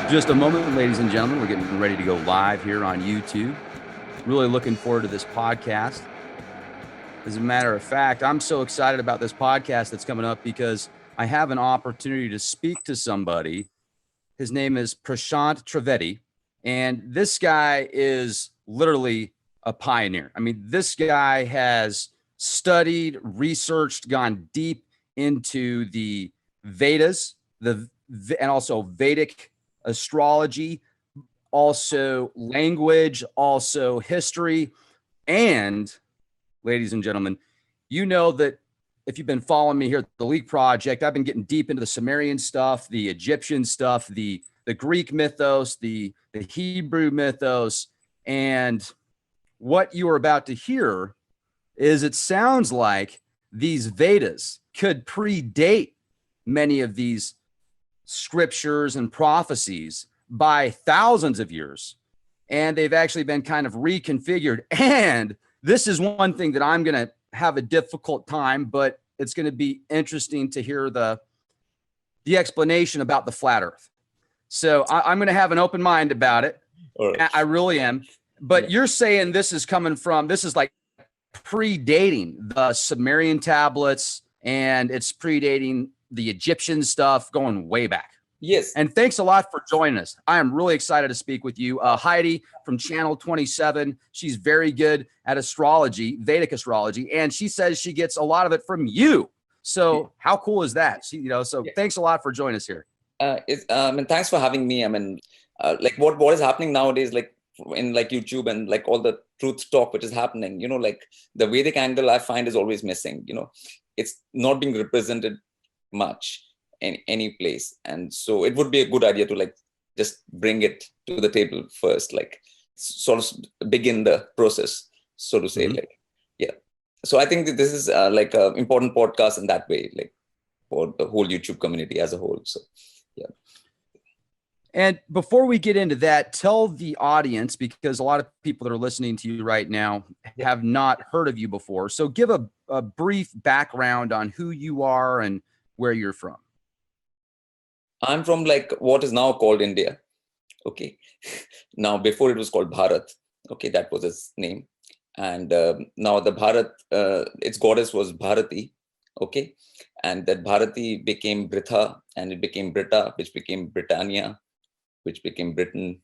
Just a moment, ladies and gentlemen. We're getting ready to go live here on YouTube. Really looking forward to this podcast. As a matter of fact, I'm so excited about this podcast that's coming up because I have an opportunity to speak to somebody. His name is Prashant Trivedi, and this guy is literally a pioneer. I mean, this guy has studied, researched, gone deep into the Vedas, and also Vedic astrology, also language, also history. And ladies and gentlemen, you know that if you've been following me here at the Leak Project, I've been getting deep into the Sumerian stuff, the Egyptian stuff, the Greek mythos, the Hebrew mythos. And what you are about to hear is it sounds like these Vedas could predate many of these scriptures and prophecies by thousands of years. And they've actually been kind of reconfigured. And this is one thing that I'm going to have a difficult time, but it's going to be interesting to hear the explanation about the flat earth. So I'm going to have an open mind about it. Right. I really am. But you're saying this is like predating the Sumerian tablets, and it's predating the Egyptian stuff going way back. Yes. And thanks a lot for joining us. I am really excited to speak with you. Heidi from Channel 27. She's very good at astrology, Vedic astrology, and she says she gets a lot of it from you. So how cool is that? Thanks a lot for joining us here. And thanks for having me. I mean, like what is happening nowadays, like in like YouTube and like all the truth talk which is happening, like the Vedic angle I find is always missing. It's not being represented much in any place, and so it would be a good idea to like just bring it to the table first, like sort of begin the process, so to say. So I think that this is like an important podcast in that way, like for the whole YouTube community as a whole. So yeah. And before we get into that, tell the audience, because a lot of people that are listening to you right now have not heard of you before, so give a brief background on who you are and where you're from. I'm from like what is now called India. Okay. Now, before it was called Bharat. Okay. That was its name. And now the Bharat, its goddess was Bharati. Okay. And that Bharati became Britha, and it became Brita, which became Britannia, which became Britain,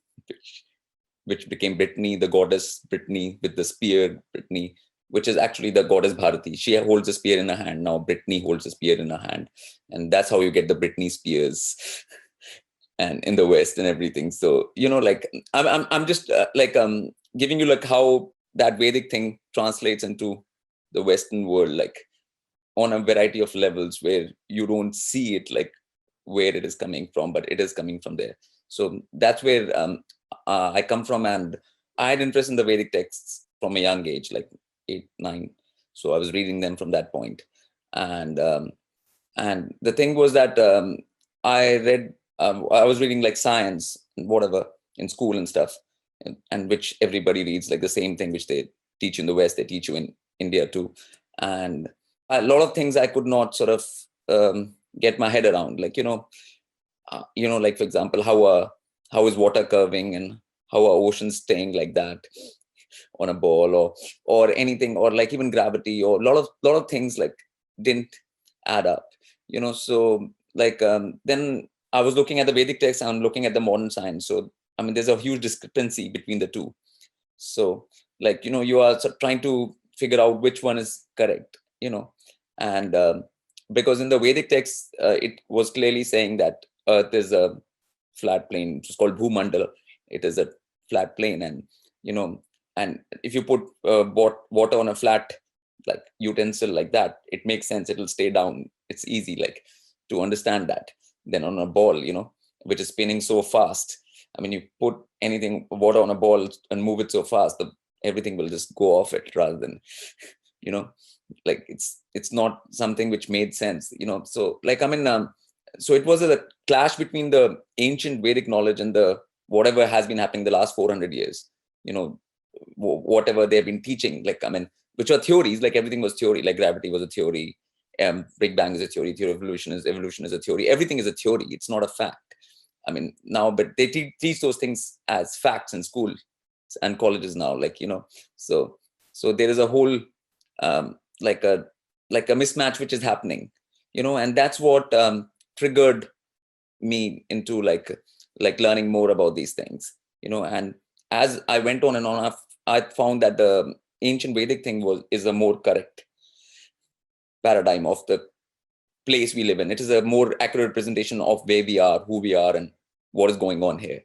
which became Brittany, the goddess Brittany with the spear, Brittany, which is actually the goddess Bharati. She holds a spear in her hand. Now Brittany holds a spear in her hand. And that's how you get the Brittany spears and in the West and everything. So, like, I'm just giving you like how that Vedic thing translates into the Western world, like on a variety of levels where you don't see it, like where it is coming from, but it is coming from there. So that's where I come from. And I had interest in the Vedic texts from a young age, like 8, 9. So I was reading them from that point. And the thing was that I was reading like science and whatever in school and stuff, and which everybody reads, like the same thing which they teach in the West, they teach you in India too. And a lot of things I could not sort of get my head around, like, like, for example, how is water curving, and how are oceans staying like that on a ball, or anything, or like even gravity, or a lot of things like didn't add up, so like then I was looking at the Vedic text and looking at the modern science. So I mean, there's a huge discrepancy between the two. So like, you are trying to figure out which one is correct, and because in the Vedic text it was clearly saying that Earth is a flat plane, which is called Bhumandala. It is a flat plane, and and if you put water on a flat like utensil like that, it makes sense, it will stay down. It's easy like to understand that. Then on a ball, which is spinning so fast, I mean, you put anything, water on a ball and move it so fast, everything will just go off it, rather than like it's not something which made sense, so like, I mean, so it was a clash between the ancient Vedic knowledge and the whatever has been happening the last 400 years, whatever they've been teaching, like, I mean, which are theories, like everything was theory, like gravity was a Big Bang is a theory of evolution is a theory, everything is a theory, it's not a fact. I mean, now, but they teach those things as facts in school and colleges now, like, so there is a whole like a mismatch which is happening, and that's what triggered me into like learning more about these things, and as I went on and on, I found that the ancient Vedic thing is a more correct paradigm of the place we live in. It is a more accurate representation of where we are, who we are, and what is going on here,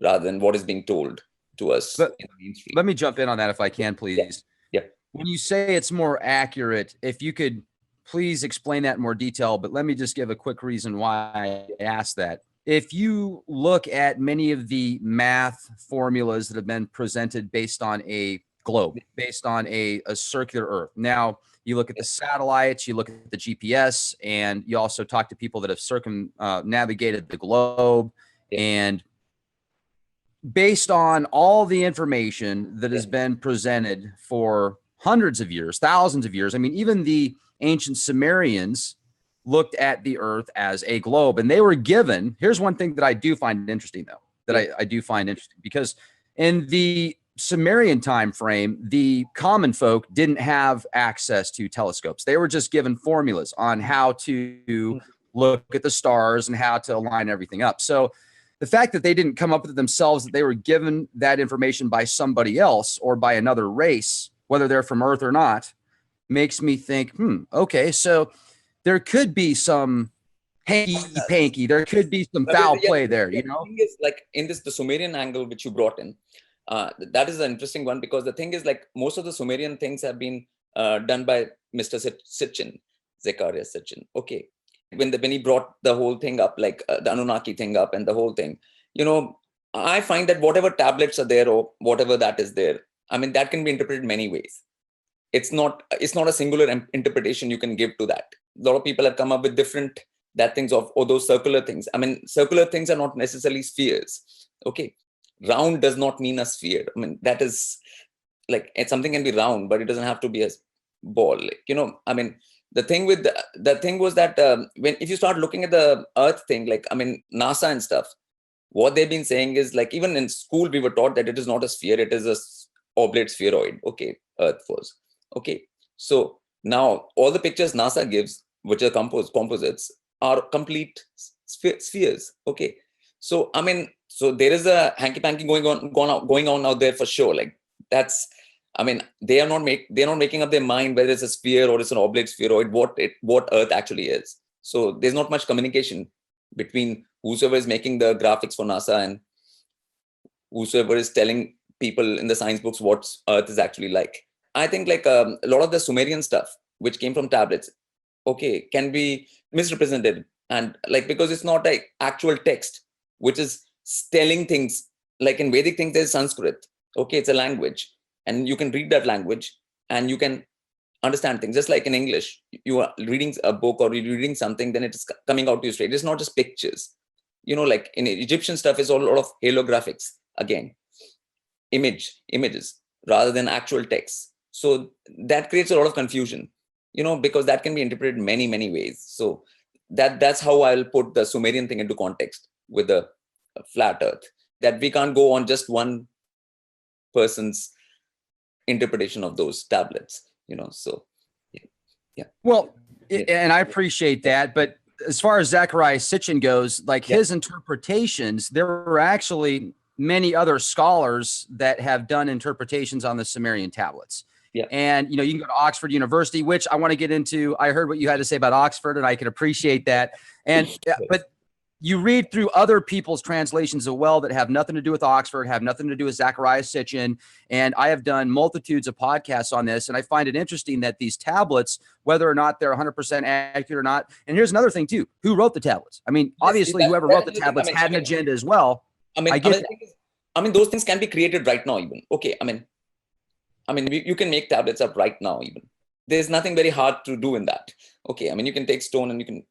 rather than what is being told to us in the mainstream. Let me jump in on that if I can, please. Yeah. When you say it's more accurate, if you could please explain that in more detail, but let me just give a quick reason why I asked that. If you look at many of the math formulas that have been presented based on a globe, based on a circular Earth. Now, you look at the satellites, you look at the GPS, and you also talk to people that have circumnavigated the globe. And based on all the information that has been presented for hundreds of years, thousands of years, I mean, even the ancient Sumerians looked at the Earth as a globe, and they were given, here's one thing that I do find interesting, though, that I do find interesting, because in the Sumerian time frame, the common folk didn't have access to telescopes. They were just given formulas on how to look at the stars and how to align everything up. So the fact that they didn't come up with it themselves, that they were given that information by somebody else or by another race, whether they're from Earth or not, makes me think, okay, so there could be some hanky-panky. There could be some foul play there, The thing is, like, in the Sumerian angle, which you brought in, that is an interesting one, because the thing is, like, most of the Sumerian things have been done by Mr. Sitchin, Zechariah Sitchin. Okay. When he brought the whole thing up, like the Anunnaki thing up and the whole thing, I find that whatever tablets are there or whatever that is there, I mean, that can be interpreted many ways. It's not a singular interpretation you can give to that. A lot of people have come up with different things or those circular things. I mean, circular things are not necessarily spheres. Okay. Round does not mean a sphere. I mean, that is like, something can be round, but it doesn't have to be a ball. Like, I mean, the thing was that if you start looking at the Earth thing, like, I mean, NASA and stuff, what they've been saying is, like, even in school, we were taught that it is not a sphere, it is a oblate spheroid. Okay. Earth was. Okay. So now all the pictures NASA gives, which are composites, are complete spheres. Okay. So, I mean, so there is a hanky-panky going on out there for sure. Like, that's, I mean, they're not making up their mind whether it's a sphere or it's an oblate spheroid, what Earth actually is. So there's not much communication between whosoever is making the graphics for NASA and whosoever is telling people in the science books what Earth is actually like. I think, like, a lot of the Sumerian stuff, which came from tablets, okay, can be misrepresented, and like, because it's not like actual text, which is telling things. Like in Vedic things, there's Sanskrit. Okay, it's a language, and you can read that language and you can understand things. Just like in English, you are reading a book or you're reading something, then it is coming out to you straight. It's not just pictures. Like in Egyptian stuff, is a lot of halographics, again, images rather than actual text. So that creates a lot of confusion, because that can be interpreted many, many ways. So that's how I'll put the Sumerian thing into context with the flat Earth, that we can't go on just one person's interpretation of those tablets, so yeah. Well, and I appreciate that, but as far as Zechariah Sitchin goes, like his interpretations, there were actually many other scholars that have done interpretations on the Sumerian tablets. Yeah. And, you can go to Oxford University, which I want to get into. I heard what you had to say about Oxford, and I can appreciate that. And, but you read through other people's translations as well that have nothing to do with Oxford, have nothing to do with Zechariah Sitchin. And I have done multitudes of podcasts on this. And I find it interesting that these tablets, whether or not they're 100% accurate or not. And here's another thing too. Who wrote the tablets? I mean, obviously whoever wrote the tablets had an agenda as well. I mean, those things can be created right now even. Okay. I mean, you can make tablets up right now even. There's nothing very hard to do in that. Okay. I mean, you can take stone and you can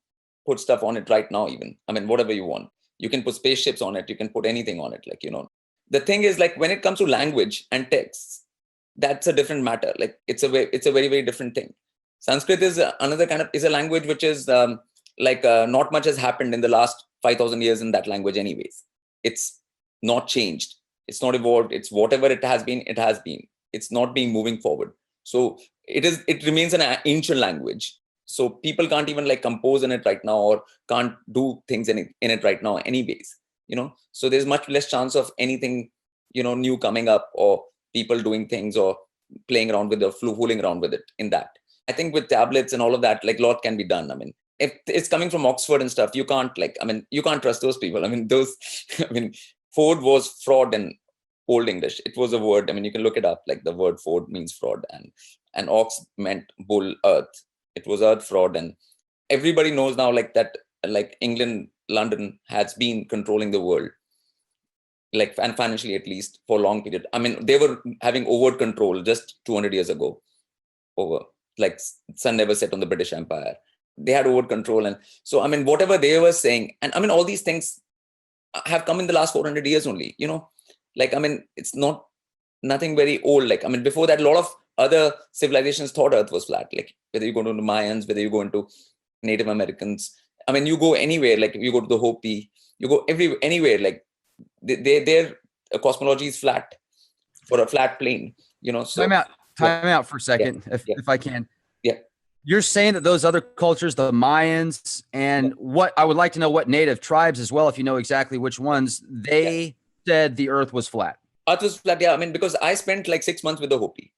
put stuff on it right now even. I mean, whatever you want. You can put spaceships on it. You can put anything on it. Like, the thing is, like, when it comes to language and texts, that's a different matter. Like, it's a very, very different thing. Sanskrit is another is a language which is not much has happened in the last 5,000 years in that language anyways. It's not changed. It's not evolved. It's whatever it has been, it has been. It's not being moving forward. So it remains an ancient language. So people can't even like compose in it right now, or can't do things in it right now anyways, so there's much less chance of anything, new coming up, or people doing things or playing around with it, or fooling around with it in that. I think with tablets and all of that, like a lot can be done. I mean, if it's coming from Oxford and stuff, you can't you can't trust those people. Ford was fraud in Old English. It was a word. You can look it up. Like the word Ford means fraud, and ox meant bull, earth. It was earth, fraud, and everybody knows now like that. Like England, London has been controlling the world, like, and financially at least, for a long period. They were having overt control just 200 years ago. Over, like, sun never set on the British Empire. They had overt control, and so whatever they were saying, and all these things have come in the last 400 years only. It's not nothing very old. Before that, a lot of other civilizations thought Earth was flat. Like whether you go to the Mayans, whether you go into Native Americans, you go anywhere. Like you go to the Hopi, you go anywhere. Like their cosmology is flat, for a flat plane. So time out for a second, if I can. Yeah. You're saying that those other cultures, the Mayans, and what I would like to know what native tribes as well, if you know exactly which ones, they said the Earth was flat. Earth was flat, yeah. Because I spent like 6 months with the Hopi.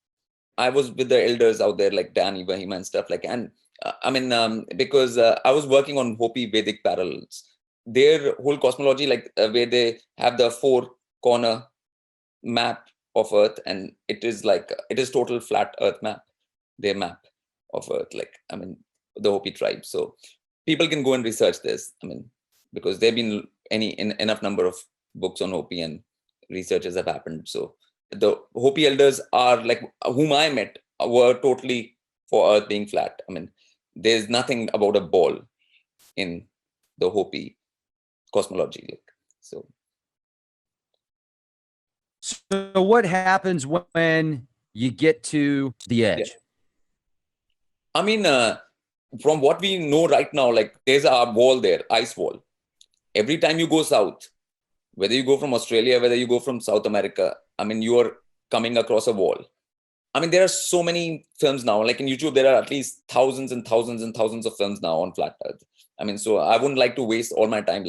I was with the elders out there, like Dan, Ibrahim and stuff. Because I was working on Hopi Vedic parallels. Their whole cosmology, where they have the 4-corner map of Earth, and it is total flat Earth map, their map of Earth, the Hopi tribe. So people can go and research this. Because there have been enough number of books on Hopi, and researches have happened. So the Hopi elders are whom I met were totally for Earth being flat. There's nothing about a ball in the Hopi cosmology. So what happens when you get to the edge? From what we know right now, there's a wall there, ice wall. Every time you go south, whether you go from Australia, whether you go from South America, you are coming across a wall. There are so many films now, like in YouTube, there are at least thousands and thousands and thousands of films now on flat Earth. So I wouldn't like to waste all my time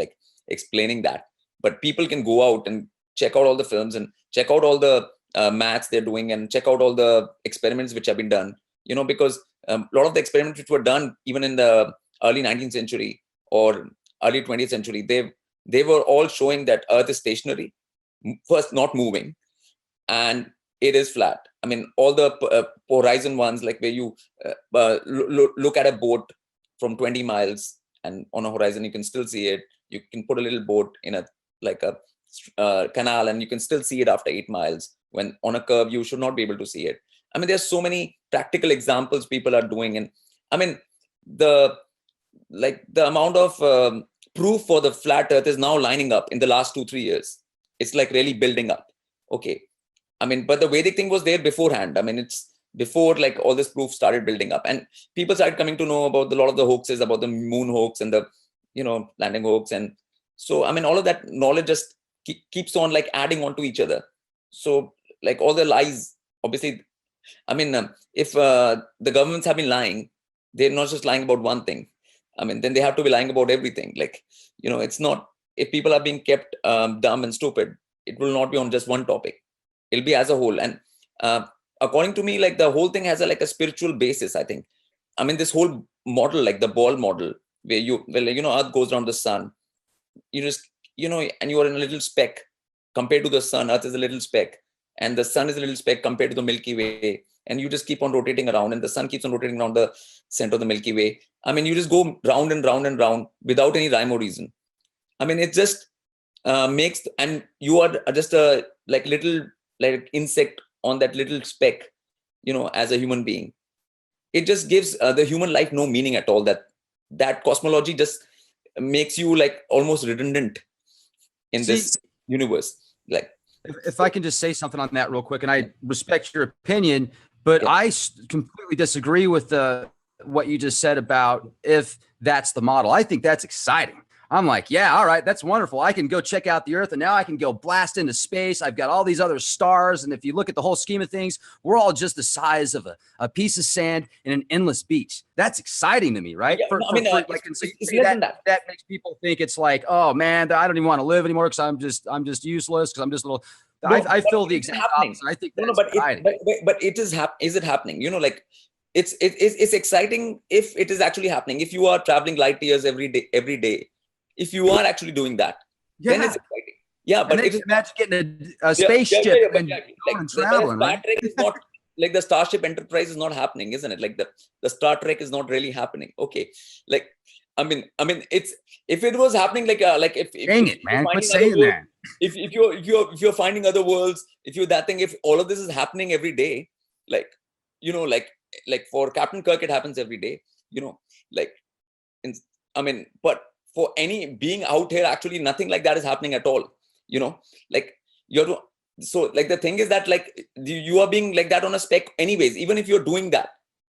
explaining that, but people can go out and check out all the films and check out all the maths they're doing, and check out all the experiments which have been done, because a lot of the experiments which were done even in the early 19th century or early 20th century, they were all showing that Earth is stationary, first not moving, and it is flat. All the horizon ones, like where you look at a boat from 20 miles, and on a horizon you can still see it. You can put a little boat in a canal, and you can still see it after 8 miles. When on a curve, you should not be able to see it. There's so many practical examples people are doing, and the amount of proof for the flat Earth is now lining up in the last 2-3 years. It's really building up. Okay. But the Vedic thing was there beforehand. It's before all this proof started building up, and people started coming to know about a lot of the hoaxes, about the moon hoax and the, landing hoax. And so, all of that knowledge just keeps on adding on to each other. So all the lies, obviously, if the governments have been lying, they're not just lying about one thing. Then they have to be lying about everything. It's not, if people are being kept dumb and stupid, it will not be on just one topic. It'll be as a whole. And according to me, the whole thing has a spiritual basis, I think. This whole model, the ball model, where Earth goes around the sun. You just, and you are in a little speck compared to the sun. Earth is a little speck, and the sun is a little speck compared to the Milky Way. And you just keep on rotating around, and the sun keeps on rotating around the center of the Milky Way. You just go round and round and round without any rhyme or reason. It just makes, and you are just a little insect on that little speck, as a human being. It just gives the human life no meaning at all. That cosmology just makes you almost redundant in this universe. If I can just say something on that real quick, and I respect your opinion, but I completely disagree with what you just said about if that's the model. I think that's exciting. I'm like, yeah, all right, that's wonderful. I can go check out the Earth, and now I can go blast into space. I've got all these other stars. And if you look at the whole scheme of things, we're all just the size of a piece of sand in an endless beach. That's exciting to me, right? Yeah, no, I mean, it's less than that. That makes people think it's like, oh man, I don't even want to live anymore because I'm just useless because I'm just a little. No, I feel the exact opposite. I think that's exciting. But it is is it happening? You know, like it's exciting if it is actually happening. If you are traveling light years every day, if you are actually doing that, then it's exciting. Yeah, but it is imagine getting a spaceship and traveling. Star Trek is not like the Starship Enterprise is not happening, isn't it? Like the Star Trek is not really happening. Okay, like I mean, it's if it was happening, like if dang it, man, quit saying that. If you're finding other worlds, if you're that thing, if all of this is happening every day, like you know, like for Captain Kirk, it happens every day. You know, like but for any being out here, actually nothing like that is happening at all. You know, like so like the thing is that like you are being like that on a speck anyways. Even if you're doing that,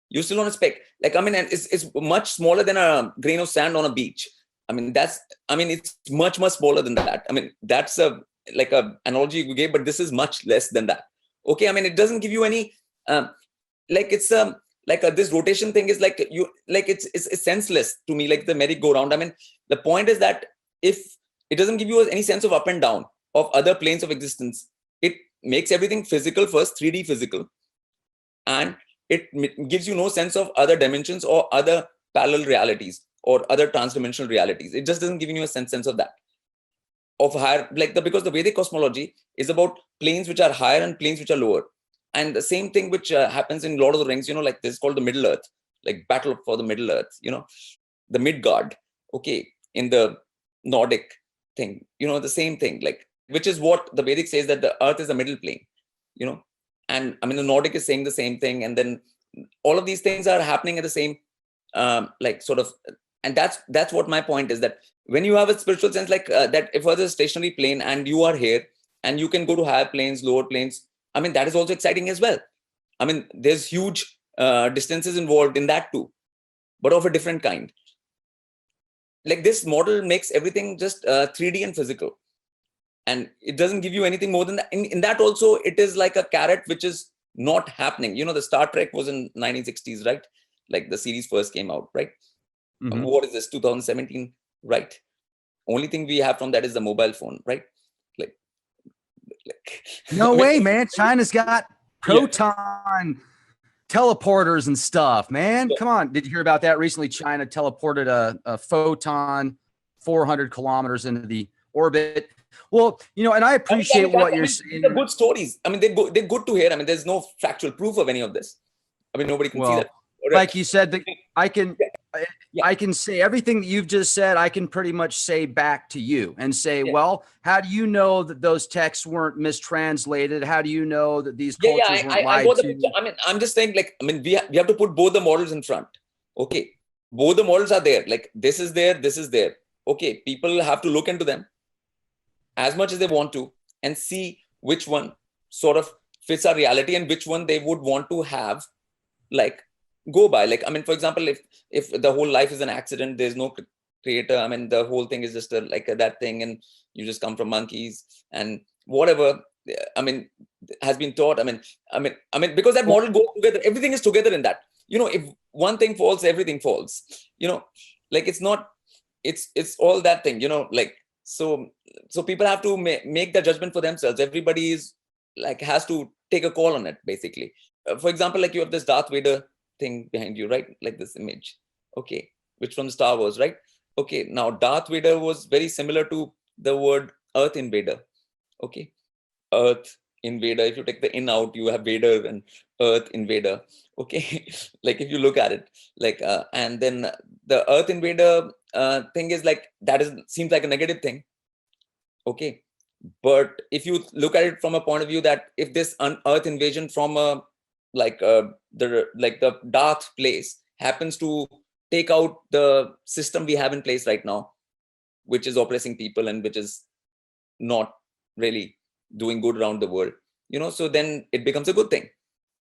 you're still on a speck. Like and it's much smaller than a grain of sand on a beach. It's much smaller than that. That's a analogy you gave, but this is much less than that. Okay, it doesn't give you any this rotation thing is it's senseless to me, like the merry-go-round. The point is that if it doesn't give you any sense of up and down of other planes of existence, it makes everything physical first, 3D physical, and it gives you no sense of other dimensions or other parallel realities or other transdimensional realities. It just doesn't give you a sense of that, of higher, because the Vedic cosmology is about planes which are higher and planes which are lower. And the same thing which happens in Lord of the Rings, this is called the Middle Earth, like battle for the Middle Earth, the Midgard, okay, in the Nordic thing, the same thing, which is what the Vedic says, that the Earth is the middle plane, and the Nordic is saying the same thing. And then all of these things are happening at the same, and that's what my point is, that when you have a spiritual sense, that if Earth is a stationary plane and you are here and you can go to higher planes, lower planes, that is also exciting as well. There's huge distances involved in that too, but of a different kind. Like this model makes everything just 3D and physical, and it doesn't give you anything more than that. In that also, it is like a carrot which is not happening. The Star Trek was in 1960s, right? Like the series first came out, right? Mm-hmm. What is this, 2017, right? Only thing we have from that is the mobile phone, right? No way, man. China's got proton teleporters and stuff, man. Come on. Did you hear about that recently? China teleported a photon 400 kilometers into the orbit. Well, and I appreciate what you're saying. They're good stories. They're good to hear. There's no factual proof of any of this. nobody can see that. Like you said, that I can say everything that you've just said, I can pretty much say back to you and say, well, how do you know that those texts weren't mistranslated? How do you know that these cultures weren't lied to? I'm just saying, we have to put both the models in front. Okay. Both the models are there. This is there, this is there. Okay. People have to look into them as much as they want to and see which one sort of fits our reality and which one they would want to have, go by. For example, if the whole life is an accident, there's no creator. The whole thing is just that thing, and you just come from monkeys and whatever. Has been taught. Because that model goes together. Everything is together in that. If one thing falls, everything falls. It's not. It's all that thing. So people have to make the judgment for themselves. Everybody is has to take a call on it, basically. For example, you have this Darth Vader thing behind you, right? This image, okay, which from Star Wars, right? Okay, now Darth Vader was very similar to the word Earth Invader. Okay, Earth Invader. If you take the in out, you have Vader and Earth Invader. Okay, if you look at it, and then the Earth Invader thing is seems like a negative thing. Okay, but if you look at it from a point of view that if this Earth invasion from a the Darth place happens to take out the system we have in place right now, which is oppressing people and which is not really doing good around the world, so then it becomes a good thing.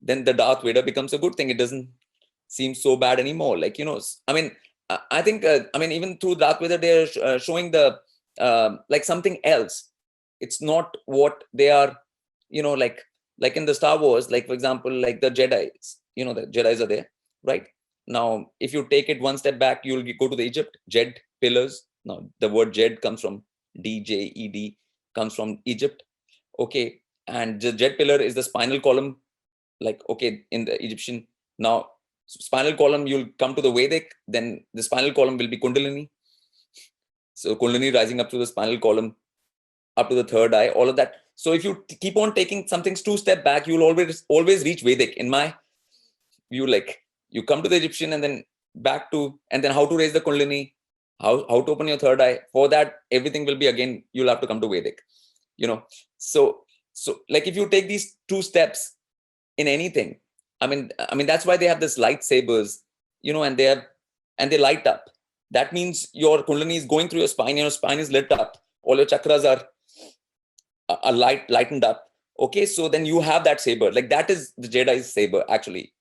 Then the Darth Vader becomes a good thing. It doesn't seem so bad anymore. I think, I mean, even through Dark Weather, they're showing the like something else. It's not what they are, like in the Star Wars, like, for example, like the Jedis, the Jedis are there, right? Now, if you take it one step back, you'll go to the Egypt, Jed pillars. Now, the word Jed comes from DJED, comes from Egypt. Okay. And the Jed pillar is the spinal column, like, okay, in the Egyptian. Now, spinal column, you'll come to the Vedic, then the spinal column will be Kundalini. So Kundalini rising up to the spinal column, up to the third eye, all of that. So if you keep on taking something two step back, you'll always reach Vedic. In my view, like, you come to the Egyptian and then back to, and then how to raise the Kundalini, how to open your third eye. For that, everything will be, again, you'll have to come to Vedic, So like, if you take these two steps in anything, I mean, that's why they have this lightsabers, and they light up. That means your Kundalini is going through your spine, your spine is lit up, all your chakras are lightened up. Okay, so then you have that saber. Like, that is the Jedi's saber, actually.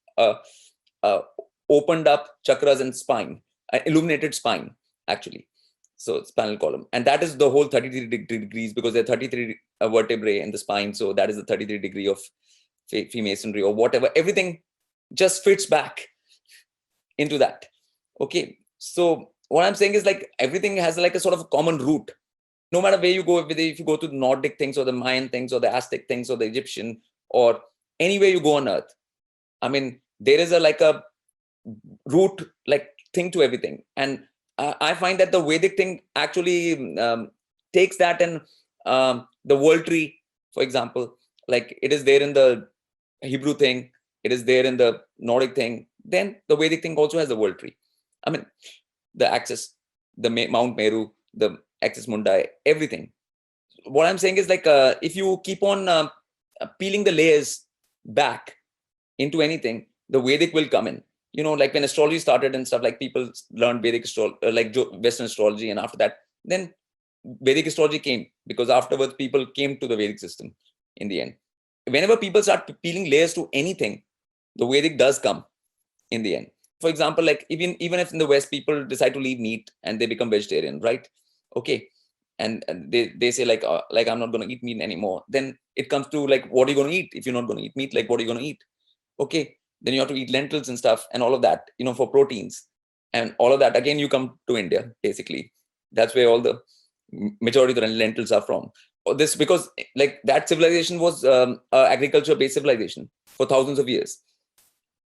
Opened up chakras and spine, illuminated spine, actually. So spinal column, and that is the whole 33 degrees, because there are 33 vertebrae in the spine. So that is the 33 degree of Freemasonry or whatever. Everything just fits back into that. Okay, so what I'm saying is, like, everything has like a sort of a common root. No matter where you go, if you go to the Nordic things or the Mayan things or the Aztec things or the Egyptian or anywhere you go on earth, I mean, there is like a root, like, thing to everything. And I find that the Vedic thing actually takes that, and the world tree, for example, like, it is there in the Hebrew thing, it is there in the Nordic thing. Then the Vedic thing also has the world tree. I mean, the axis, the Mount Meru, the axis mundi, everything. What I'm saying is, like, if you keep on peeling the layers back into anything, the Vedic will come in. Like when astrology started and stuff, like, people learned Vedic like Western astrology, and after that, then Vedic astrology came, because afterwards people came to the Vedic system in the end. Whenever people start peeling layers to anything, the Vedic does come in the end. For example, like, even if in the West people decide to leave meat and they become vegetarian, right? Okay, and they say, like, I'm not going to eat meat anymore. Then it comes to, like, what are you going to eat? If you're not going to eat meat, like, what are you going to eat? Okay, then you have to eat lentils and stuff and all of that, for proteins and all of that. Again, you come to India, basically. That's where all the majority of the lentils are from. This, because, like, that civilization was agriculture-based civilization for thousands of years.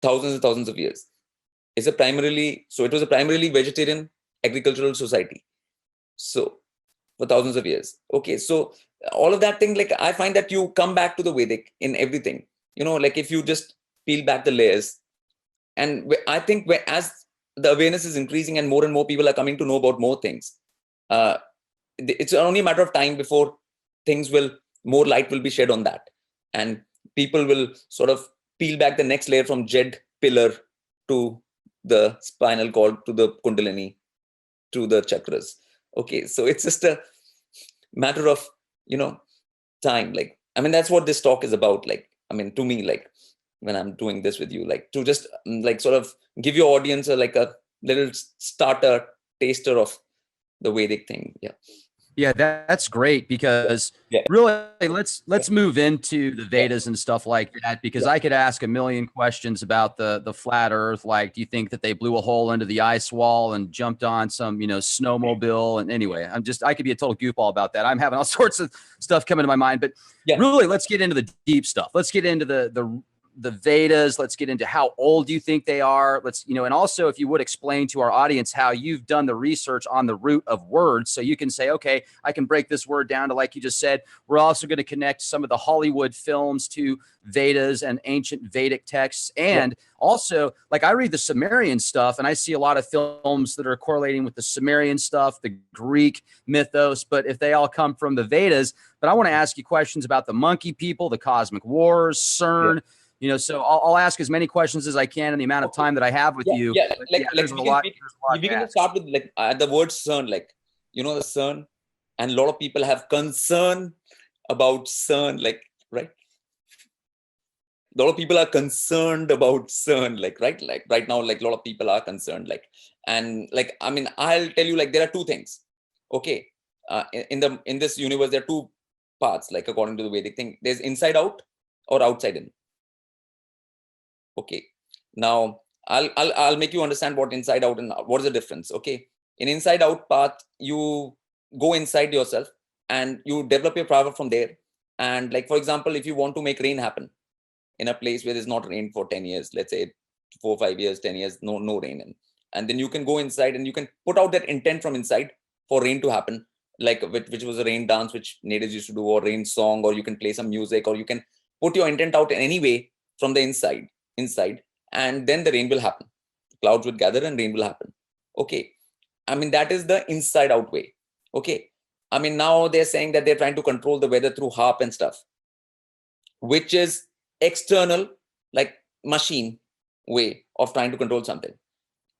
Thousands and thousands of years. It was a primarily vegetarian agricultural society. So for thousands of years. Okay, so all of that thing, like, I find that you come back to the Vedic in everything. Like, if you just peel back the layers, and I think as the awareness is increasing and more people are coming to know about more things, it's only a matter of time before more light will be shed on that, and people will sort of peel back the next layer from Jed pillar to the spinal cord, to the Kundalini, to the chakras. Okay, so it's just a matter of time. Like, I mean, that's what this talk is about. Like, I mean, to me, like, when I'm doing this with you, like, to just like sort of give your audience a little starter taster of the Vedic thing. Yeah, that's great, because really, let's move into the Vedas and stuff like that, because I could ask a million questions about the flat Earth. Like, do you think that they blew a hole into the ice wall and jumped on some snowmobile? And anyway, I could be a total goofball about that. I'm having all sorts of stuff coming to my mind, but really, let's get into the deep stuff. Let's get into the Vedas. Let's get into how old you think they are. And also, if you would explain to our audience how you've done the research on the root of words, so you can say, okay, I can break this word down to, like you just said. We're also going to connect some of the Hollywood films to Vedas and ancient Vedic texts. And also, like, I read the Sumerian stuff, and I see a lot of films that are correlating with the Sumerian stuff, the Greek mythos, but if they all come from the Vedas. But I want to ask you questions about the monkey people, the cosmic wars, CERN. So I'll ask as many questions as I can in the amount of time that I have with you. There's a lot. We can start with, like, the word CERN, like, the CERN, and a lot of people have concern about CERN, like, right? a lot of people are concerned about CERN, like, right? Like right now, like a lot of people are concerned, like, and like, I mean, I'll tell you, like, there are two things. Okay. In this universe, there are two paths, like according to the Vedic thing. There's inside out or outside in. Okay. Now I'll make you understand what inside out and what is the difference. Okay. In inside out path, you go inside yourself and you develop your power from there. And like, for example, if you want to make rain happen in a place where there's not rain for 10 years, let's say 4, 5 years, 10 years, no rain. And then you can go inside and you can put out that intent from inside for rain to happen, like which was a rain dance, which natives used to do, or rain song, or you can play some music, or you can put your intent out in any way from the inside, and then the rain will happen. Clouds will gather and rain will happen. Okay. I mean, that is the inside out way. Okay. I mean, now they're saying that they're trying to control the weather through HAARP and stuff, which is external, like machine way of trying to control something.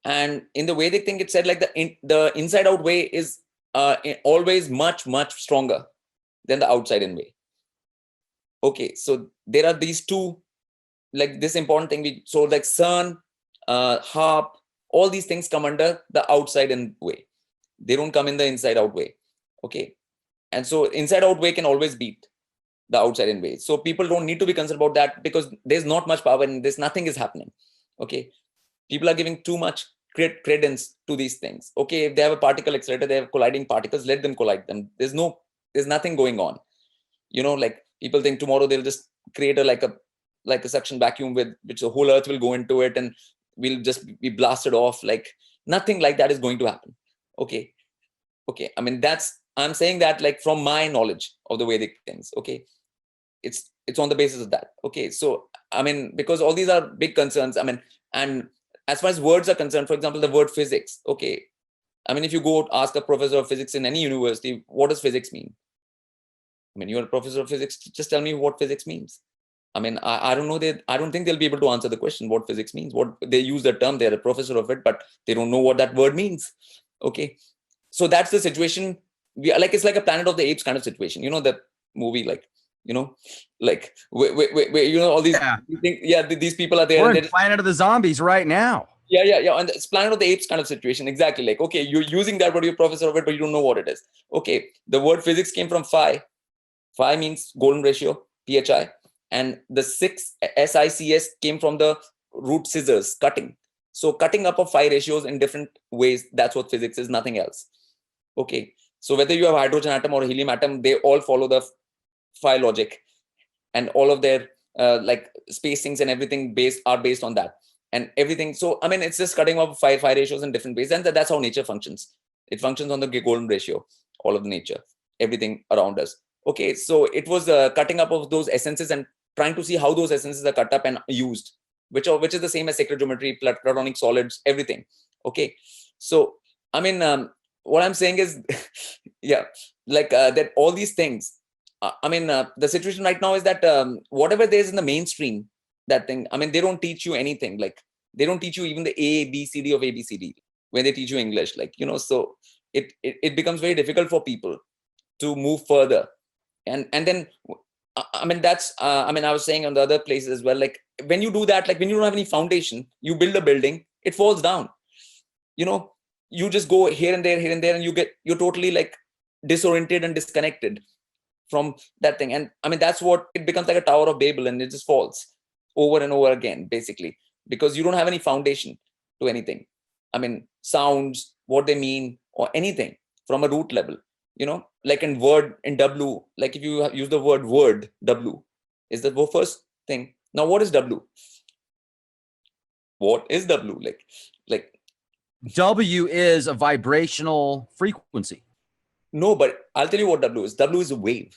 And in the Vedic thing, it said like the inside out way is always much stronger than the outside in way. Okay, so there are these two, like this important thing. So like CERN, HAARP, all these things come under the outside in way. They don't come in the inside out way. Okay, and so inside out way can always beat the outside in way. So people don't need to be concerned about that, because there's not much power and there's nothing is happening. Okay, people are giving too much credence to these things. Okay, if they have a particle accelerator, they have colliding particles, let them collide them. There's nothing going on. You know, like people think tomorrow they'll just create a suction vacuum with which the whole earth will go into it and we'll just be blasted off. Like nothing like that is going to happen. Okay. I mean, I'm saying that like from my knowledge of the Vedic things. Okay, it's on the basis of that. Okay, so I mean, because all these are big concerns. I mean, and as far as words are concerned, for example, the word physics. Okay, I mean, if you go ask a professor of physics in any university, what does physics mean? I mean, you're a professor of physics, just tell me what physics means. I mean, I don't know that. I don't think they'll be able to answer the question what physics means. What they use the term, they're a professor of it, but they don't know what that word means. Okay, so that's the situation. We are like, it's like a Planet of the Apes kind of situation. You know that movie, like, you know, like where you know all these these people are there. We're and in Planet of the Zombies right now. Yeah. And it's Planet of the Apes kind of situation. Exactly. Like, okay, you're using that, but you're a professor of it, but you don't know what it is. Okay, the word physics came from phi. Phi means golden ratio, PHI. And the 6 SICS came from the root scissors, cutting. So cutting up of phi ratios in different ways, that's what physics is, nothing else. Okay, so whether you have hydrogen atom or helium atom, they all follow the phi logic, and all of their like spacings and everything are based on that, and everything. So I mean, it's just cutting up phi ratios in different ways, and that's how nature functions. It functions on the golden ratio, all of the nature, everything around us. Okay, so it was cutting up of those essences and trying to see how those essences are cut up and used, which is the same as sacred geometry, platonic solids, everything. Okay, so I mean, what I'm saying is, yeah, like that all these things. I mean, the situation right now is that whatever there is in the mainstream, that thing, I mean, they don't teach you anything. Like they don't teach you even the A, B, C, D of ABCD when they teach you English. Like, you know, so it becomes very difficult for people to move further. And then, I mean, that's, I mean, I was saying on the other places as well, like when you do that, like when you don't have any foundation, you build a building, it falls down. You know, you just go here and there, and you're totally like disoriented and disconnected from that thing. And I mean, that's what it becomes, like a Tower of Babel, and it just falls over and over again, basically, because you don't have any foundation to anything. I mean, sounds, what they mean, or anything from a root level, you know, like in W, like if you use the word W is the first thing. Now, what is W? What is W? Like W is a vibrational frequency. No, but I'll tell you what W is. W is a wave.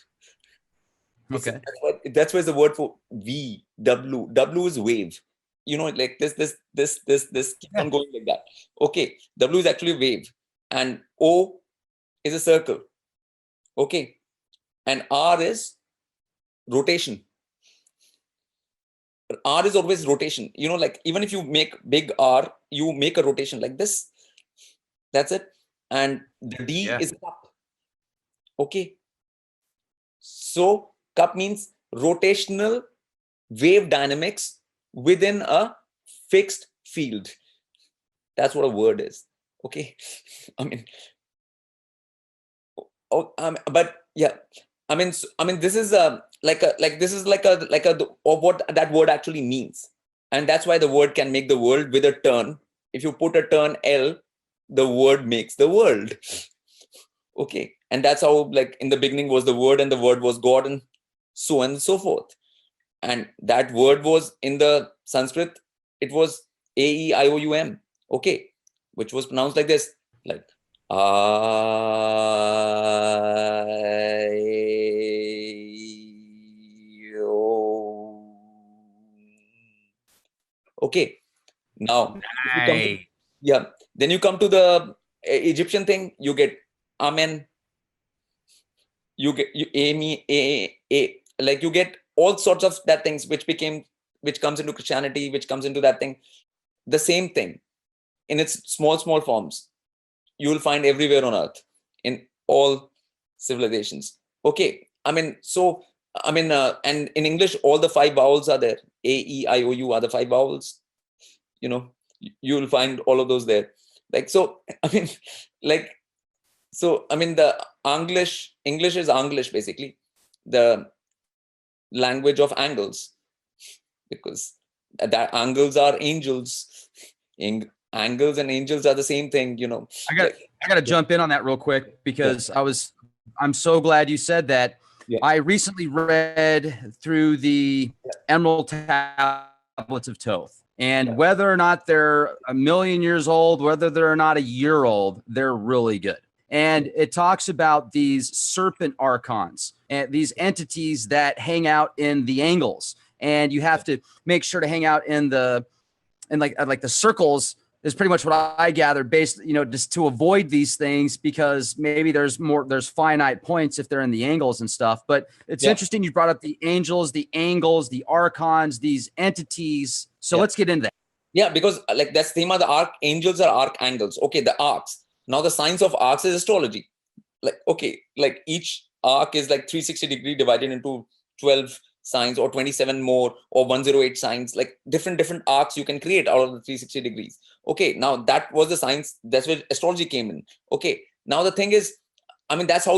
Okay. That's why the word for V, W. W is wave. You know, like this keeps on going like that. Okay, W is actually a wave, and O is a circle. Okay, and R is rotation. R is always rotation. You know, like even if you make big R, you make a rotation like this. That's it. And the D is cup. Okay. So cup means rotational wave dynamics within a fixed field. That's what a word is. Okay. I mean, but yeah, this is or what that word actually means. And that's why the word can make the world with a turn. If you put a turn L, the word makes the world. Okay. And that's how, like, in the beginning was the word, and the word was God, and so on and so forth. And that word was, in the Sanskrit, it was AEIOUM. Okay. Which was pronounced like this, like okay. Now, if you come to, Nice. yeah, then you come to the Egyptian thing, you get Amen, you get you Amy, like you get all sorts of that things which comes into Christianity, which comes into that thing. The same thing in its small forms, you will find everywhere on earth, in all civilizations. Okay. And in English, all the 5 vowels are there. AEIOU are the 5 vowels. You will find all of those there. Like, so, like, so, the English is English, basically, the language of angles, because that angles are angels. Angles and angels are the same thing, I got to jump in on that real quick, because I'm so glad you said that. Yeah. I recently read through the Emerald Tablets of Thoth, and whether or not they're 1,000,000 years old, whether they're not a year old, they're really good. And it talks about these serpent archons and these entities that hang out in the angles, and you have to make sure to hang out in like the circles is pretty much what I gathered, based, just to avoid these things, because maybe there's finite points if they're in the angles and stuff. But it's interesting you brought up the angels, the angles, the archons, these entities. So let's get into that. Yeah, because like that's the theme of the archangels are archangels. Okay, the arcs. Now the science of arcs is astrology. Like, okay, like each arc is like 360-degree divided into 12 signs, or 27 more, or 108 signs, like different arcs you can create out of the 360 degrees. Okay, now that was the science. That's where astrology came in. Okay, now the thing is, that's how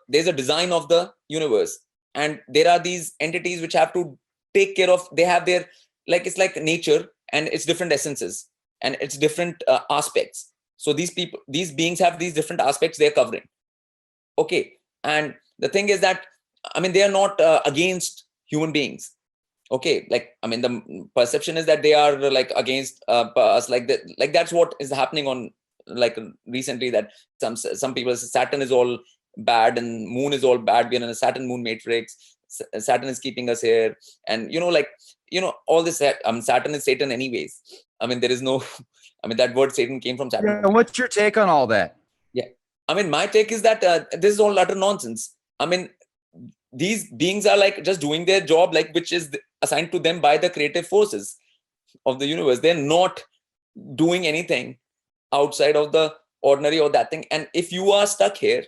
there's a design of the universe, and there are these entities which have to take care of, they have their, like, it's like nature, and it's different essences, and it's different aspects. So these beings have these different aspects they're covering. Okay, and the thing is that they are not against human beings. Okay, like, the perception is that they are like against us, like that. Like, that's what is happening on, like, recently, that some people say Saturn is all bad and moon is all bad. We're in a Saturn moon matrix. Saturn is keeping us here, and all this. Saturn is Satan anyways. There is no that word Satan came from Saturn. Yeah, what's your take on all that? Yeah, my take is that this is all utter nonsense. These beings are like just doing their job, like, which is assigned to them by the creative forces of the universe. They're not doing anything outside of the ordinary or that thing. And if you are stuck here,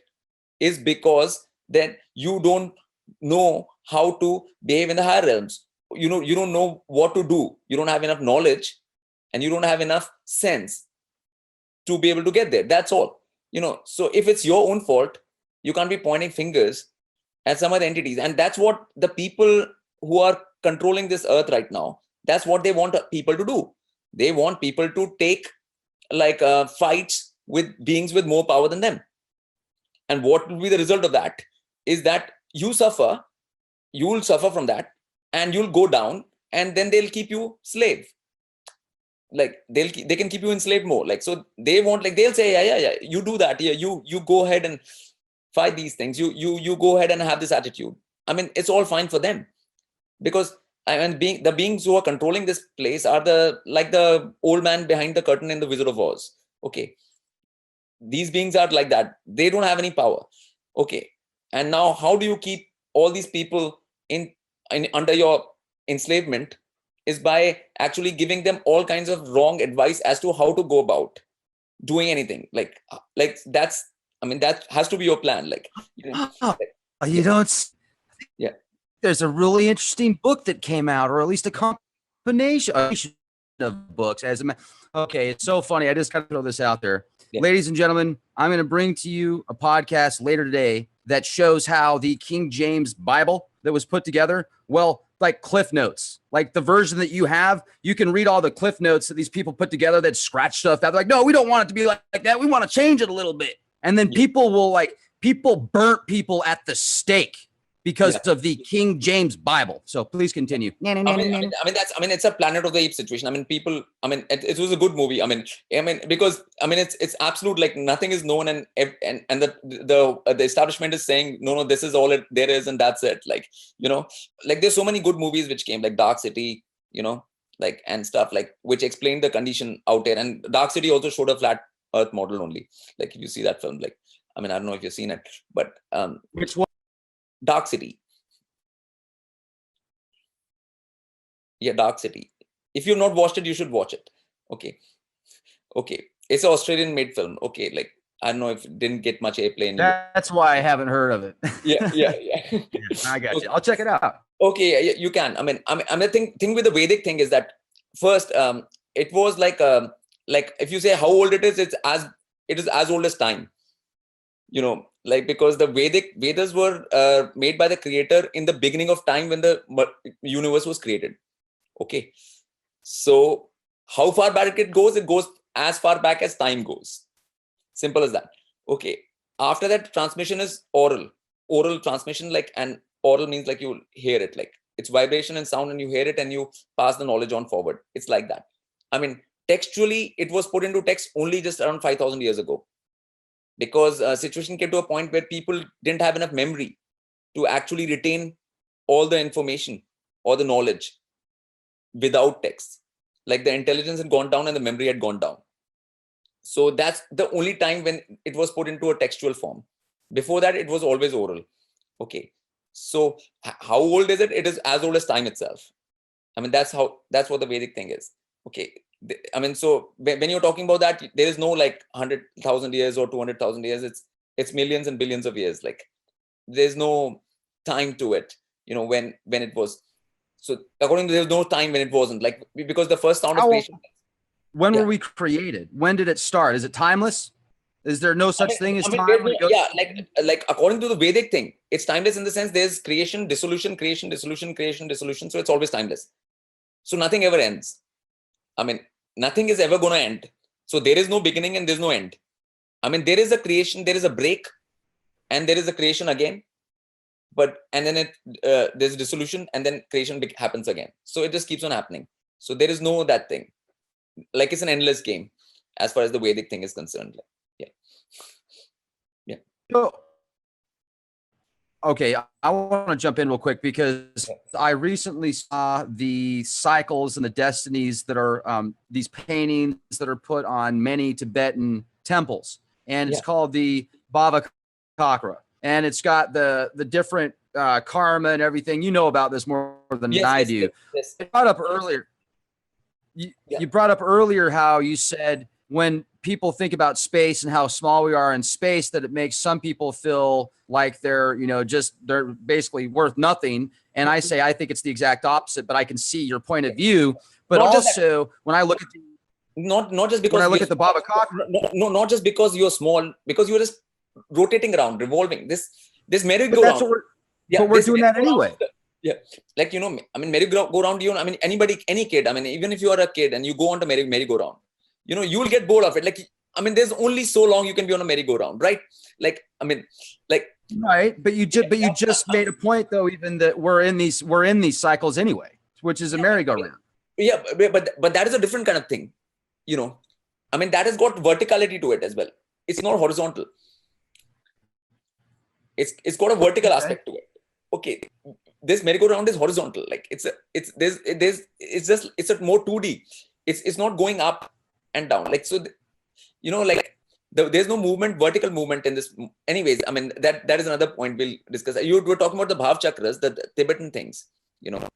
is because then you don't know how to behave in the higher realms. You don't know what to do. You don't have enough knowledge, and you don't have enough sense to be able to get there. That's all. So if it's your own fault, you can't be pointing fingers at some other entities. And that's what the people who are controlling this earth right now, that's what they want people to do. They want people to take, like, fights with beings with more power than them. And what will be the result of that is that you will suffer from that, and you'll go down, and then they'll keep you slave. Like, they can keep you enslaved more. Like, so they want, like, they'll say, yeah, you do that. Yeah, you go ahead and fight these things. You go ahead and have this attitude. It's all fine for them, because the beings who are controlling this place are the old man behind the curtain in the Wizard of Oz. Okay, these beings are like that. They don't have any power. Okay, and now how do you keep all these people in under your enslavement? Is by actually giving them all kinds of wrong advice as to how to go about doing anything. Like that's that has to be your plan. Like, you don't. Yeah. there's a really interesting book that came out, or at least a combination of books. Okay, it's so funny. I just got to throw this out there. Yeah. Ladies and gentlemen, I'm going to bring to you a podcast later today that shows how the King James Bible that was put together, well, like Cliff Notes, like the version that you have, you can read all the Cliff Notes that these people put together that scratch stuff out. They're like, no, we don't want it to be like that. We want to change it a little bit. And then people burnt people at the stake because of the King James Bible. So please continue. It's a Planet of the Apes situation. I mean, people, it was a good movie. Because it's absolute, like nothing is known, and the establishment is saying, no, this is all there is, and that's it. Like, like there's so many good movies which came, like Dark City, like, and stuff like, which explained the condition out there. And Dark City also showed a flat Earth model only. Like if you see that film, like, I don't know if you've seen it, but which one? Dark City. Yeah, Dark City. If you've not watched it, you should watch it. Okay. It's an Australian made film. Okay, like I don't know if it didn't get much airplay in That's why I haven't heard of it. Yeah. I got you. I'll check it out. Okay, yeah, you can. The thing with the Vedic thing is that first, it was like if you say how old it is as old as time. Like because the Vedas were made by the creator in the beginning of time when the universe was created. Okay. So how far back it goes as far back as time goes. Simple as that. Okay. After that, transmission is oral transmission, like, and oral means like you hear it, like it's vibration and sound and you hear it and you pass the knowledge on forward. It's like that. Textually, it was put into text only just around 5,000 years ago. Because a situation came to a point where people didn't have enough memory to actually retain all the information or the knowledge without text. Like the intelligence had gone down and the memory had gone down. So that's the only time when it was put into a textual form. Before that, it was always oral. Okay. So how old is it? It is as old as time itself. That's what the Vedic thing is. Okay. So when you're talking about that, there is no like 100,000 years or 200,000 years. It's millions and billions of years. Like there's no time to it, when it was. So according to, there's no time when it wasn't, like, because the first sound of creation. When were we created? When did it start? Is it timeless? Is there no such thing as time? Like according to the Vedic thing, it's timeless in the sense there's creation, dissolution, creation, dissolution, creation, dissolution. So it's always timeless. So nothing ever ends. Nothing is ever going to end. So there is no beginning and there's no end. There is a creation, there is a break, and there is a creation again. And then there's dissolution, and then creation happens again. So it just keeps on happening. So there is no that thing. Like it's an endless game as far as the Vedic thing is concerned. Yeah. So, okay, I want to jump in real quick because I recently saw the cycles and the destinies that are these paintings that are put on many Tibetan temples, and it's called the Bhava Chakra, and it's got the different karma and everything. You know about this more than I do. Yes. I brought up earlier. You brought up earlier how you said when people think about space and how small we are in space, that it makes some people feel like they're, they're basically worth nothing. And I say, I think it's the exact opposite, but I can see your point of view. But not also when I look at not just because when I look at the Bhava Chakra, not just because you're small, because you're just rotating around, revolving this merry-go-round. But we're doing that anyway. Yeah. Like, merry-go-round, anybody, any kid, even if you are a kid and you go on to merry-go-round, you will get bored of it. Like, there's only so long you can be on a merry-go-round, right? Right. But you just made a point though, even that we're in these cycles anyway, which is a merry-go-round. Yeah. But that is a different kind of thing, that has got verticality to it as well. It's not horizontal. It's got a vertical aspect to it. Okay. This merry-go-round is horizontal. Like it's a more 2D. It's not going up and down. Like, so, there's no movement, vertical movement in this. Anyways, that is another point we'll discuss. You were talking about the Bhav chakras, the Tibetan things, and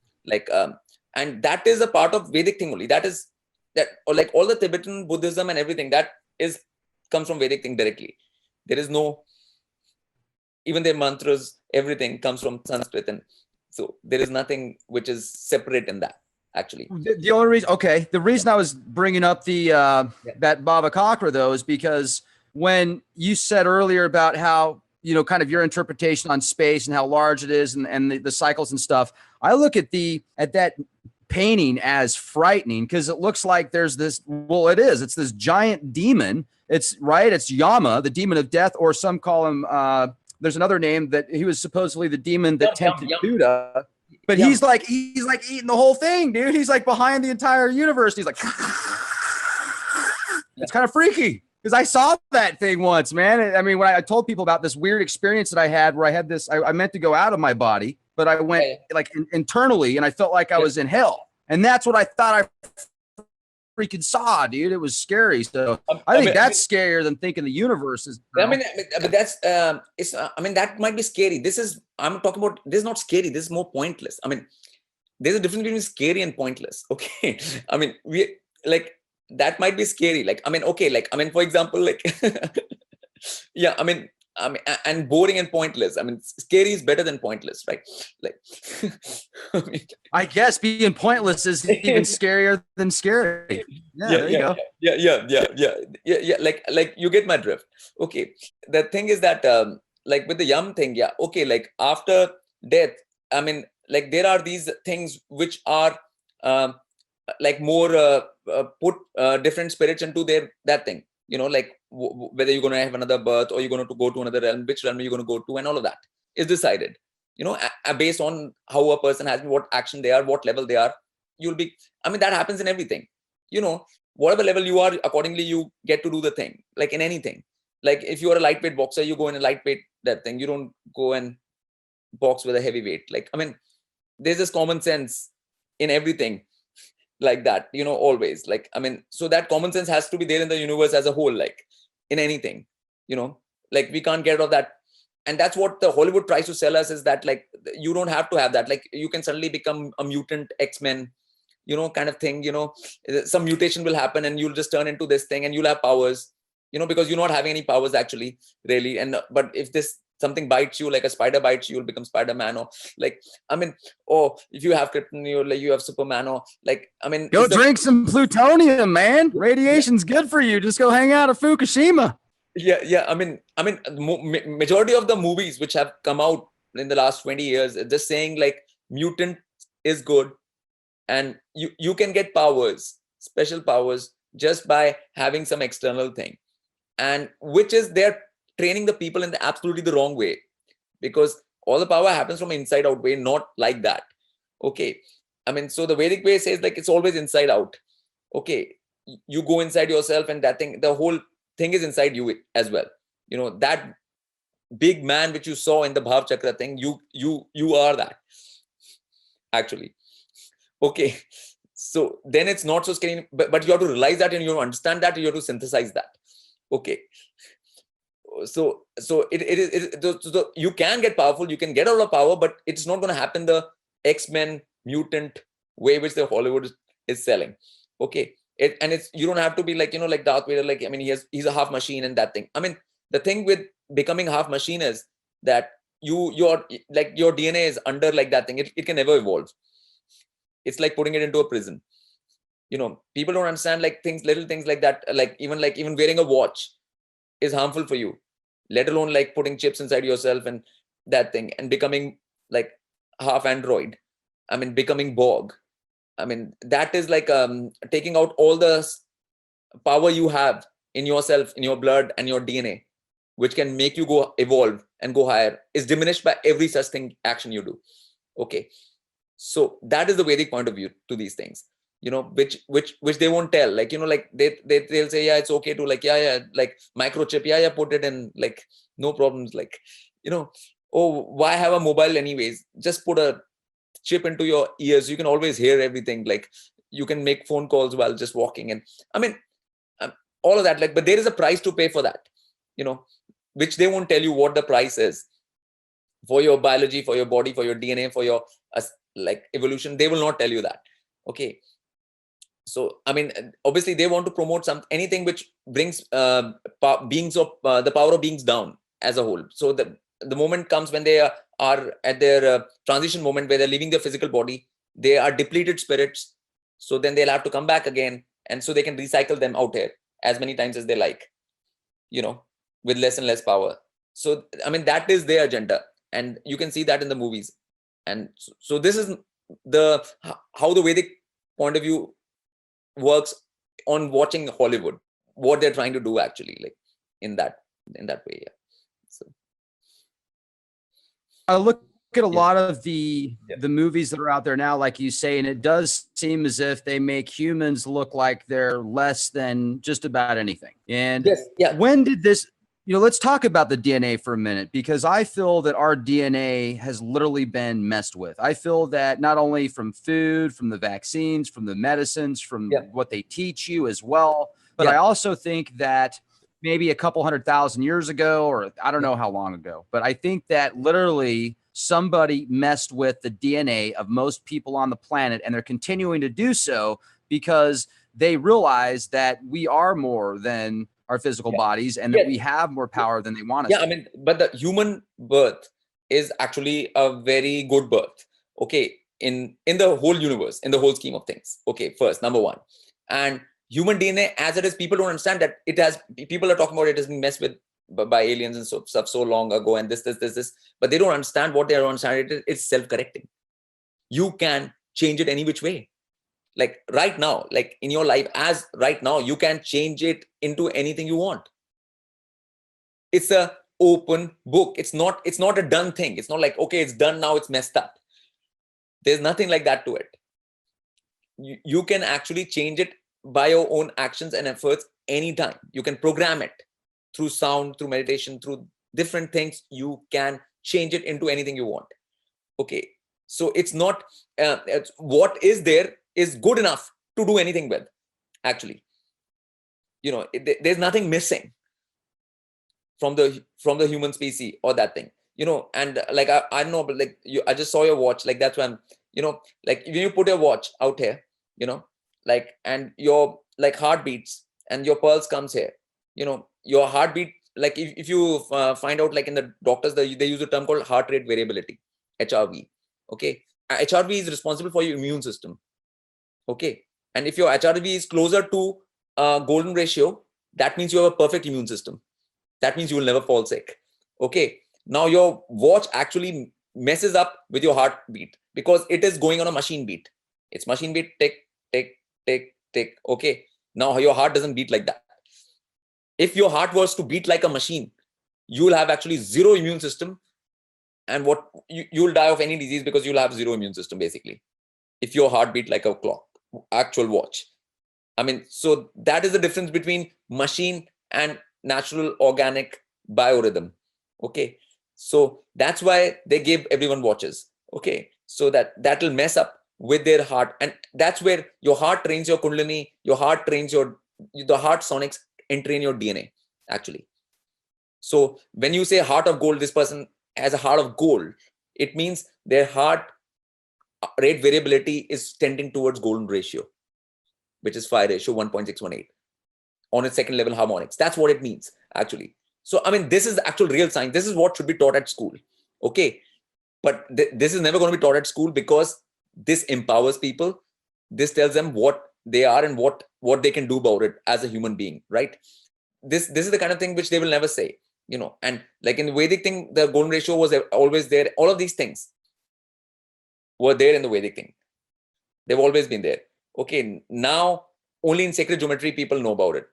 that is a part of Vedic thing only. Or like all the Tibetan Buddhism and everything comes from Vedic thing directly. There is no, even their mantras, everything comes from Sanskrit and So there is nothing which is separate in that, actually. The only reason, okay, the reason I was bringing up the that Baba Kakra though is because when you said earlier about how, you know, kind of your interpretation on space and how large it is and the cycles and stuff, I look at that painting as frightening because it looks like there's this, well, it's this giant demon. It's right. It's Yama, the demon of death, or some call him, there's another name that he was supposedly the demon that tempted Buddha. But he's like eating the whole thing, dude. He's like behind the entire universe. He's like, it's kind of freaky because I saw that thing once, man. I mean, when I told people about this weird experience that I had where I had this, I meant to go out of my body, but I went like internally and I felt like I was in hell. And that's what I thought I freaking saw, dude. It was scary. So I think that's scarier than thinking the universe is. I mean, but that's it's. I mean, that might be scary. I'm talking about. This is not scary. This is more pointless. I mean, there's a difference between scary and pointless. Okay. I mean, we like that might be scary. Like, I mean, okay. Like, I mean, for example, like, yeah. I mean, and boring and pointless. I mean, scary is better than pointless, right? Like, I mean, I guess being pointless is even scarier than scary. Yeah, there you go. Yeah. Like you get my drift. Okay. The thing is that, like with the yum thing, yeah. Okay. Like after death, I mean, like there are these things which are, like more put different spirits into that thing. You know, like whether you're going to have another birth or you're going to go to another realm, which realm you're going to go to, and all of that is decided, you know, based on how a person has been, what action they are, what level they are. You'll be, I mean, that happens in everything, you know, whatever level you are, accordingly, you get to do the thing, like in anything. Like if you are a lightweight boxer, you go in a lightweight, that thing, you don't go and box with a heavyweight. Like, I mean, there's this common sense in everything. Like that, you know, always, like, I mean, so that common sense has to be there in the universe as a whole, like in anything, you know, like we can't get rid of that. And that's what the Hollywood tries to sell us, is that like you don't have to have that. Like you can suddenly become a mutant X-Men, you know, kind of thing, you know, some mutation will happen and you'll just turn into this thing and you'll have powers, you know, because you're not having any powers actually, really. And but if this something bites you, like a spider bites you, you'll become Spider-Man. Or like, I mean, or if you have krypton, you're like, you have Superman. Or like, I mean, go drink some plutonium, man. Radiation's good for you. Just go hang out at Fukushima. Yeah. I mean, majority of the movies which have come out in the last 20 years, just saying like mutant is good, and you can get powers, special powers, just by having some external thing, and which is they're training the people in absolutely the wrong way, because all the power happens from inside out way, not like that. Okay. I mean, so the Vedic way says like it's always inside out. Okay. You go inside yourself, and that thing, the whole thing is inside you as well. You know, that big man which you saw in the Bhav Chakra thing, you are that actually. Okay. So then it's not so scary, but you have to realize that, and you have to understand that, you have to synthesize that. Okay. So it is so you can get powerful, you can get a lot of power, but it's not going to happen the X-Men mutant way which the Hollywood is selling. Okay. And it's, you don't have to be like, you know, like Darth Vader, like, I mean, he's a half machine and that thing. I mean, the thing with becoming half machine is that your like your DNA is under like that thing. It can never evolve. It's like putting it into a prison. You know, people don't understand like things, little things like that. Like even wearing a watch is harmful for you, let alone like putting chips inside yourself and that thing, and becoming like half android. I mean, becoming Borg. I mean, that is like taking out all the power you have in yourself, in your blood and your DNA, which can make you go evolve and go higher, is diminished by every such thing action you do. Okay. So that is the Vedic point of view to these things, you know, which they won't tell. Like, you know, like they'll say, yeah, it's okay to like, yeah, like microchip, yeah, put it in, like no problems. Like, you know, oh, why have a mobile anyways? Just put a chip into your ears. You can always hear everything. Like you can make phone calls while just walking. And I mean, all of that, like, but there is a price to pay for that, you know, which they won't tell you what the price is for your biology, for your body, for your DNA, for your like evolution. They will not tell you that. Okay. So, I mean, obviously they want to promote anything which brings beings of the power of beings down as a whole. So the moment comes when they are at their transition moment where they're leaving their physical body. They are depleted spirits. So then they'll have to come back again. And so they can recycle them out here as many times as they like, with less and less power. So, I mean, that is their agenda. And you can see that in the movies. And so this is how the Vedic point of view works on watching Hollywood, what they're trying to do actually, like in that way. Yeah. So I look at a lot of the movies that are out there now, like you say, and it does seem as if they make humans look like they're less than just about anything. And when did this, let's talk about the DNA for a minute, because I feel that our DNA has literally been messed with. I feel that not only from food, from the vaccines, from the medicines, from what they teach you as well, but I also think that maybe a couple 100,000 years ago, or I don't know how long ago, but I think that literally somebody messed with the DNA of most people on the planet, and they're continuing to do so because they realize that we are more than our physical bodies, and that we have more power than they want us to. I mean, but the human birth is actually a very good birth, okay, in the whole universe, in the whole scheme of things. Okay, first, number one. And human DNA as it is, people don't understand that people are talking about it has been messed with by aliens and stuff so long ago, and this, but they don't understand what they don't understand. It's self-correcting. You can change it any which way. Like right now, like in your life, as right now, you can change it into anything you want. It's a open book. It's not a done thing. It's not like, okay, it's done now, it's messed up. There's nothing like that to it. You can actually change it by your own actions and efforts anytime. You can program it through sound, through meditation, through different things. You can change it into anything you want. Okay. So it's not, what is there is good enough to do anything with, actually. There's nothing missing from the human species or that thing, and like, I don't know, but like I just saw your watch, like that's when, like when you put your watch out here, like, and your like heartbeats and your pulse comes here, your heartbeat, like if you find out, like in the doctors, they use a term called heart rate variability, HRV. Okay. HRV is responsible for your immune system. Okay. And if your HRV is closer to golden ratio, that means you have a perfect immune system. That means you will never fall sick. Okay. Now your watch actually messes up with your heartbeat because it is going on a machine beat. It's machine beat, tick, tick, tick, tick. Okay. Now your heart doesn't beat like that. If your heart was to beat like a machine, you will have actually zero immune system, and you'll die of any disease because you'll have zero immune system, basically, if your heart beat like a clock, actual watch. I mean, so that is the difference between machine and natural organic biorhythm. Okay. So that's why they give everyone watches. Okay. So that will mess up with their heart. And that's where your heart trains your Kundalini, your heart trains the heart sonics and train your DNA, actually. So when you say heart of gold, this person has a heart of gold, it means their heart rate variability is tending towards golden ratio, which is phi ratio 1.618 on its second level harmonics. That's what it means, actually. So, I mean, this is the actual real science. This is what should be taught at school. Okay. But this is never going to be taught at school because this empowers people. This tells them what they are and what they can do about it as a human being, right? This is the kind of thing which they will never say, and like in the Vedic thing, the golden ratio was always there. All of these things were there in the Vedic thing. They've always been there. Okay. Now, only in sacred geometry, people know about it.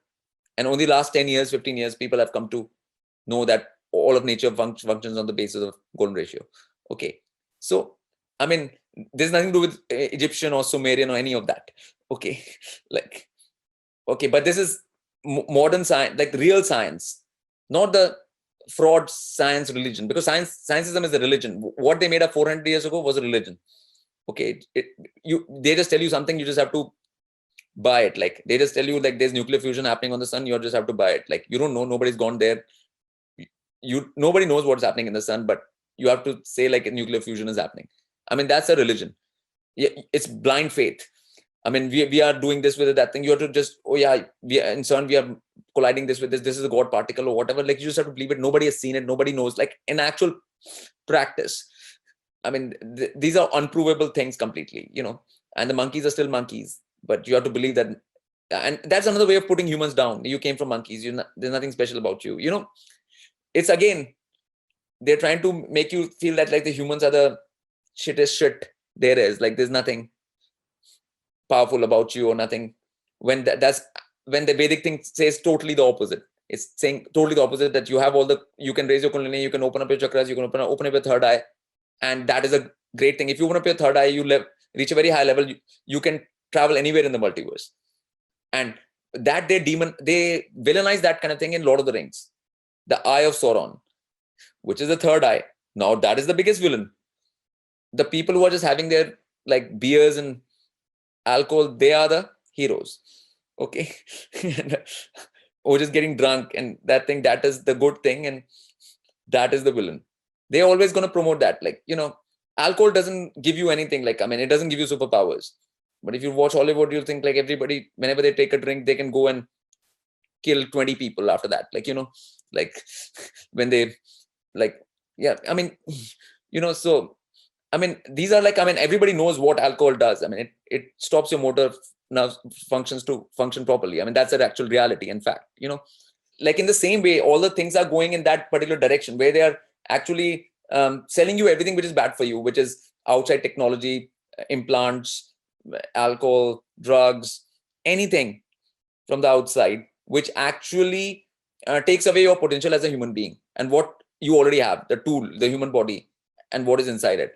And only last 10 years, 15 years, people have come to know that all of nature functions on the basis of golden ratio. Okay. So, I mean, there's nothing to do with Egyptian or Sumerian or any of that. Okay. Like, okay. But this is modern science, like real science, not the fraud science religion, because scientism is a religion. What they made up 400 years ago was a religion. Okay. They just tell you something, you just have to buy it. Like they just tell you, like, there's nuclear fusion happening on the sun, you just have to buy it. Like, you don't know, nobody's gone there. Nobody knows what's happening in the sun, but you have to say like nuclear fusion is happening. I mean, that's a religion. It's blind faith. I mean, we are doing this with that thing. You have to just, oh yeah, in CERN we are colliding this with this. This is a God particle or whatever. Like, you just have to believe it. Nobody has seen it. Nobody knows. Like in actual practice, I mean, these are unprovable things completely, and the monkeys are still monkeys, but you have to believe that. And that's another way of putting humans down. You came from monkeys. There's nothing special about you. It's again, they're trying to make you feel that like the humans are the shittest shit there is. Like there's nothing powerful about you or nothing. When that's when the Vedic thing says totally the opposite. It's saying totally the opposite, that you can raise your Kundalini, you can open up your chakras, you can open up your third eye. And that is a great thing. If you open up your third eye, you reach a very high level, you can travel anywhere in the multiverse. And that they villainize that kind of thing in Lord of the Rings. The Eye of Sauron, which is the third eye. Now that is the biggest villain. The people who are just having their like beers and alcohol, they are the heroes. Okay. Or just getting drunk, and that is the good thing, and that is the villain. They're always going to promote that. Like, alcohol doesn't give you anything. Like, I mean, it doesn't give you superpowers. But if you watch Hollywood, you think like everybody, whenever they take a drink, they can go and kill 20 people after that. Like, like when they like, yeah, I mean, so, I mean, these are like, I mean, everybody knows what alcohol does. I mean, it stops your motor nerve functions to function properly. I mean, that's an actual reality. In fact, like in the same way, all the things are going in that particular direction where they are actually selling you everything which is bad for you, which is outside technology, implants, alcohol, drugs, anything from the outside, which actually takes away your potential as a human being and what you already have, the tool, the human body, and what is inside it.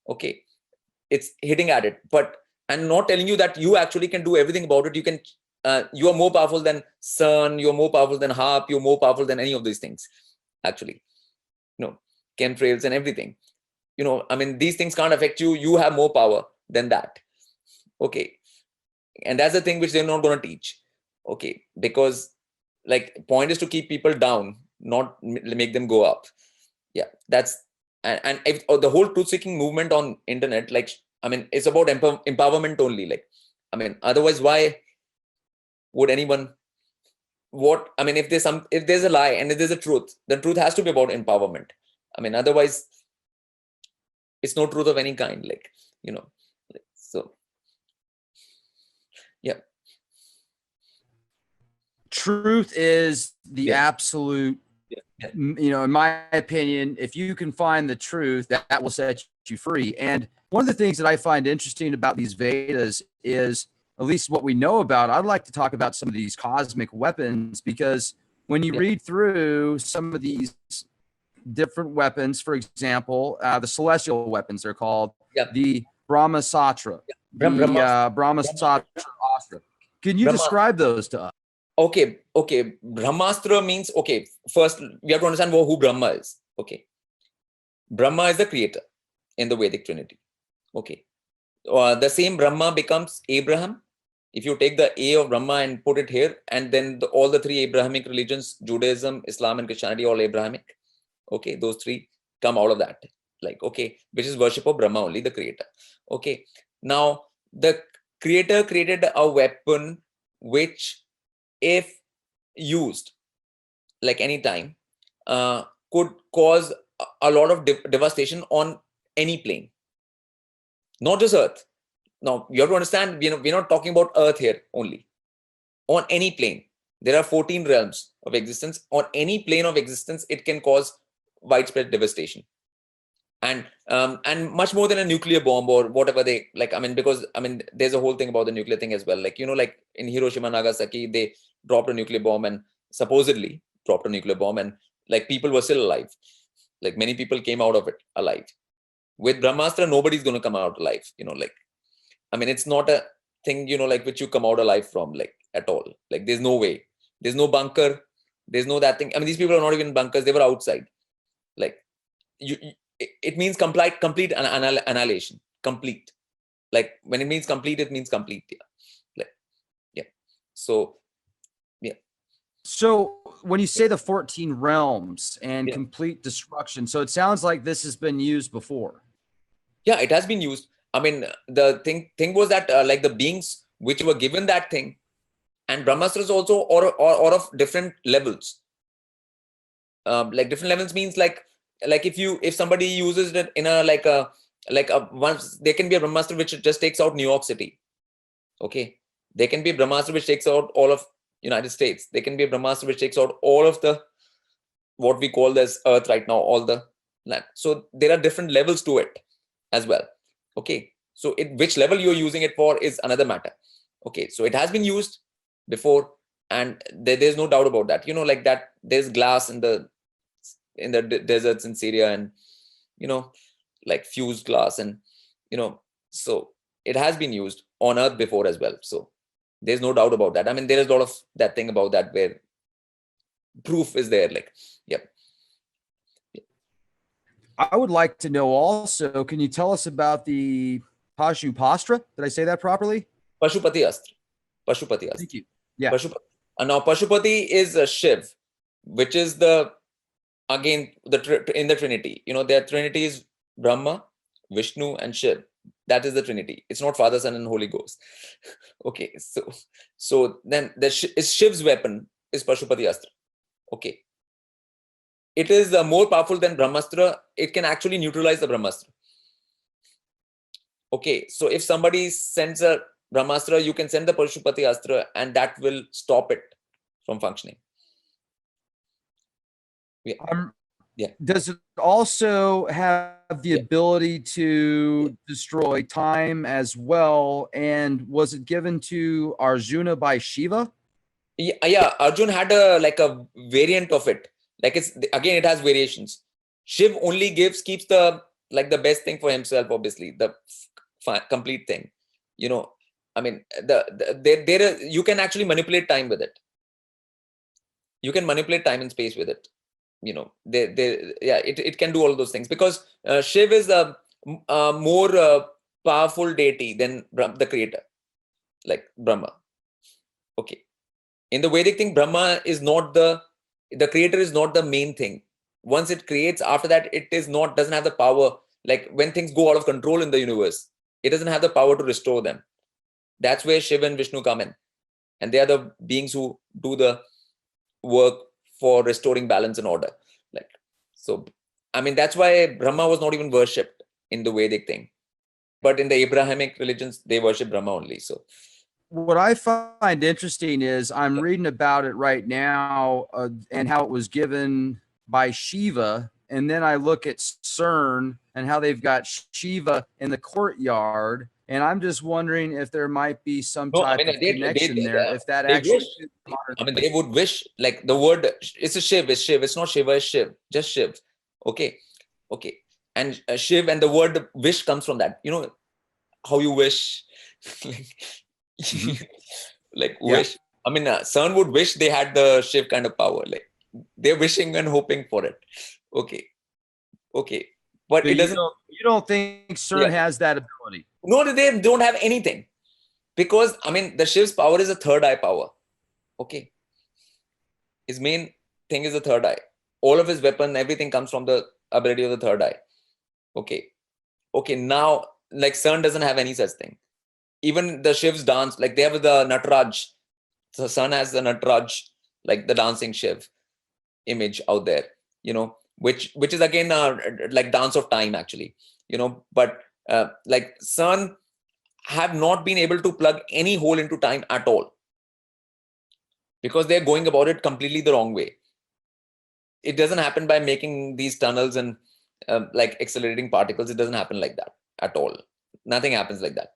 Okay, it's hitting at it, but and not telling you that you actually can do everything about it. You can, you are more powerful than CERN, you're more powerful than HAARP, you're more powerful than any of these things, actually. Chemtrails and everything. I mean, these things can't affect you. You have more power than that. Okay. And that's the thing which they're not going to teach. Okay. Because like point is to keep people down, not make them go up. Yeah. That's, and if, the whole truth seeking movement on internet, like, I mean, it's about empowerment only. Like, I mean, otherwise, why would anyone, I mean, if there's a lie and if there's a truth, the truth has to be about empowerment. I mean, otherwise, it's no truth of any kind, like, so, yeah. Truth is the absolute, in my opinion, if you can find the truth, that will set you free. And one of the things that I find interesting about these Vedas is, at least what we know about, I'd like to talk about some of these cosmic weapons, because when you read through some of these different weapons, for example, the celestial weapons, they're called the Brahmasastra, the Brahmasastra Astra. Can you describe those to us? Okay. Brahmastra means, okay, first we have to understand who Brahma is. Okay. Brahma is the creator in the Vedic Trinity. Okay. The same Brahma becomes Abraham. If you take the A of Brahma and put it here, and then all the three Abrahamic religions, Judaism, Islam, and Christianity, all Abrahamic. Okay. Those three come out of that. Like, okay, which is worship of Brahma only, the creator. Okay. Now, the creator created a weapon which, if used like any time, could cause a lot of devastation on any plane, not just Earth. Now you have to understand, we're not talking about Earth here only. On any plane, there are 14 realms of existence. On any plane of existence, it can cause widespread devastation, and much more than a nuclear bomb or whatever they like. I mean, because there's a whole thing about the nuclear thing as well. Like, like in Hiroshima, Nagasaki, they dropped a nuclear bomb and supposedly dropped a nuclear bomb, and like people were still alive. Like many people came out of it alive. With Brahmastra, nobody's going to come out alive. Like, I mean, it's not a thing, like which you come out alive from, like at all. Like there's no way. There's no bunker. There's no that thing. I mean, these people are not even in bunkers. They were outside. Like it means complete annihilation. Complete. Like when it means complete, it means complete. Yeah. Like, yeah. So, yeah. So when you say the 14 realms and complete destruction, so it sounds like this has been used before. Yeah, it has been used. I mean, the thing was that like the beings which were given that thing, and Brahmastras also or of different levels. Like different levels means like if somebody uses it in a like a like once there can be a Brahmastra which just takes out New York City. Okay. There can be a Brahmastra which takes out all of United States. There can be a Brahmastra which takes out all of the, what we call this Earth right now, all the land. So there are different levels to it as well. Okay. So which level you're using it for is another matter. Okay. So it has been used before, and there's no doubt about that. Like that there's glass in the deserts in Syria, and like fused glass, and so it has been used on Earth before as well. So there's no doubt about that. I mean, there is a lot of that thing about that where proof is there. Like, yep. I would like to know also, can you tell us about the Pashupastra? Did I say that properly? Pashupati Astra. Pashupati Astra. Thank you. Yeah. Now Pashupati is a Shiv, which is again in the Trinity. Their Trinity is Brahma, Vishnu, and Shiv. That is the Trinity. It's not Father, Son, and Holy Ghost. Okay, so then Shiv's weapon is Pashupati Astra. Okay, it is more powerful than Brahmastra. It can actually neutralize the Brahmastra. Okay, so if somebody sends a Brahmastra, you can send the Pashupati Astra, and that will stop it from functioning. Yeah. Does it also have the ability to destroy time as well? And was it given to Arjuna by Shiva? Yeah, Arjun had a variant of it. Like it has variations. Shiv only keeps the best thing for himself, obviously, the complete thing. I mean, you can actually manipulate time with it. You can manipulate time and space with it. It can do all those things, because Shiv is a more powerful deity than the creator, like Brahma. Okay. In the Vedic thing, Brahma is not the creator is not the main thing. Once it creates, after that, doesn't have the power. Like when things go out of control in the universe, it doesn't have the power to restore them. That's where Shiva and Vishnu come in. And they are the beings who do the work for restoring balance and order. So, I mean, that's why Brahma was not even worshipped in the Vedic thing. But in the Abrahamic religions, they worship Brahma only. So what I find interesting is I'm reading about it right now and how it was given by Shiva. And then I look at CERN and how they've got Shiva in the courtyard. And I'm just wondering if there might be some type of connection there. If that actually, they would wish, like the word, it's a Shiv, it's not Shiva, it's Shiv, just Shiv. Okay. And Shiv, and the word wish comes from that. How you wish. Wish. I mean, CERN would wish they had the Shiv kind of power. Like they're wishing and hoping for it. Okay. But it doesn't. You don't think CERN has that ability? No, they don't have anything. Because, I mean, the Shiv's power is a third eye power. Okay. His main thing is the third eye. All of his weapon, everything comes from the ability of the third eye. Okay. Now, like CERN doesn't have any such thing. Even the Shiv's dance, like they have the Nataraj. The CERN has the Nataraj, like the dancing Shiv image out there, which is again like dance of time actually, but like CERN have not been able to plug any hole into time at all, because they're going about it completely the wrong way. It doesn't happen by making these tunnels and like accelerating particles. It doesn't happen like that at all. Nothing happens like that.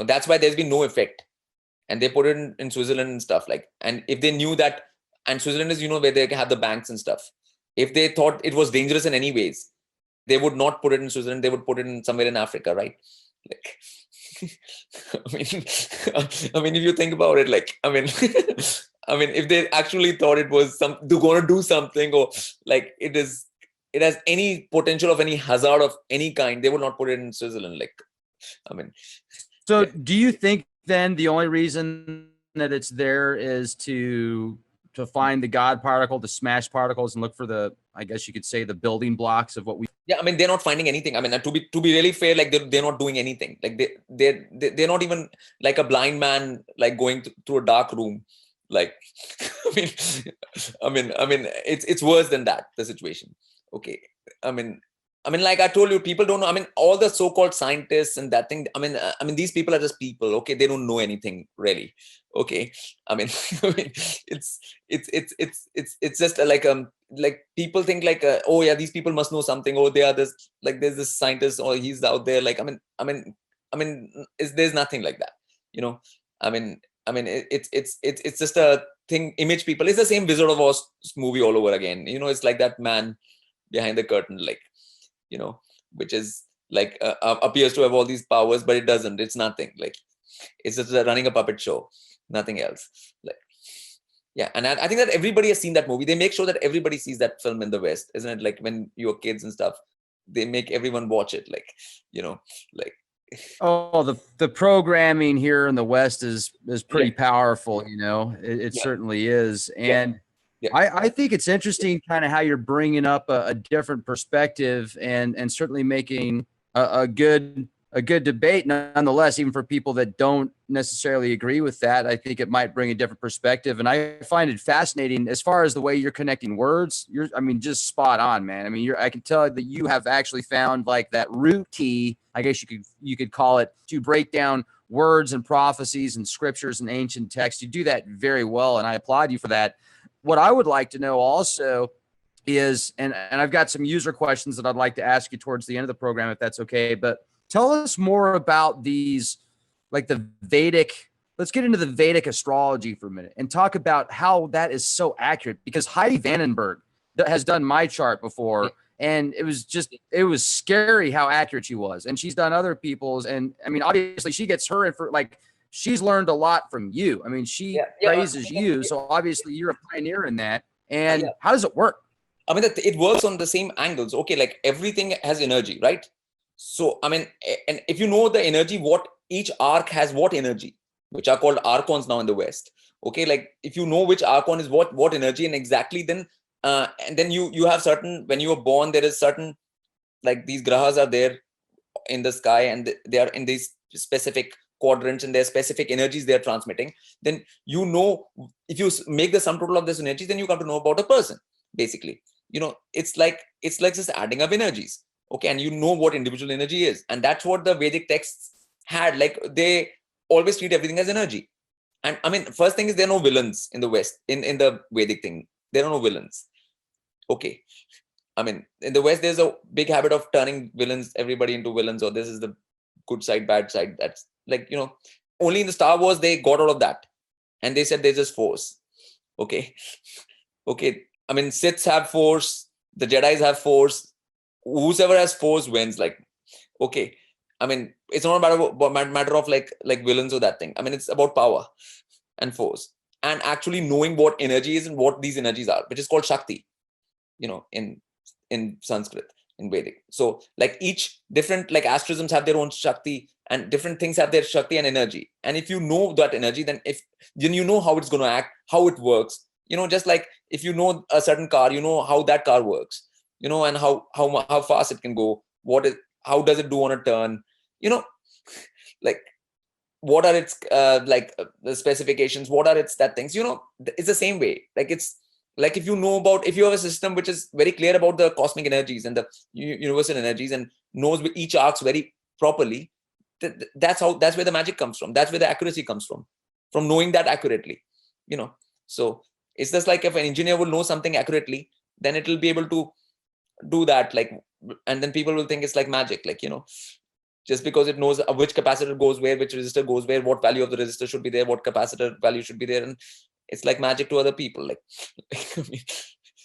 That's why there's been no effect. And they put it in Switzerland and stuff and if they knew that, and Switzerland is, where they have the banks and stuff. If they thought it was dangerous in any ways, they would not put it in Switzerland. They would put it in somewhere in Africa, right? Like, I mean, if you think about it, if they actually thought it was they're going to do something, or like it has any potential of any hazard of any kind, they would not put it in Switzerland. So do you think then the only reason that it's there is to find the God particle, to smash particles and look for I guess you could say, the building blocks of what we... Yeah, I mean, they're not finding anything. I mean, to be really fair, like they're not doing anything. Like they're not even like a blind man, like going through a dark room. Like, I mean, it's worse than that, the situation. Okay. I mean, I mean, like I told you, people don't know. I mean, all the so-called scientists and that thing. I mean, these people are just people. Okay, they don't know anything really. Okay, I mean, I mean, it's just like people think like, oh yeah, these people must know something. Oh, they are this, like there's this scientist, or he's out there. Like there's nothing like that. You know, it's just a thing. Image people. It's the same Wizard of Oz movie all over again. You know, it's like that man behind the curtain, like, you know, which is like appears to have all these powers, but it doesn't. It's nothing. Like, it's just running a puppet show, nothing else. Like, yeah. And I think that everybody has seen that movie. They make sure that everybody sees that film in the West, isn't it? Like when you're kids and stuff, they make everyone watch it. Like, you know, like. Oh, the programming here in the West is pretty powerful. You know, it certainly is. And I think it's interesting kind of how you're bringing up a different perspective and certainly making a good debate nonetheless, even for people that don't necessarily agree with that. I think it might bring a different perspective. And I find it fascinating as far as the way you're connecting words. I mean, just spot on, man. I mean, I can tell that you have actually found like that root key, I guess you could call it, to break down words and prophecies and scriptures and ancient texts. You do that very well, and I applaud you for that. What I would like to know also is, and I've got some user questions that I'd like to ask you towards the end of the program, if that's okay, but tell us more about these, like the Vedic. Let's get into the Vedic astrology for a minute and talk about how that is so accurate, because Heidi Vandenberg has done my chart before, and it was scary how accurate she was. And she's done other people's. And I mean, obviously she gets her info, like she's learned a lot from you. I mean, she praises you. So obviously you're a pioneer in that. And how does it work? I mean, it works on the same angles. Okay. Like everything has energy, right? So, I mean, and if you know the energy, what each arc has, what energy, which are called Archons now in the West. Okay. Like if you know which Archon is what energy, and exactly, then, and then you have certain, when you were born, there is certain, like these grahas are there in the sky, and they are in these specific quadrants, and their specific energies they are transmitting. Then, you know, if you make the sum total of this energy, then you come to know about a person, basically. You know, it's like just adding up energies. Okay, and you know what individual energy is. And that's what the Vedic texts had. Like they always treat everything as energy. And I mean, first thing is there are no villains in the West, in the Vedic thing. There are no villains. Okay. I mean, in the West, there's a big habit of turning everybody into villains, or this is the good side, bad side. That's like, you know, only in the Star Wars, they got out of that. And they said there's just force. Okay. Okay. I mean, Siths have force. The Jedis have force. Whoever has force wins. Like, okay. I mean, it's not a matter of like villains or that thing. I mean, it's about power and force, and actually knowing what energy is and what these energies are, which is called Shakti, you know, in Sanskrit, in Vedic. So like each different, like asterisms have their own Shakti, and different things have their Shakti and energy. And if you know that energy, then you know how it's going to act, how it works. You know, just like if you know a certain car, you know how that car works. You know, and how fast it can go. How does it do on a turn? You know, like what are its the specifications? What are its that things? You know, it's the same way. Like it's like if you have a system which is very clear about the cosmic energies and the universal energies, and knows each arcs very properly, that's where the magic comes from. That's where the accuracy comes from knowing that accurately. You know, so it's just like if an engineer will know something accurately, then it will be able to do that. Like, and then people will think it's like magic. Like, you know, just because it knows which capacitor goes where, which resistor goes where, what value of the resistor should be there, what capacitor value should be there, and it's like magic to other people. Like,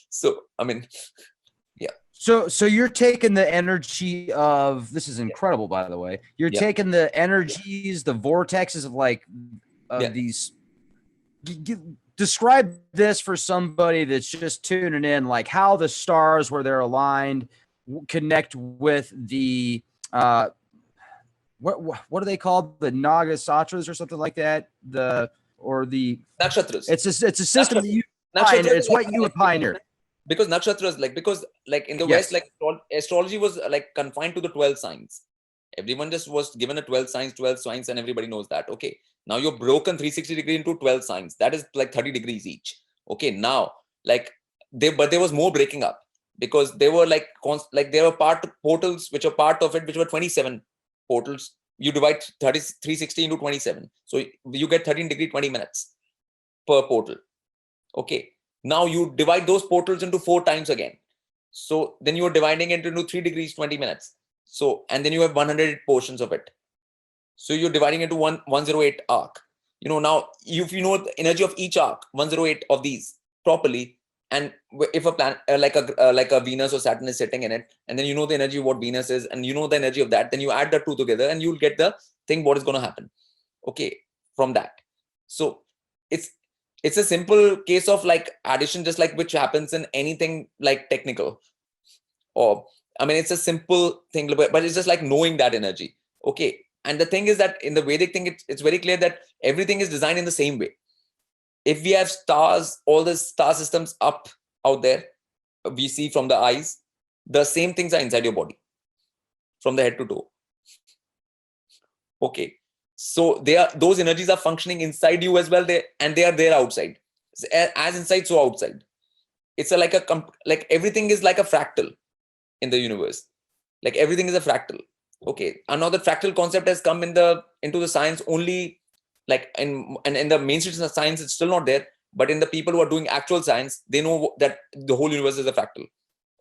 so I mean, yeah. So you're taking the energy of, this is incredible, by the way. You're taking the energies, the vortexes of like these. Describe this for somebody that's just tuning in, like how the stars, where they're aligned, connect with the what are they called? The Nagasatras or something like that. The Nakshatras. It's a system that you pioneered. It's what you would pioneer. Because nakshatras, because in the West, like astrology was like confined to the 12 signs. Everyone just was given a 12 signs, and everybody knows that. Okay, now you're broken 360 degree into 12 signs. That is like 30 degrees each. Okay, now like there was more breaking up. because they were like there were portals which are part of it, which were 27 portals. You divide 360 into 27, so you get 13 degree 20 minutes per portal. Okay, now you divide those portals into 4 times again, so then you are dividing it into 3 degrees 20 minutes. So, and then you have 100 portions of it, so you're dividing into 108 arc. Now if you know the energy of each arc, 108 of these properly, and if a planet like a Venus or Saturn is sitting in it, and then you know the energy of what Venus is, and you know the energy of that, then you add the two together and you'll get the thing what is going to happen, okay, from that. So it's a simple case of like addition, just like which happens in anything like technical, or I mean it's a simple thing, but it's just like knowing that energy. Okay, and the thing is that in the Vedic thing, it's very clear that everything is designed in the same way. If we have stars, all the star systems up out there, we see from the eyes, the same things are inside your body, from the head to toe. Okay, so those energies are functioning inside you as well, and they are there outside, as inside so outside. It's like everything is like a fractal in the universe. Like everything is a fractal. Okay, and now the fractal concept has come into the science only, like in the mainstream science it's still not there, but in the people who are doing actual science, they know that the whole universe is a fractal.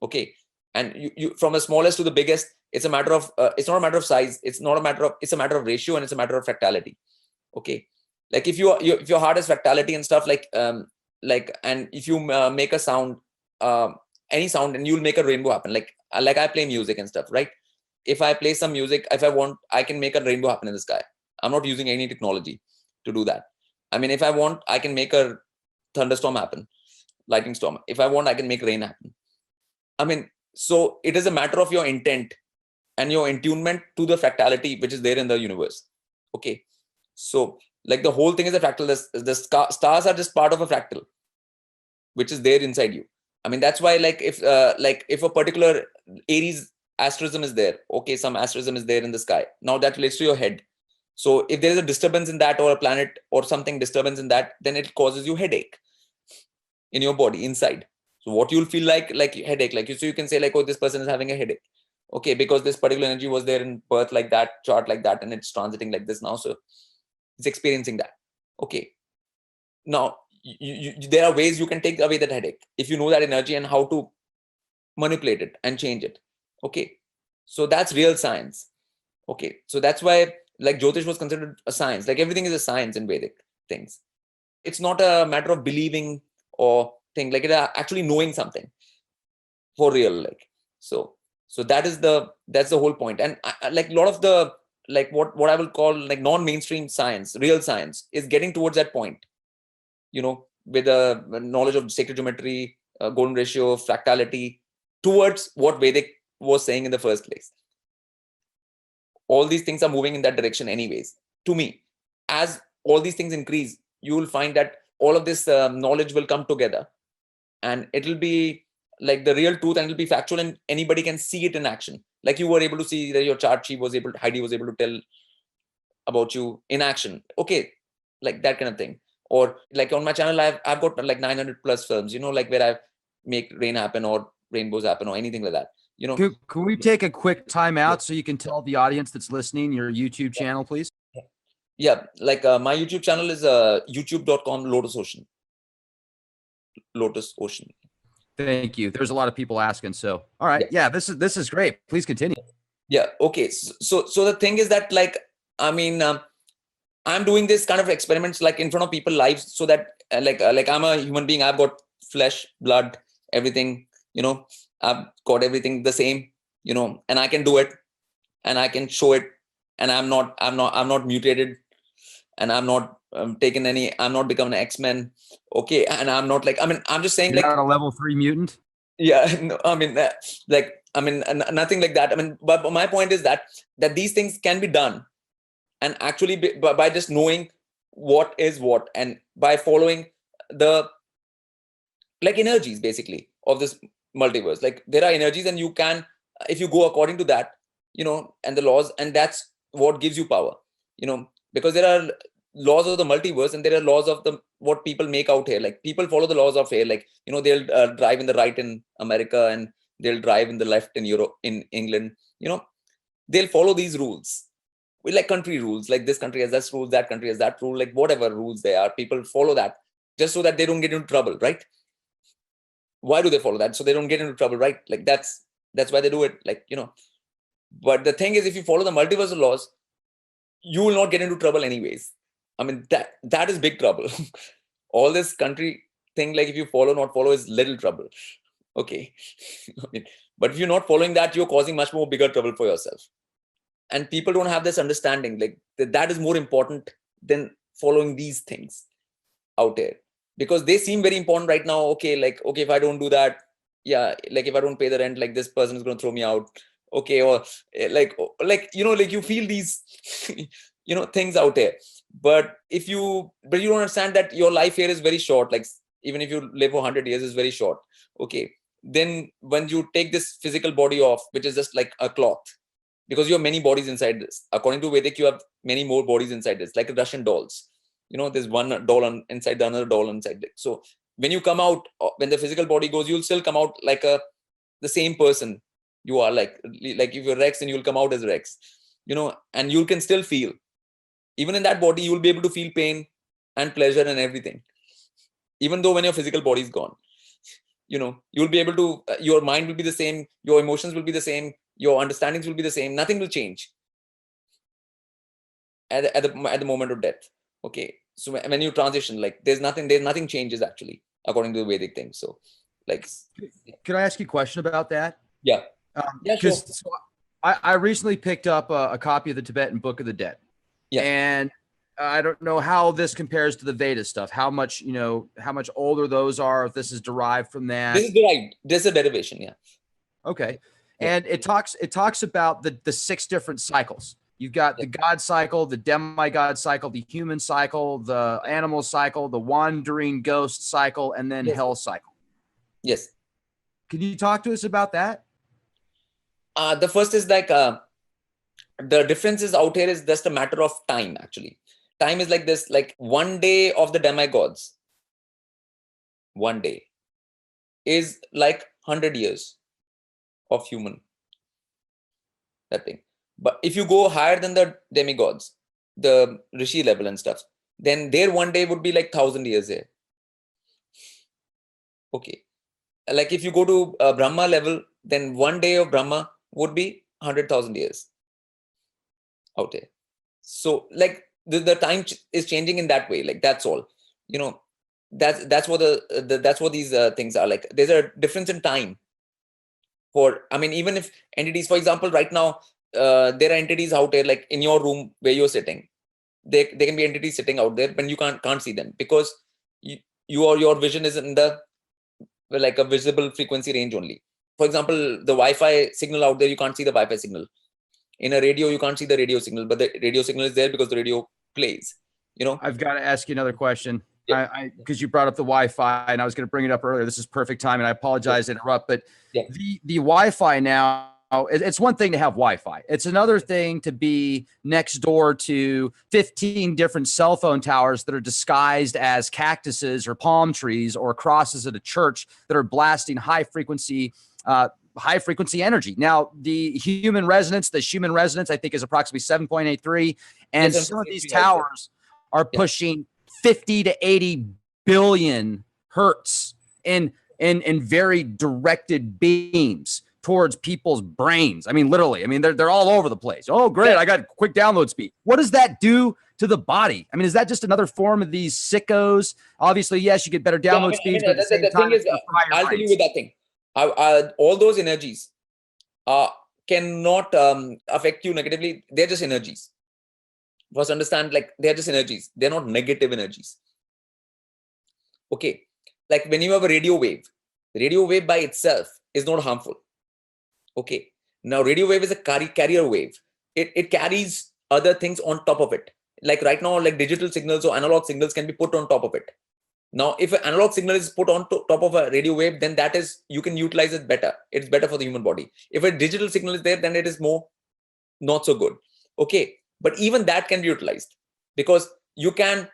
Okay, and you from the smallest to the biggest, it's a matter of it's not a matter of size, it's a matter of ratio, and it's a matter of fractality. Okay, like if your heart has fractality and stuff, and if you make a sound, any sound, and you'll make a rainbow happen, like I play music and stuff, right? If I play some music, if I want, I can make a rainbow happen in the sky. I'm not using any technology to do that. I mean, if I want, I can make a thunderstorm happen, lightning storm. If I want, I can make rain happen. I mean, so it is a matter of your intent and your attunement to the fractality which is there in the universe. Okay, so like the whole thing is a fractal. The stars are just part of a fractal which is there inside you. I mean, that's why if a particular Aries asterism is there, okay, some asterism is there in the sky, now that relates to your head. So if there is a disturbance in that, or a planet or something disturbance in that, then it causes you headache in your body inside. So what you'll feel like headache, so you can say like, oh, this person is having a headache, okay, because this particular energy was there in birth, like that chart, like that, and it's transiting like this now, so it's experiencing that. Okay, now there are ways you can take away that headache if you know that energy and how to manipulate it and change it. Okay, so that's real science. Okay, so that's why like Jyotish was considered a science. Like everything is a science in Vedic things. It's not a matter of believing or thing, like it actually knowing something for real. Like so that's the whole point. And like a lot of the what I will call like non-mainstream science, real science, is getting towards that point. With the knowledge of sacred geometry, golden ratio, fractality, towards what Vedic was saying in the first place. All these things are moving in that direction anyways. To me, as all these things increase, you will find that all of this knowledge will come together, and it'll be like the real truth, and it'll be factual, and anybody can see it in action. Like you were able to see that your chart, Heidi was able to tell about you in action. Okay, like that kind of thing. Or like on my channel, I've got like 900 plus films, like where I make rain happen or rainbows happen or anything like that. Can we take a quick time out so you can tell the audience that's listening your YouTube channel, please? Yeah, like my YouTube channel is youtube.com LotusOcean. LotusOcean. Thank you. There's a lot of people asking. So, all right. Yeah, this is great. Please continue. Yeah. Okay. So the thing is that like, I mean, I'm doing this kind of experiments like in front of people live, so that like I'm a human being. I've got flesh, blood, everything. I've got everything the same. And I can do it, and I can show it, and I'm not mutated, and I'm not taken any. I'm not become an X-Men. Okay, and I'm not like. I mean, I'm just saying. You're like not a level 3 mutant. Yeah. No, I mean, nothing like that. I mean, but my point is that these things can be done. And actually, by just knowing what is what, and by following the like energies basically of this multiverse, like there are energies, and you can, if you go according to that, and the laws, and that's what gives you power, because there are laws of the multiverse, and there are laws of what people make out here. Like people follow the laws of here, like they'll drive in the right in America, and they'll drive in the left in Europe, in England, they'll follow these rules. We like country rules, like this country has this rule, that country has that rule, like whatever rules they are, people follow that just so that they don't get into trouble, right? Why do they follow that? So they don't get into trouble, right? Like that's why they do it, like, But the thing is, if you follow the multiversal laws, you will not get into trouble anyways. I mean, that is big trouble. All this country thing, like if you follow, not follow, is little trouble. Okay. But if you're not following that, you're causing much more bigger trouble for yourself. And people don't have this understanding, like that is more important than following these things out there, because they seem very important right now. Okay, if I don't do that, yeah, like if I don't pay the rent, like this person is going to throw me out. Okay, or like you feel these things out there. But you don't understand that your life here is very short. Like even if you live for 100 years, is very short. Okay, then when you take this physical body off, which is just like a cloth, because you have many bodies inside this. According to Vedic, you have many more bodies inside this, like Russian dolls. There's one doll inside the another doll inside it. So when you come out, when the physical body goes, you'll still come out like the same person you are. Like if you're Rex, and you'll come out as Rex, and you can still feel. Even in that body, you'll be able to feel pain and pleasure and everything. Even though when your physical body is gone, you'll be able to, your mind will be the same, your emotions will be the same, your understandings will be the same. Nothing will change at the moment of death. Okay. So when you transition, like there's nothing changes actually, according to the Vedic thing. So like, could I ask you a question about that? Yeah. Yeah, sure. So I recently picked up a copy of the Tibetan Book of the Dead. Yeah. And I don't know how this compares to the Vedas stuff, how much older those are, if this is derived from that. This is derived. This is a derivation. Yeah. Okay. Yeah. And it talks about the 6 different cycles. You've got the God cycle, the demigod cycle, the human cycle, the animal cycle, the wandering ghost cycle, and then hell cycle. Yes. Can you talk to us about that? The first is like, the differences out here is just a matter of time, actually. Time is like this, like one day of the demigods, one day is like 100 years of human, that thing. But if you go higher than the demigods, the Rishi level and stuff, then their one day would be like 1,000 years there. Okay. Like if you go to Brahma level, then one day of Brahma would be 100,000 years out there. So like the time is changing in that way. Like that's all. That's what that's what these things are like. There's a difference in time. Even if entities, for example, right now, there are entities out there, like in your room where you're sitting, they can be entities sitting out there, but you can't see them because your vision is in the like a visible frequency range only. For example, the Wi-Fi signal out there, you can't see the Wi-Fi signal. In a radio, you can't see the radio signal, but the radio signal is there because the radio plays. I've got to ask you another question. Yeah. Because you brought up the Wi-Fi, and I was going to bring it up earlier. This is perfect time, and I apologize to interrupt, but the Wi-Fi now, it's one thing to have Wi-Fi. It's another thing to be next door to 15 different cell phone towers that are disguised as cactuses or palm trees or crosses at a church that are blasting high frequency energy. Now, the Schumann resonance, I think, is approximately 7.83. And some of these towers are pushing 50 to 80 billion hertz in very directed beams towards people's brains. Literally. They're all over the place. Oh, great. I got quick download speed. What does that do to the body? Is that just another form of these sickos? Obviously, yes, you get better download speeds, but at the same time, I'll tell you with that thing. All those energies cannot affect you negatively. They're just energies. First understand, like they're just energies. They're not negative energies. Okay. Like when you have a radio wave by itself is not harmful. Okay. Now radio wave is a carrier wave. It carries other things on top of it. Like right now, like digital signals or analog signals can be put on top of it. Now, if an analog signal is put on top of a radio wave, then you can utilize it better. It's better for the human body. If a digital signal is there, then it is more not so good. Okay. But even that can be utilized because you can,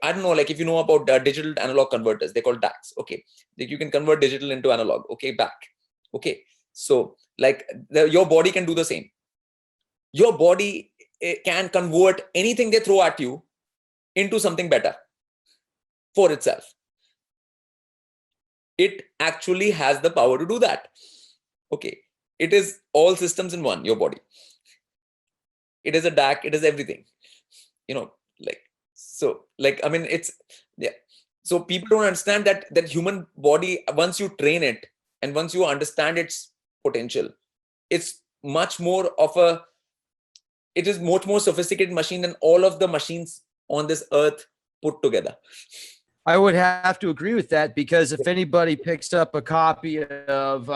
I don't know, like if you know about digital analog converters, they're called DACs. Okay. Like you can convert digital into analog. Okay. Back. Okay. So like your body can do the same. Your body can convert anything they throw at you into something better for itself. It actually has the power to do that. Okay. It is all systems in one, your body. It is a DAC, it is everything. It's, yeah. So people don't understand that human body, once you train it and once you understand its potential, it's much more of it is much more sophisticated machine than all of the machines on this earth put together. I would have to agree with that, because if anybody picks up a copy of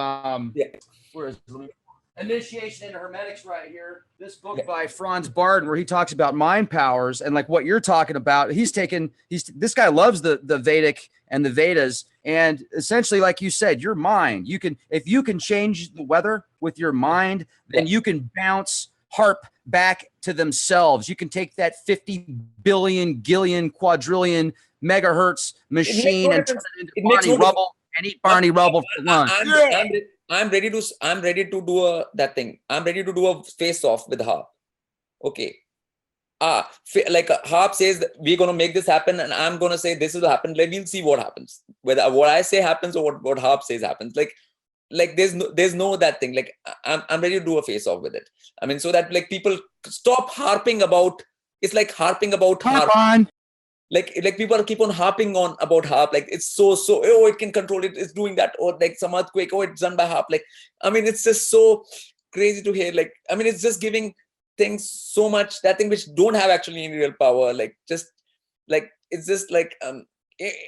where is it? Initiation into Hermetics right here, this book by Franz Barden, where he talks about mind powers and like what you're talking about. This guy loves the Vedic and the Vedas, and essentially, like you said, your mind, if you can change the weather with your mind, then you can bounce HAARP back to themselves. You can take that 50 billion gillion quadrillion megahertz machine and turn it into Barney rubble and eat Barney rubble for lunch. I'm ready to do that thing. I'm ready to do a face off with HAARP. Okay. Like HAARP says that we're going to make this happen, and I'm going to say this will happen. Like, we'll see what happens. Whether what I say happens or what HAARP says happens. Like there's no that thing. Like I'm ready to do a face off with it. I mean, so that like people stop harping about. It's like harping about HAARP. Like people keep on harping on about HAARP. Like it's so it can control it. It's doing that, or like some earthquake. Oh, it's done by HAARP. Like I mean, it's just so crazy to hear. Like I mean, it's just giving things so much, that thing which don't have actually any real power. Like just like it's just like I mean,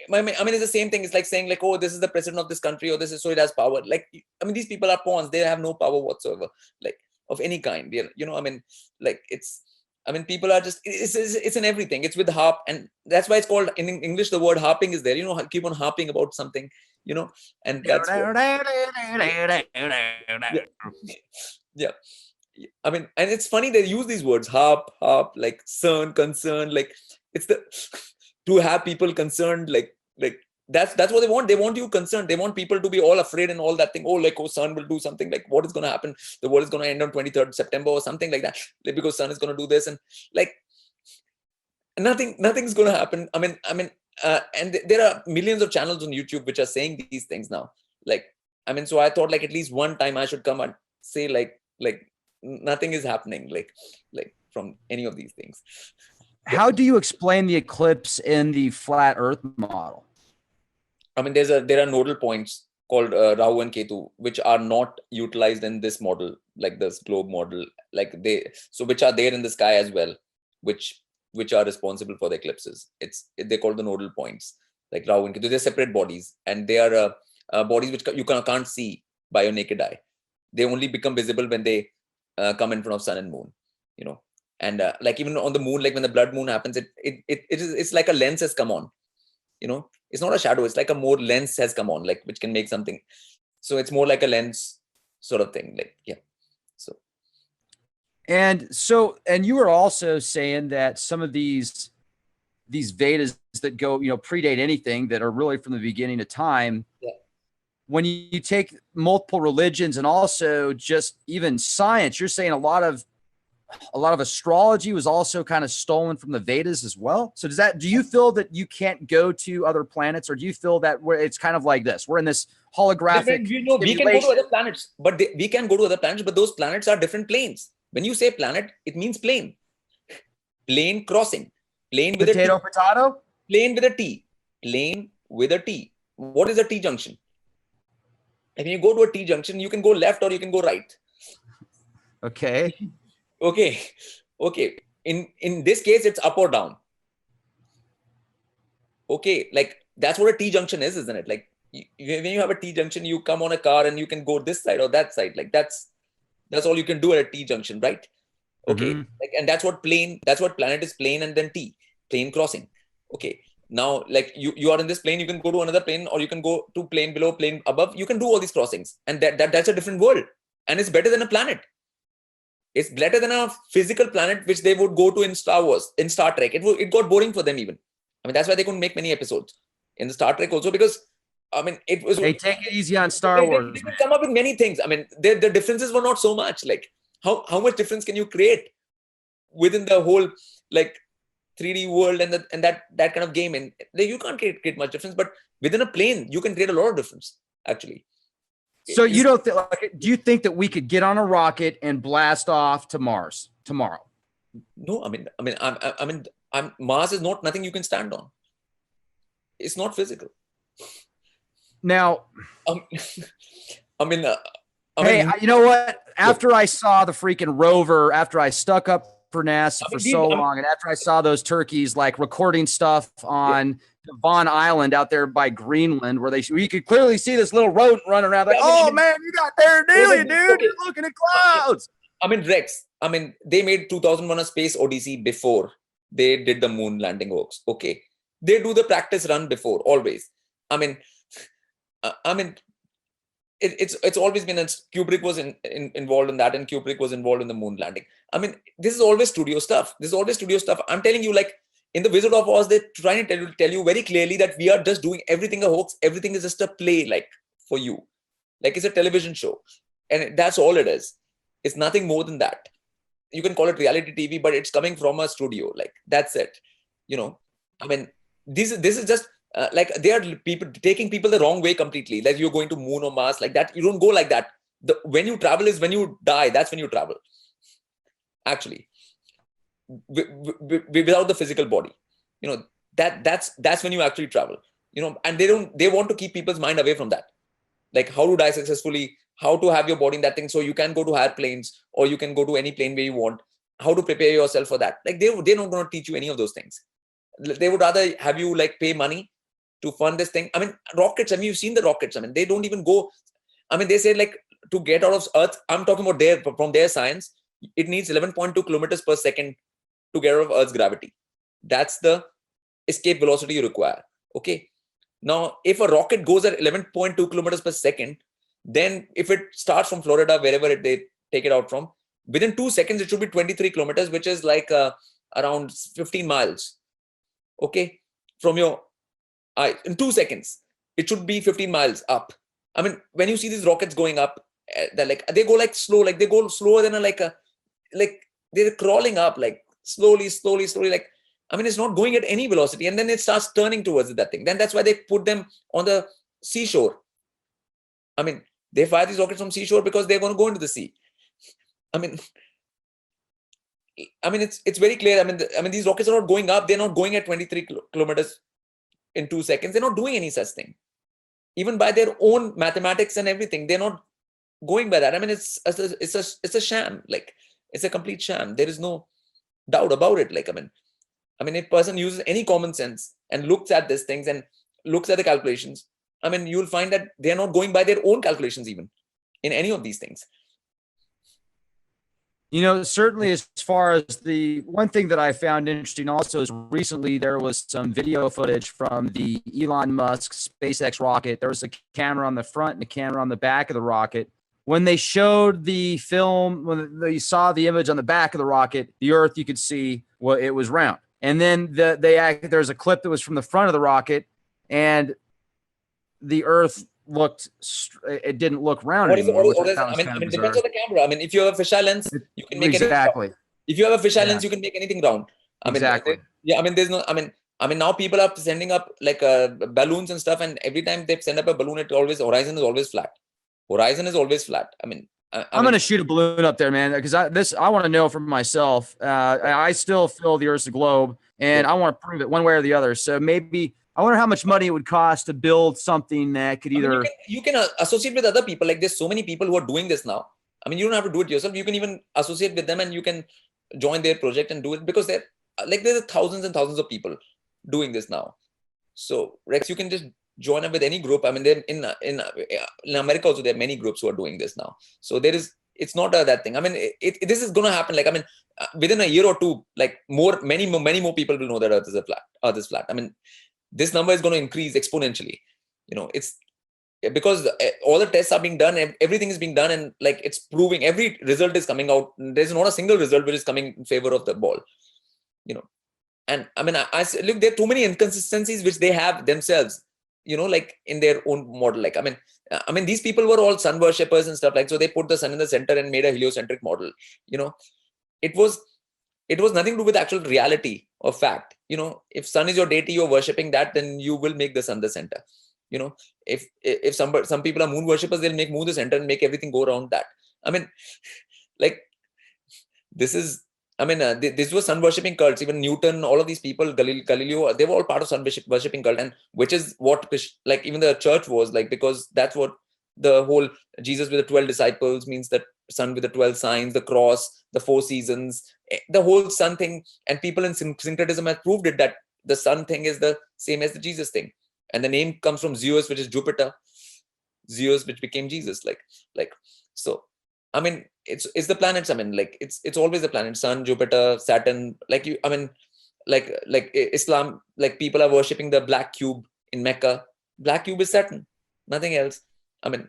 it's the same thing. It's like saying like, oh, this is the president of this country, or this is so it has power. Like I mean, these people are pawns. They have no power whatsoever, like of any kind. I mean, like it's. I mean, people are just, it's in everything. It's with HAARP. And that's why it's called, in English, the word harping is there. Keep on harping about something, and that's yeah. I mean, and it's funny they use these words, HAARP, like CERN, concern, like it's to have people concerned, like that's what they want. They want you concerned. They want people to be all afraid and all that thing. Oh, like, oh, CERN will do something. Like, what is going to happen? The world is going to end on 23rd September or something like that. Like, because CERN is going to do this, and like nothing's going to happen. I mean, and there are millions of channels on YouTube which are saying these things now. Like, I mean, so I thought like at least one time I should come and say like nothing is happening like from any of these things. How do you explain the eclipse in the flat Earth model? I mean, there are nodal points called Rahu and Ketu, which are not utilized in this model, like this globe model, like which are there in the sky as well, which are responsible for the eclipses. They're called the nodal points, like Rahu and Ketu. They're separate bodies, and they are bodies which you can't see by your naked eye. They only become visible when they come in front of sun and moon, and like even on the moon, like when the blood moon happens, it's like a lens has come on. It's not a shadow. It's like a more lens has come on, like which can make something. So it's more like a lens sort of thing. Like, yeah. So. And you were also saying that some of these Vedas that go, predate anything, that are really from the beginning of time. Yeah. When you take multiple religions and also just even science, you're saying a lot of astrology was also kind of stolen from the Vedas as well. So do you feel that you can't go to other planets, or do you feel that it's kind of like this? We're in this holographic. We can go to other planets, but we can go to other planets, but those planets are different planes. When you say planet, it means plane. Plane crossing. Plane with potato, potato? Plane with a T. Plane with a T. What is a T junction? If you go to a T junction, you can go left or you can go right. Okay. Okay. In this case, it's up or down. Okay. Like that's what a T junction is, isn't it? Like when you have a T junction, you come on a car and you can go this side or that side. Like that's all you can do at a T junction, right? Okay. Mm-hmm. Like, and that's what planet is, plane and then T, plane crossing. Okay. Now, like you are in this plane, you can go to another plane, or you can go to plane below, plane above. You can do all these crossings, and that's a different world, and it's better than a planet. It's better than a physical planet, which they would go to in Star Wars, in Star Trek. It got boring for them even. I mean, that's why they couldn't make many episodes in the Star Trek also, because I mean, it was. Hey, take it easy on Star They Wars. could come up with many things. I mean, the differences were not so much. Like, how much difference can you create within the whole like 3D world and that kind of game? And you can't create much difference, but within a plane, you can create a lot of difference, actually. So you don't think, like, do you think that we could get on a rocket and blast off to Mars tomorrow? No, Mars is not nothing you can stand on. It's not physical. Now, Hey, you know what? After I saw the freaking rover, after I stuck up for NASA for so long, and after I saw those turkeys like recording stuff on Devon Island out there by Greenland, where you could clearly see this little rodent running around, like, man, you got pareidolia, dude. You're looking at clouds. Rex, they made 2001 A Space Odyssey before they did the moon landing hoax. Okay. They do the practice run before, always. It's always been, Kubrick was involved in that, and Kubrick was involved in the moon landing. This is always studio stuff. I'm telling you, like, in the Wizard of Oz, they're trying to tell you very clearly that we are just doing everything a hoax. Everything is just a play, like, for you. Like, it's a television show. And that's all it is. It's nothing more than that. You can call it reality TV, but it's coming from a studio. Like, that's it. This is just like, they are taking people the wrong way completely. Like, you're going to moon or Mars, like that. You don't go like that. When you travel is when you die. That's when you travel. Actually, without the physical body, that's when you actually travel. And they want to keep people's mind away from that. Like, how to die successfully, how to have your body in that thing, so you can go to higher planes, or you can go to any plane where you want. How to prepare yourself for that. Like, they're not going to teach you any of those things. They would rather have you like pay money to fund this thing. Rockets, you've seen the rockets. They don't even go. They say, like, to get out of Earth, I'm talking about from their science, it needs 11.2 kilometers per second to get out of Earth's gravity. That's the escape velocity you require. Okay. Now, if a rocket goes at 11.2 kilometers per second, then if it starts from Florida, wherever they take it out from, within 2 seconds, it should be 23 kilometers, which is like around 15 miles. Okay. From your eye, in 2 seconds, it should be 15 miles up. When you see these rockets going up, they go like slow, like they go slower than like they're crawling up, like slowly, like, it's not going at any velocity. And then it starts turning towards that thing. Then that's why they put them on the seashore. They fire these rockets from seashore because they're going to go into the sea. It's very clear. These rockets are not going up. They're not going at 23 kilometers in 2 seconds. They're not doing any such thing. Even by their own mathematics and everything, they're not going by that. It's a sham. Like, it's a complete sham. There is no doubt about it. Like, if a person uses any common sense and looks at these things and looks at the calculations, you'll find that they're not going by their own calculations even in any of these things. Certainly, as far as the one thing that I found interesting also is recently there was some video footage from the Elon Musk SpaceX rocket. There was a camera on the front and a camera on the back of the rocket. When they showed the film, when they saw the image on the back of the rocket, the Earth, you could see, well, it was round. And then there's a clip that was from the front of the rocket, and the Earth it didn't look round anymore. It depends on the camera. If you have a fisheye lens, you can make exactly. If you have a fisheye lens, you can make anything round. Exactly. There's no. Now people are sending up like balloons and stuff, and every time they send up a balloon, horizon is always flat. Horizon is always flat. I'm going to shoot a balloon up there, man, because I want to know for myself. I still feel the Earth's a globe, and I want to prove it one way or the other. So maybe. I wonder how much money it would cost to build something that could either... You can associate with other people. Like, there's so many people who are doing this now. You don't have to do it yourself. You can even associate with them, and you can join their project and do it, because there's thousands and thousands of people doing this now. So, Rex, you can just join up with any group. In America also, there are many groups who are doing this now. So it's not that thing. This is going to happen. Like, within a year or two, like many more people will know that Earth is flat. This number is going to increase exponentially. It's because all the tests are being done, everything is being done, and like, it's proving, every result is coming out. There's not a single result which is coming in favor of the ball. And I look, there are too many inconsistencies which they have themselves. like in their own model. Like, I mean, these people were all sun worshippers and stuff, like, so they put the sun in the center and made a heliocentric model. It was nothing to do with actual reality or fact. If sun is your deity, you're worshipping that, then you will make the sun the center. If some people are moon worshippers, they'll make moon the center and make everything go around that. I mean, like, this was sun worshipping cults. Even Newton, all of these people, Galileo, they were all part of sun worshipping cult, and which is what, like, even the church was like, because that's what the whole Jesus with the 12 disciples means, that sun with the 12 signs, the cross, the 4 seasons, the whole sun thing. And people in syncretism have proved it, that the sun thing is the same as the Jesus thing. And the name comes from Zeus, which is Jupiter, Zeus, which became Jesus. Like, so, I mean, it's the planets. I mean, like, it's always the planet, sun, Jupiter, Saturn. Like, like Islam, like, people are worshipping the black cube in Mecca. Black cube is Saturn, nothing else. I want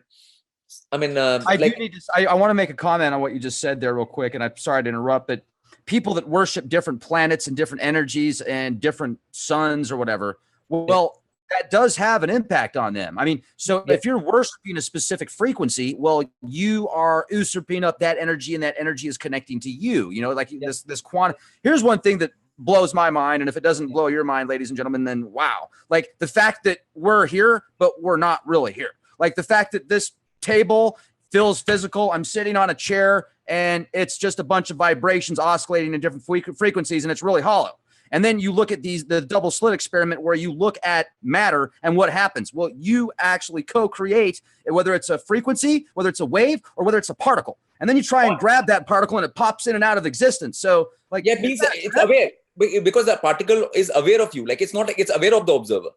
to make a comment on what you just said there real quick, and I'm sorry to interrupt, but people that worship different planets and different energies and different suns or whatever, well, that does have an impact on them. I mean, so if you're worshiping a specific frequency, well, you are usurping up that energy, and that energy is connecting to you, like this quantum. Here's one thing that blows my mind, and if it doesn't blow your mind, ladies and gentlemen, then wow. Like, the fact that we're here, but we're not really here. Like, the fact that this table feels physical, I'm sitting on a chair, and it's just a bunch of vibrations oscillating in different frequencies, and it's really hollow. And then you look at the double slit experiment, where you look at matter and what happens. Well, you actually co-create, whether it's a frequency, whether it's a wave, or whether it's a particle. And then you try and grab that particle, and it pops in and out of existence. So, like, it means it's aware, because the particle is aware of you. Like, it's not like it's aware of the observer.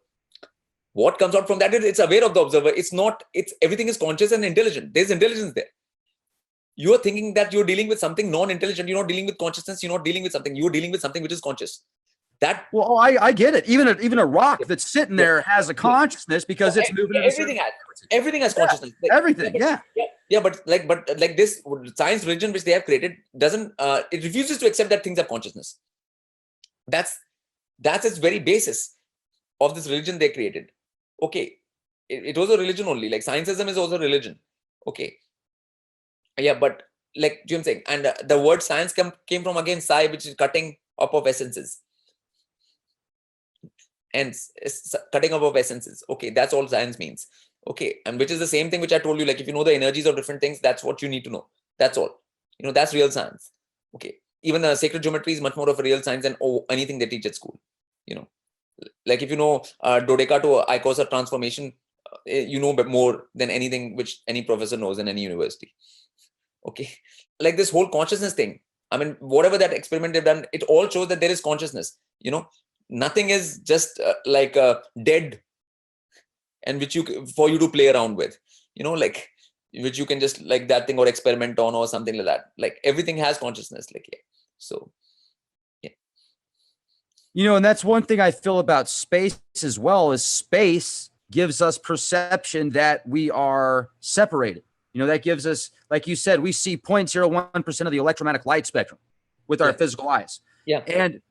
What comes out from that is it's aware of the observer. It's everything is conscious and intelligent. There's intelligence there. You are thinking that you're dealing with something non-intelligent. You're not dealing with consciousness. You're not dealing with something. You're dealing with something which is conscious. I get it. Even a rock that's sitting there has a consciousness, because it's moving. Everything has consciousness. Like, everything, but this science religion which they have created doesn't. It refuses to accept that things have consciousness. That's its very basis of this religion they created. Okay, it was a religion only. Like, scientism is also religion. Okay, but like Jim saying, and the word science came from, again, psi, which is cutting up of essences. And cutting up of essences. Okay, that's all science means. Okay, and which is the same thing which I told you. Like, if you know the energies of different things, that's what you need to know. That's all. That's real science. Okay, even sacred geometry is much more of a real science than anything they teach at school. Like, if you know dodeca to icosa transformation, you know more than anything which any professor knows in any university. Okay, like, this whole consciousness thing. I mean, whatever that experiment they've done, it all shows that there is consciousness. Nothing is just like dead, and which for you to play around with. Like, which you can just, like, that thing, or experiment on, or something like that. Like, everything has consciousness. Like, so. And that's one thing I feel about space as well, is space gives us perception that we are separated. That gives us, like you said, we see 0.01% of the electromagnetic light spectrum with our physical eyes. Yeah. And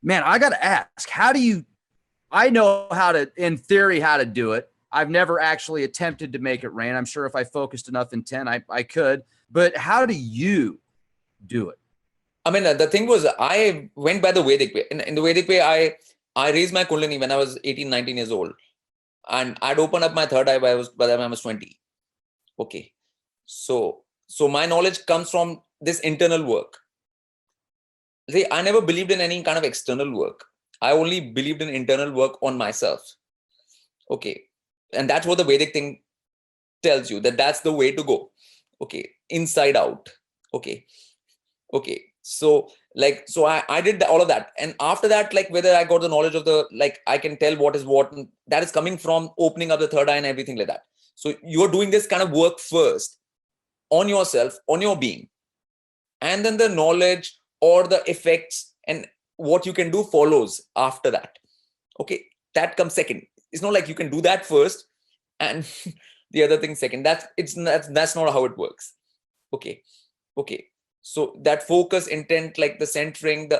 man, I got to ask, I know in theory, how to do it. I've never actually attempted to make it rain. I'm sure if I focused enough intent, I could, but how do you do it? I mean, the thing was, I went by the Vedic way. In the Vedic way, I raised my Kundalini when I was 18, 19 years old. And I'd opened up my third eye by the time I was 20. Okay. So my knowledge comes from this internal work. See, I never believed in any kind of external work. I only believed in internal work on myself. Okay. And that's what the Vedic thing tells you, that that's the way to go. Okay. Inside out. Okay. So I did all of that. And after that, like, whether I got the knowledge of I can tell what is what, that is coming from opening up the third eye and everything like that. So you're doing this kind of work first on yourself, on your being. And then the knowledge or the effects and what you can do follows after that. Okay. That comes second. It's not like you can do that first and the other thing second. That's not how it works. Okay. So that focus, intent, like the centering,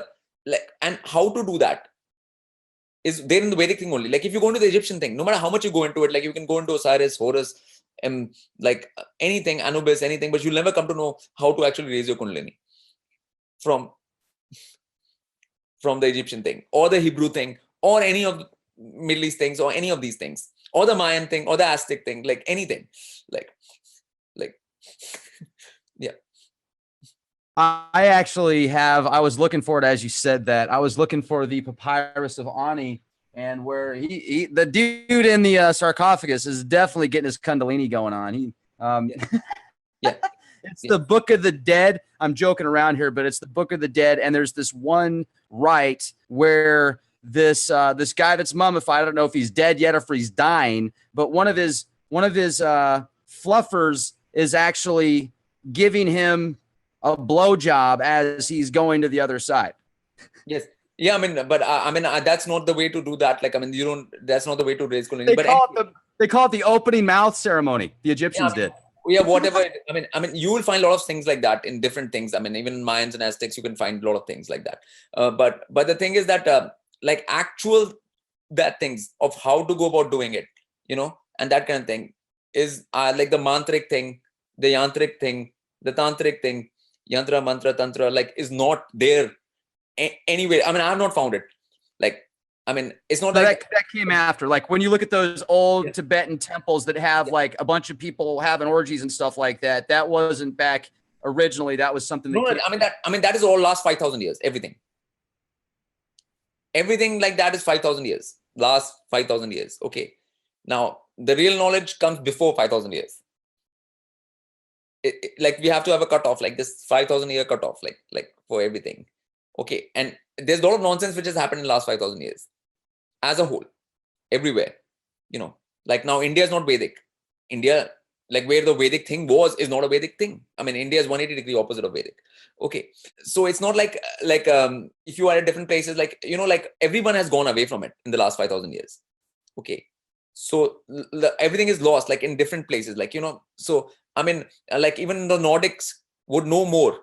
and how to do that is there in the Vedic thing only. Like if you go into the Egyptian thing, no matter how much you go into it, like you can go into Osiris, Horus, like anything, Anubis, anything, but you'll never come to know how to actually raise your Kundalini from the Egyptian thing, or the Hebrew thing, or any of the Middle East things, or any of these things, or the Mayan thing, or the Aztec thing, like anything, like yeah. I was looking for it as you said that. I was looking for the Papyrus of Ani, and where the dude in the sarcophagus is definitely getting his Kundalini going on. Yeah. It's the Book of the Dead. I'm joking around here, but it's the Book of the Dead, and there's this one rite where this guy that's mummified, I don't know if he's dead yet or if he's dying, but one of his fluffers is actually giving him a blowjob as he's going to the other side. Yes. Yeah. I mean, but that's not the way to do that. Like, I mean, that's not the way to raise Kundalini. They call it the opening mouth ceremony. The Egyptians did. Yeah, whatever. I mean, you will find a lot of things like that in different things. I mean, even in Mayans and Aztecs, you can find a lot of things like that. But the thing is that like actual that things of how to go about doing it, and that kind of thing is like the mantric thing, the yantric thing, the tantric thing, yantra, mantra, tantra, like is not there anyway. I mean, I have not found it. Like, I mean, it's not like that came after. Like when you look at those old Tibetan temples that have like a bunch of people having orgies and stuff like that, that wasn't back originally. That was something that that is all last 5,000 years. Everything like that is 5,000 years. Last 5,000 years. Okay. Now the real knowledge comes before 5,000 years. Like we have to have a cutoff, like this 5,000 year cutoff, like for everything. Okay. And there's a lot of nonsense which has happened in the last 5,000 years as a whole, everywhere, like now India is not Vedic. India, like where the Vedic thing is not a Vedic thing. I mean, India is 180-degree opposite of Vedic. Okay. So it's not like if you are at different places, like, like everyone has gone away from it in the last 5,000 years. Okay. So everything is lost, like in different places, like, so, I mean, like even the Nordics would know more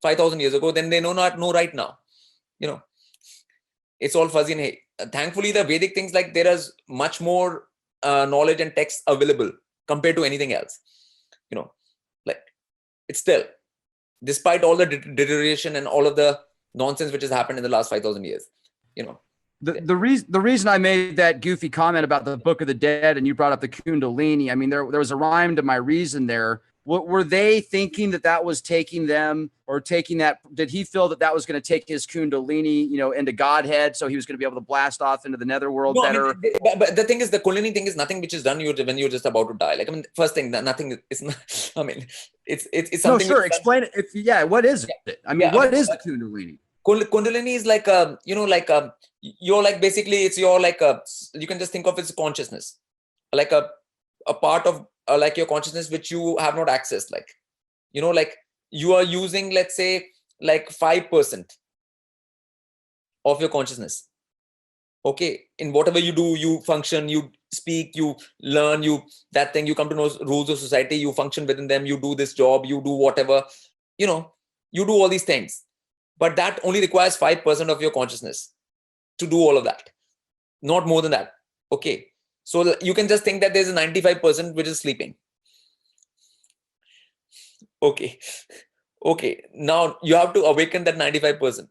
5,000 years ago than they know right now, It's all fuzzy and hey. Thankfully, the Vedic things, like there is much more knowledge and text available compared to anything else. Like it's still, despite all the deterioration and all of the nonsense which has happened in the last 5,000 years, The reason I made that goofy comment about the Book of the Dead and you brought up the Kundalini, I mean, there was a rhyme to my reason there. What were they thinking that was taking them, or taking that? Did he feel that was going to take his Kundalini, into Godhead, so he was going to be able to blast off into the netherworld better? I mean, but the thing is, the Kundalini thing is nothing which is done when you're just about to die. Like, I mean, first thing, nothing is not. I mean, it's something. No, sure. Explain it. What is it? I mean, what is the Kundalini? Kundalini is like you're like basically it's your like you can just think of it as consciousness, like a part of like your consciousness which you have not accessed, like like you are using, let's say, like 5% of your consciousness. Okay, in whatever you do, you function, you speak, you learn, you come to know rules of society, you function within them, you do this job, you do whatever, you do all these things, but that only requires 5% of your consciousness to do all of that, not more than that. Okay, so you can just think that there's a 95% which is sleeping. Okay, now you have to awaken that 95%,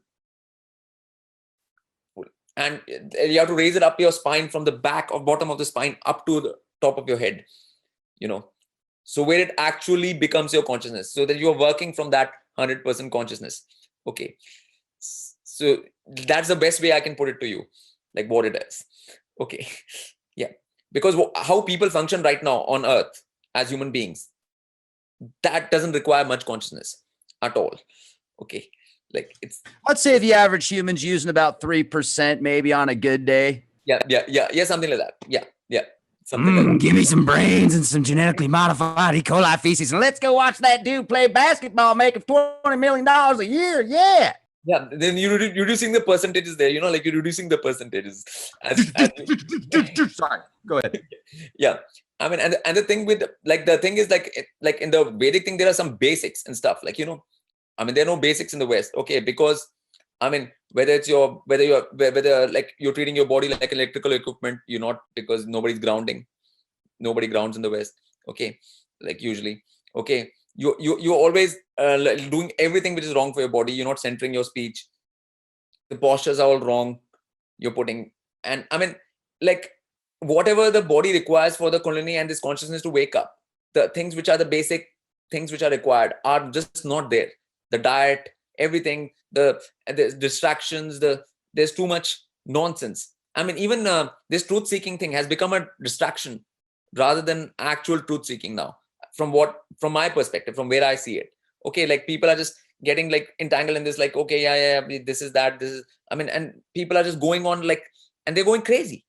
and you have to raise it up your spine from the bottom of the spine up to the top of your head, so where it actually becomes your consciousness, so that you're working from that 100% consciousness. Okay, so that's the best way I can put it to you, like what it is. Okay. Yeah, because how people function right now on earth as human beings, that doesn't require much consciousness at all. Okay, like let's say the average human's using about 3% maybe on a good day. Yeah, something like that. Yeah, something like that. Give me some brains and some genetically modified E. coli feces, and let's go watch that dude play basketball, making $20 million a year. Yeah, then you're reducing the percentages there, like you're reducing the percentages. Sorry, go ahead. Yeah, I mean, and the thing with, like, the thing is, like in the Vedic thing, there are some basics and stuff, like, I mean, there are no basics in the West. Okay, because I mean, whether like you're treating your body like electrical equipment, you're not, because nobody's grounding. Nobody grounds in the West. Okay. Like usually, okay. You're always like doing everything which is wrong for your body. You're not centering your speech. The postures are all wrong. You're putting, and I mean, like whatever the body requires for the Kundalini and this consciousness to wake up, the things which are the basic things which are required are just not there. The diet, everything, the distractions, there's too much nonsense. I mean, even this truth seeking thing has become a distraction rather than actual truth seeking now, from my perspective, from where I see it. Okay, like people are just getting like entangled in this, like, okay, yeah, this is that, this is, I mean, and people are just going on like, and they're going crazy.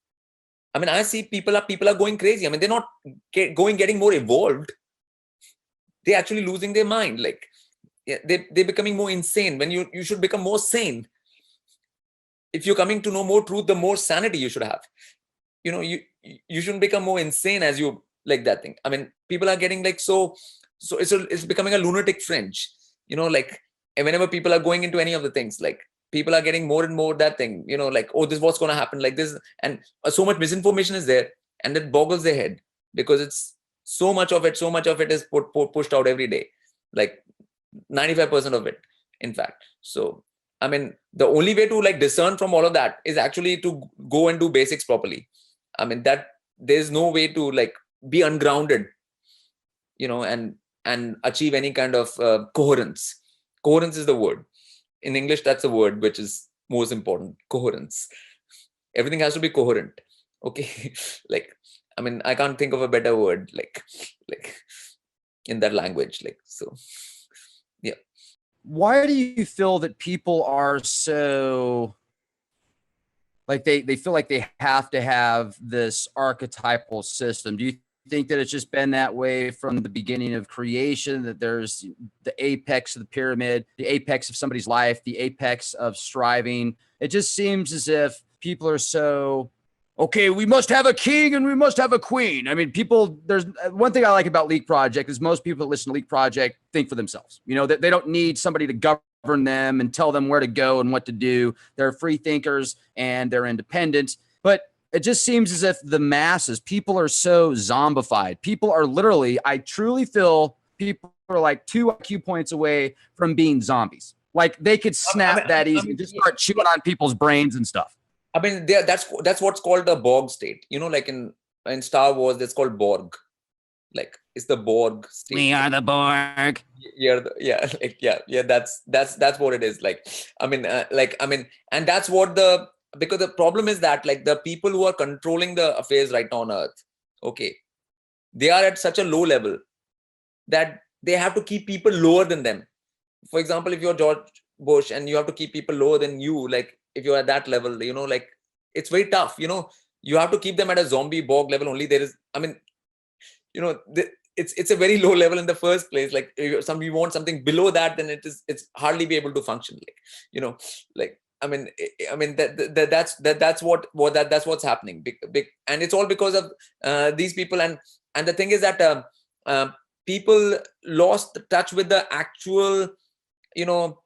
I mean, I see people are going crazy. I mean, they're not getting more evolved. They're actually losing their mind. Like, yeah, they're becoming more insane when you should become more sane. If you're coming to know more truth, the more sanity you should have. You know, you shouldn't become more insane as you like that thing. I mean, people are getting like so it's becoming a lunatic fringe. You know, like whenever people are going into any of the things, like people are getting more and more that thing. You know, like, oh, this is what's going to happen, like this, and so much misinformation is there, and it boggles their head because it's so much of it is pushed out every day, like 95% of it, in fact. So I mean, the only way to like discern from all of that is actually to go and do basics properly. I mean, that there's no way to like be ungrounded, you know, and achieve any kind of coherence. Coherence is the word. In English, that's the word which is most important. Coherence. Everything has to be coherent. Okay. Like, I mean, I can't think of a better word like in that language. Like, so yeah. Why do you feel that people are so like they feel like they have to have this archetypal system? Do you think that it's just been that way from the beginning of creation, that there's the apex of the pyramid, the apex of somebody's life, the apex of striving? It just seems as if people are so, okay, we must have a king and we must have a queen. I mean, people, there's one thing I like about Leak Project is most people that listen to Leak Project think for themselves. You know, that they don't need somebody to govern them and tell them where to go and what to do. They're free thinkers and they're independent. But it just seems as if the masses, people are so zombified. People are literally, I truly feel people are like 2 IQ points away from being zombies. Like they could snap that easy and just start chewing on people's brains and stuff. I mean, that's what's called a Borg state. You know, like in Star Wars, that's called Borg. Like it's the Borg state. We are the Borg. Yeah, like yeah. That's what it is. Like, I mean, and that's what because the problem is that like the people who are controlling the affairs right now on Earth, okay, they are at such a low level that they have to keep people lower than them. For example, if you're George Bush and you have to keep people lower than you, like if you're at that level, you know, like it's very tough. You know, you have to keep them at a zombie Borg level only. There is, I mean, you know, it's a very low level in the first place. Like if you want something below that, then it's hardly be able to function. Like, you know, like I mean that's what's happening. Big, and it's all because of these people. And the thing is that people lost touch with the actual, you know,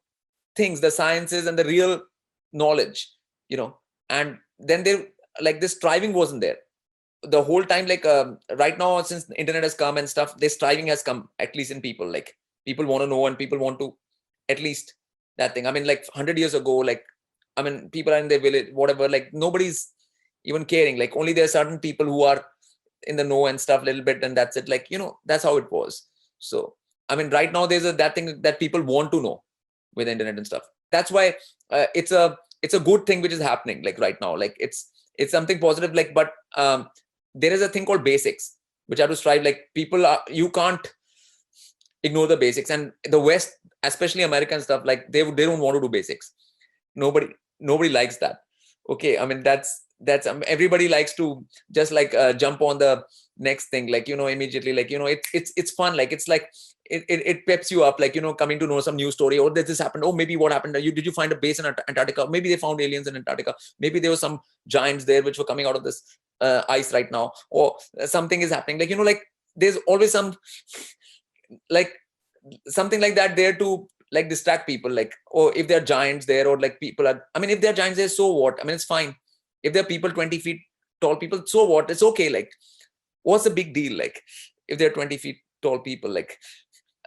things, the sciences and the real knowledge, you know, and then they like this striving wasn't there the whole time. Like right now, since the internet has come and stuff, this striving has come, at least in people. Like people want to know and people want to at least that thing. I mean, like 100 years ago, like I mean, people are in their village, whatever, like nobody's even caring. Like only there are certain people who are in the know and stuff a little bit, and that's it. Like, you know, that's how it was. So I mean, right now there's that thing that people want to know with the internet and stuff. That's why it's a good thing which is happening like right now. Like it's something positive. Like, but there is a thing called basics which have to strive. Like people are, you can't ignore the basics. And the West, especially American stuff, like they don't want to do basics. Nobody likes that. Okay, I mean that's everybody likes to just like jump on the next thing, like, you know, immediately. Like, you know, it's fun. Like it's like it peps you up, like, you know, coming to know some new story. Oh, this happened. Oh, maybe what happened? Did you find a base in Antarctica? Maybe they found aliens in Antarctica. Maybe there were some giants there which were coming out of this ice right now, or something is happening. Like, you know, like there's always some like something like that there to like distract people, like, or if there are giants there, or like people are, I mean, if there are giants there, so what? I mean, it's fine. If there are people 20 feet tall people, so what? It's okay. Like, what's the big deal? Like, if they're 20 feet tall people, like,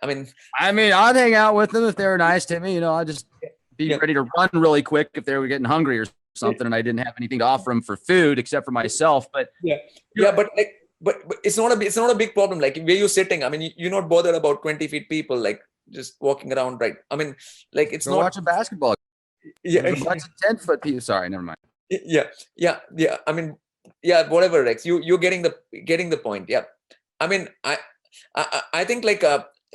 I mean, I'd hang out with them if they were nice to me. I'd just be yeah, ready to run really quick if they were getting hungry or something, and I didn't have anything to offer them for food except for myself. But yeah, but like, but it's not a big problem. Like, where you're sitting, I mean, you're not bothered about 20 feet people, like, just walking around, right? I mean, like, it's go not. watch a basketball. Yeah, There's a bunch of 10-foot people. Sorry, never mind. yeah. I mean, yeah, whatever, Rex. You're getting the point. Yeah. I mean, I think, like,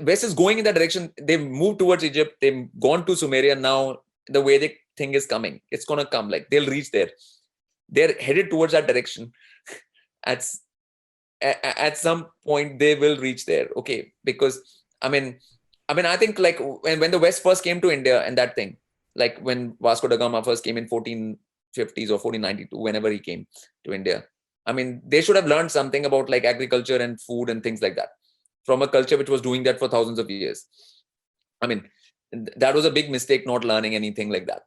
West is going in that direction. They've moved towards Egypt. They've gone to Sumeria. Now the Vedic thing is coming. It's gonna come. Like, they'll reach there. They're headed towards that direction. At some point they will reach there. Okay, because I mean, I think, like, when the West first came to India and that thing, like when Vasco da Gama first came in 1450s or 1492, whenever he came to India, I mean, they should have learned something about, like, agriculture and food and things like that from a culture which was doing that for thousands of years. I mean, that was a big mistake, not learning anything like that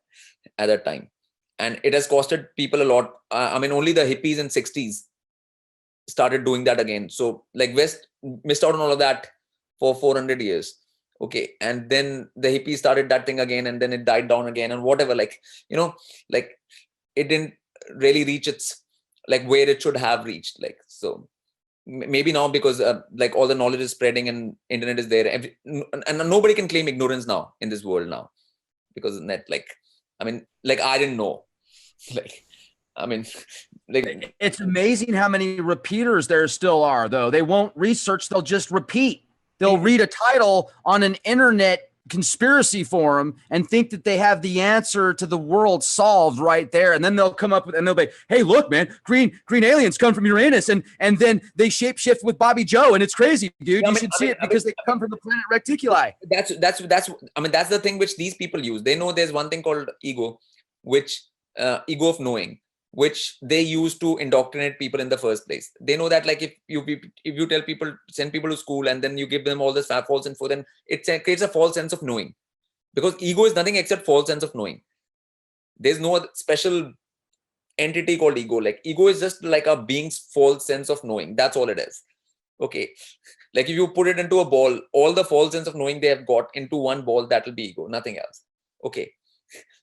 at that time. And it has costed people a lot. I mean, only the hippies in 60s started doing that again. So, like, West missed out on all of that for 400 years. Okay. And then the hippies started that thing again, and then it died down again, and whatever, like, like, it didn't really reach its, like, where it should have reached. Like, so maybe now, because like, all the knowledge is spreading and internet is there, and nobody can claim ignorance now in this world now, because net, like, I mean, like, I didn't know, like, I mean, like, It's amazing how many repeaters there still are, though. They won't research, they'll just repeat. They'll read a title on an internet conspiracy forum and think that they have the answer to the world solved right there. And then they'll come up with, and they'll be, hey, look, man, green aliens come from Uranus. And then they shapeshift with Bobby Joe. And it's crazy, dude. You should see it because they come from the planet Reticuli. I mean, that's the thing which these people use. They know there's one thing called ego, which ego of knowing, which they use to indoctrinate people in the first place. They know that, like, if you tell people, send people to school, and then you give them all this false info, then it creates a false sense of knowing, because ego is nothing except false sense of knowing. There's no special entity called ego. Like, ego is just like a being's false sense of knowing. That's all it is. Okay. Like, if you put it into a ball, all the false sense of knowing they have got into one ball, that will be ego, nothing else. Okay.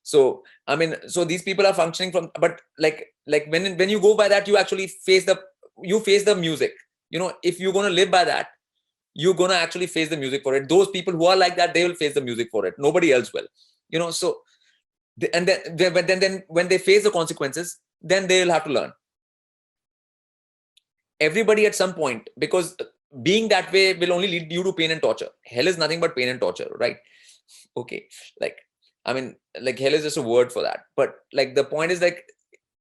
So, I mean, so these people are functioning from, but like when you go by that, you actually face the music. If you're going to live by that, you're going to actually face the music for it. Those people who are like that, they will face the music for it. Nobody else will, so, and then when they face the consequences, then they will have to learn. Everybody at some point, because being that way will only lead you to pain and torture. Hell is nothing but pain and torture, right? Okay. Like, I mean, like, hell is just a word for that. But, like, the point is, like,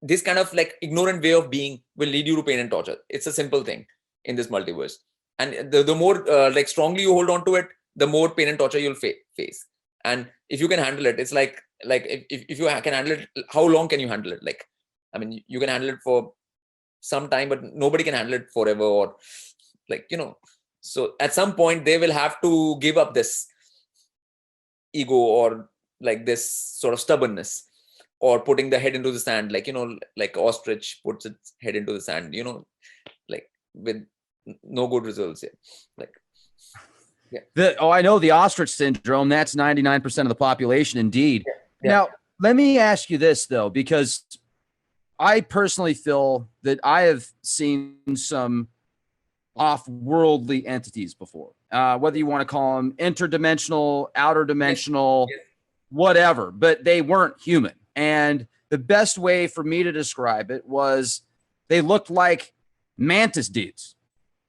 this kind of, like, ignorant way of being will lead you to pain and torture. It's a simple thing in this multiverse. And the more like, strongly you hold on to it, the more pain and torture you'll face. And if you can handle it, it's like if you can handle it, how long can you handle it? Like, I mean, you can handle it for some time, but nobody can handle it forever, or, like, so at some point they will have to give up this ego, or, like, this sort of stubbornness, or putting the head into the sand, like, like ostrich puts its head into the sand, like, with no good results here. Like, yeah. I know the ostrich syndrome. That's 99% of the population, indeed. Yeah. Now, let me ask you this, though, because I personally feel that I have seen some off-worldly entities before, whether you want to call them interdimensional, outer dimensional, whatever, but they weren't human. And the best way for me to describe it was they looked like mantis dudes,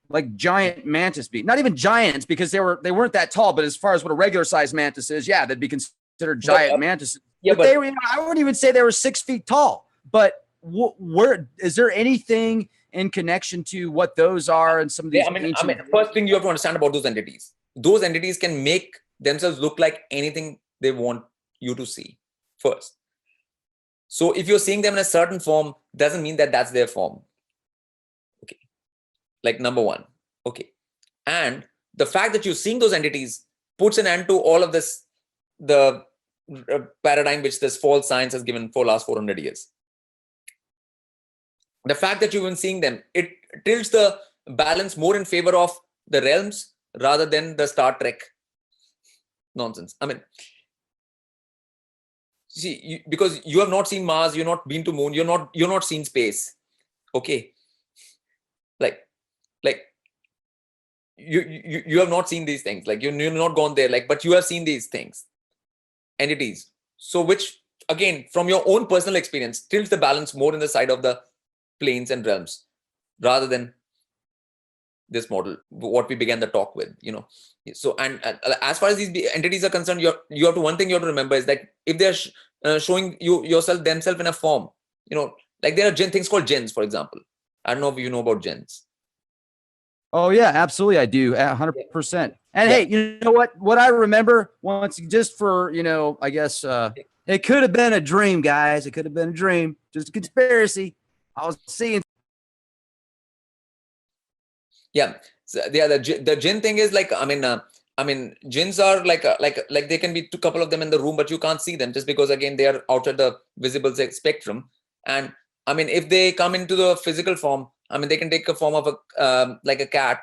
like giant mantis bees. Not even giants, because they weren't that tall, but as far as what a regular size mantis is, yeah, they'd be considered giant mantises. Yeah, but they were, I wouldn't even say they were 6 feet tall. But where is there anything in connection to what those are and some of these? I mean, first thing you have to understand about those entities can make themselves look like anything they want you to see first. So if you're seeing them in a certain form, doesn't mean that that's their form. Okay. Like, number one. Okay. And the fact that you're seeing those entities puts an end to all of this the paradigm which this false science has given for last 400 years. The fact that you've been seeing them, it tilts the balance more in favor of the realms rather than the Star Trek nonsense. I mean, see, because you have not seen Mars, you're not been to moon, you're not seen space. Okay, like you have not seen these things. Like you're not gone there. Like, but you have seen these things, entities. So, which again, from your own personal experience, tilts the balance more in the side of the planes and realms rather than this model, what we began the talk with, So, and as far as these entities are concerned, you have to, one thing you have to remember is that if they're showing you themselves in a form, like there are things called jinns, for example. I don't know if you know about jinns. Oh yeah, absolutely. I do. 100%. And hey, you know what I remember once, just for, I guess, it could have been a dream, guys. It could have been a dream, just a conspiracy. I was seeing. Yeah. So, the jinn thing is like, I mean, jinns are like they can be a couple of them in the room, but you can't see them just because, again, they are outside the visible spectrum. And I mean, if they come into the physical form, I mean, they can take a form of like a cat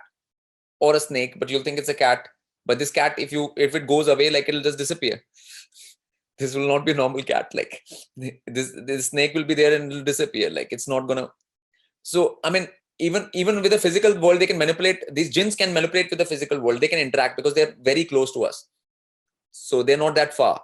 or a snake, but you'll think it's a cat. But this cat, if it goes away, like it'll just disappear. This will not be a normal cat. Like this snake will be there and it'll disappear. Like it's not gonna. So I mean, even with the physical world, they can manipulate. These jinns can manipulate with the physical world. They can interact because they're very close to us. So they're not that far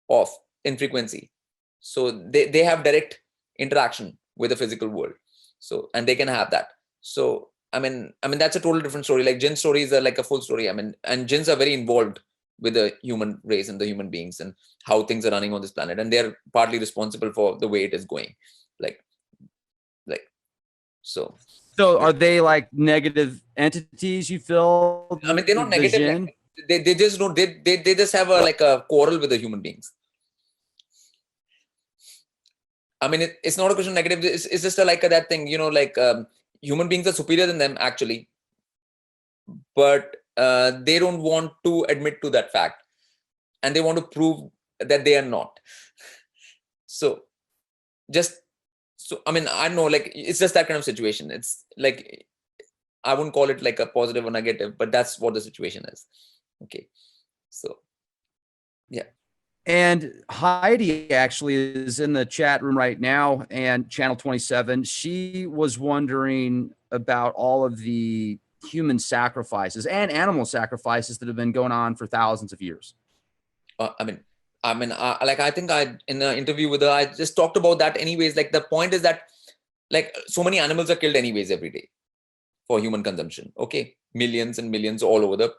off in frequency. So they have direct interaction with the physical world. So, and they can have that. So I mean that's a total different story. Like jinn stories are like a full story. I mean, and jinns are very involved with the human race and the human beings and how things are running on this planet, and they're partly responsible for the way it is going. So are they like negative entities, you feel? I mean, they're not negative. Like, they just don't. They just have a quarrel with the human beings. I mean, it's not a question of negative. It's just that thing, human beings are superior than them actually, but they don't want to admit to that fact, and they want to prove that they are not. So I mean, I know, like, it's just that kind of situation. It's like, I wouldn't call it like a positive or negative, but that's what the situation is. Okay. So, yeah. And Heidi actually is in the chat room right now, and channel 27. She was wondering about all of the human sacrifices and animal sacrifices that have been going on for thousands of years. I think in the interview with her, I just talked about that anyways. Like, the point is that, like, so many animals are killed anyways every day for human consumption. Okay. Millions and millions all over the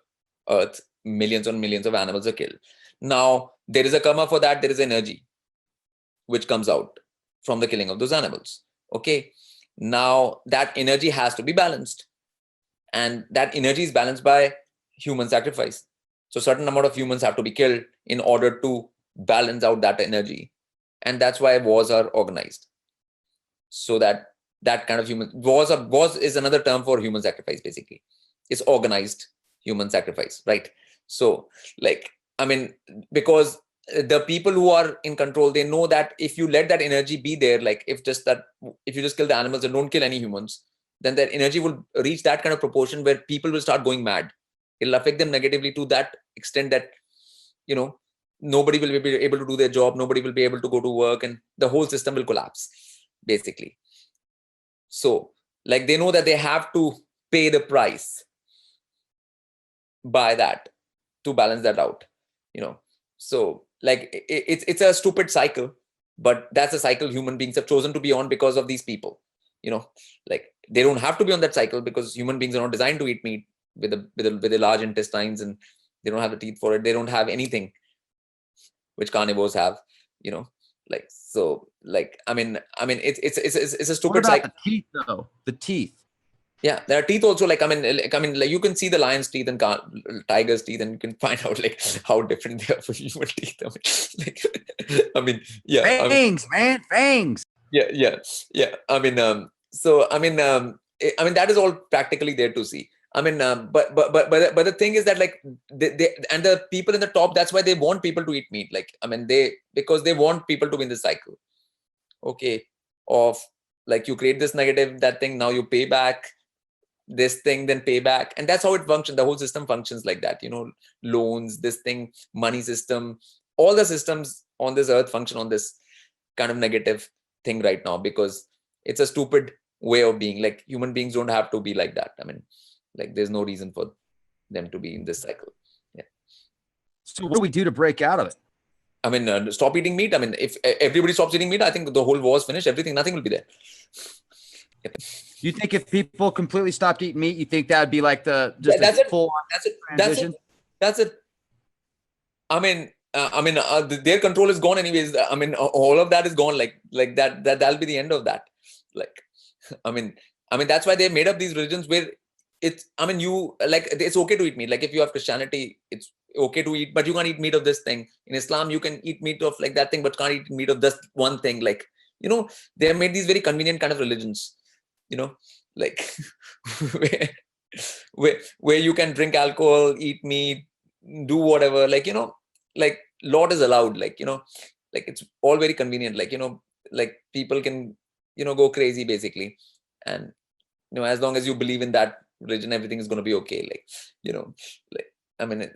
earth, millions and millions of animals are killed. Now, there is a karma for that. There is energy which comes out from the killing of those animals. Okay. Now, that energy has to be balanced. And that energy is balanced by human sacrifice. So certain amount of humans have to be killed in order to balance out that energy. And that's why wars are organized. So that kind of wars is another term for human sacrifice, basically. It's organized human sacrifice, right? So, like, I mean, because the people who are in control, they know that if you let that energy be there, like if you just kill the animals and don't kill any humans, then that energy will reach that kind of proportion where people will start going mad. It'll affect them negatively to that extent that, nobody will be able to do their job. Nobody will be able to go to work, and the whole system will collapse, basically. So, like, they know that they have to pay the price by that to balance that out, So, like, it's a stupid cycle, but that's a cycle human beings have chosen to be on because of these people. Like, they don't have to be on that cycle because human beings are not designed to eat meat with the large intestines, and they don't have the teeth for it. They don't have anything which carnivores have, like, so, like, I mean, it's a stupid cycle. The teeth, though? The teeth. Yeah, there are teeth also. Like, I mean, like, you can see the lion's teeth and tiger's teeth, and you can find out, like, how different they are from human teeth. Fangs, man, fangs. Yeah. I mean, that is all practically there to see. I mean, but the thing is that like they and the people in the top, that's why they want people to eat meat. Like, I mean, because they want people to be in the cycle. Okay, of like you create this negative, that thing, now you pay back this thing, then pay back, and that's how it functions. The whole system functions like that. Loans, this thing, money system, all the systems on this earth function on this kind of negative thing right now, because it's a stupid way of being. Like, human beings don't have to be like that. I mean, like, there's no reason for them to be in this cycle. Yeah. So what do we do to break out of it? I mean, stop eating meat. I mean, if everybody stops eating meat, I think the whole war is finished. Everything, nothing will be there. Yep. You think if people completely stopped eating meat, you think that would be like the just that's it. full transition? That's it. I mean, their control is gone anyways. I mean, all of that is gone. Like that'll be the end of that. Like, I mean, that's why they made up these religions where it's, I mean, it's okay to eat meat. Like, if you have Christianity, it's okay to eat, but you can't eat meat of this thing. In Islam, you can eat meat of like that thing, but can't eat meat of this one thing. Like, they have made these very convenient kind of religions, like where you can drink alcohol, eat meat, do whatever, like, like lot is allowed, like, like it's all very convenient, like, like people can, go crazy basically. And, as long as you believe in that religion, everything is going to be okay. Like, like, I mean,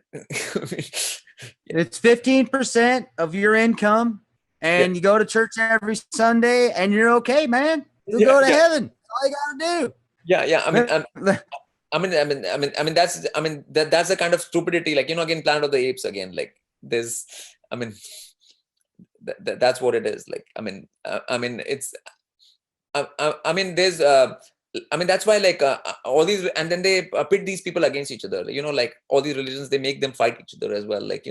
it's 15% of your income, and you go to church every Sunday, and you're okay, man. You'll go to heaven. That's all you gotta do. Yeah. That's the kind of stupidity, like, again, Planet of the Apes again, like there's, I mean, that's what it is. Like, it's, there's, that's why, like, all these, and then they pit these people against each other, like all these religions, they make them fight each other as well. Like,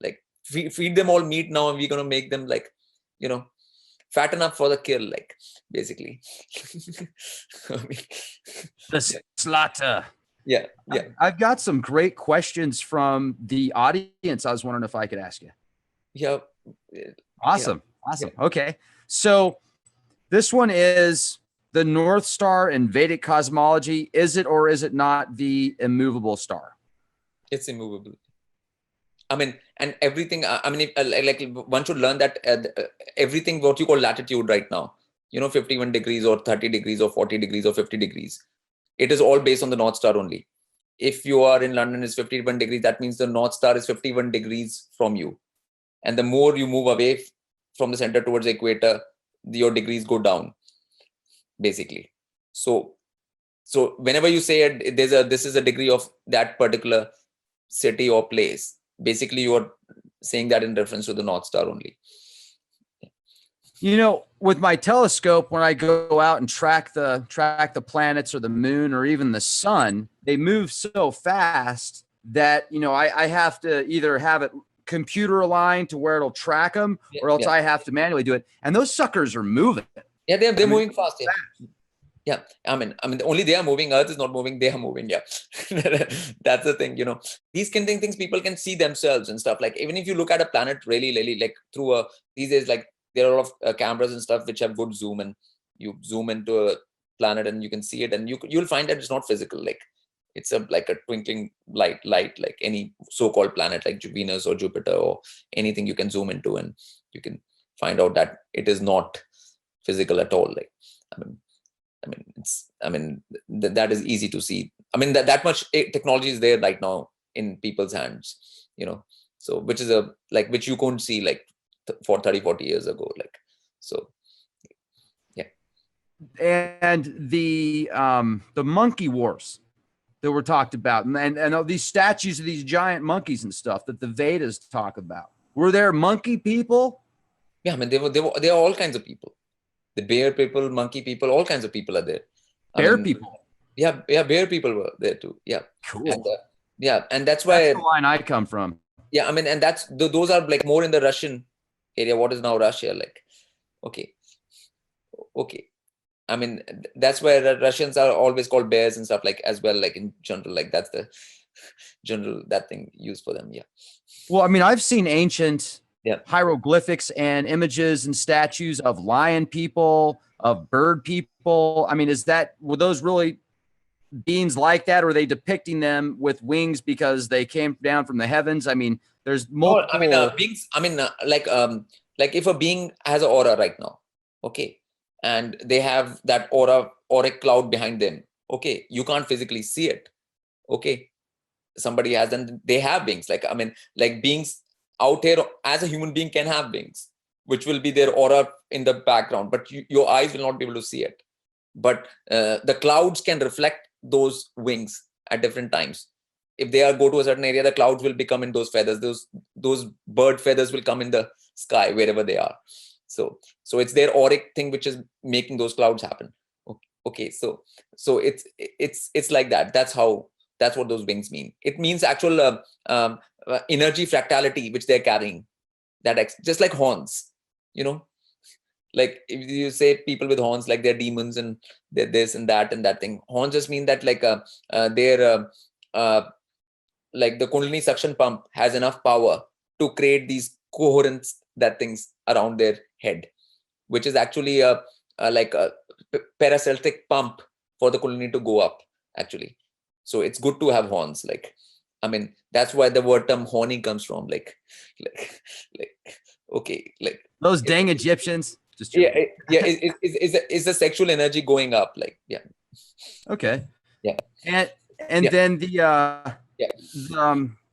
like feed them all meat now, and we're going to make them like, fat enough for the kill, like, basically. The slaughter. Yeah. I've got some great questions from the audience. I was wondering if I could ask you. Yeah. Awesome. Okay. So this one is the North Star in Vedic cosmology. Is it or is it not the immovable star? It's immovable. I mean, and everything, like one should learn that everything, what you call latitude right now, 51 degrees or 30 degrees or 40 degrees or 50 degrees, it is all based on the North Star only. If you are in London, it's 51 degrees. That means the North Star is 51 degrees from you. And the more you move away from the center towards the equator, your degrees go down, basically. So whenever you say this is a degree of that particular city or place, basically you are saying that in reference to the North Star only. With my telescope, when I go out and track the planets or the moon or even the sun, they move so fast that, I have to either have it computer aligned to where it'll track them, or else I have to manually do it. And those suckers are moving. Yeah, they're moving fast. Yeah. Yeah, I mean, only they are moving. Earth is not moving. They are moving. Yeah, that's the thing. These things people can see themselves and stuff. Like, even if you look at a planet really, like through these days, like there are a lot of cameras and stuff which have good zoom, and you zoom into a planet and you can see it, and you'll find that it's not physical. Like, it's like a twinkling light, like any so-called planet like Venus or Jupiter or anything you can zoom into, and you can find out that it is not physical at all. Like, that is easy to see. That much technology is there right now in people's hands, so which you couldn't see like for 30-40 years ago, like, so yeah. And the monkey wars that were talked about, and all these statues of these giant monkeys and stuff that the Vedas talk about, were there monkey people? Yeah, there are all kinds of people. The bear people, monkey people, all kinds of people are there. Bear people. Yeah, bear people were there too. Yeah, cool. And, and that's why that's the line I come from. Yeah, and that's those are like more in the Russian area, what is now Russia. Like, okay. That's why the Russians are always called bears and stuff, like, as well, like in general, like that's the general that thing used for them. Yeah. Well, I've seen ancient hieroglyphics and images and statues of lion people, of bird people. Were those really beings like that? Or are they depicting them with wings because they came down from the heavens? I mean, there's multiple. No, I mean, beings. I mean, like if a being has an aura right now, okay, and they have that auric cloud behind them, okay, you can't physically see it, okay. Somebody has, and they have wings. Like, I mean, like beings out here as a human being can have wings, which will be their aura in the background, but your eyes will not be able to see it. But the clouds can reflect those wings at different times. If they go to a certain area, the clouds will become in those feathers. Those bird feathers will come in the sky wherever they are. So it's their auric thing which is making those clouds happen. Okay, so it's like that. That's what those wings mean. It means actual energy fractality which they're carrying. Just like horns, like if you say people with horns, like they're demons and they're this and that thing. Horns just mean that like they're like the Kundalini suction pump has enough power to create these coherence things around their head, which is actually like a paraceltic pump for the Kundalini to go up actually. So it's good to have horns. Like, I mean, that's why the word term horny comes from. Like okay, like those dang Egyptians. Just is the sexual energy going up? Like, yeah. Okay. Yeah. And then the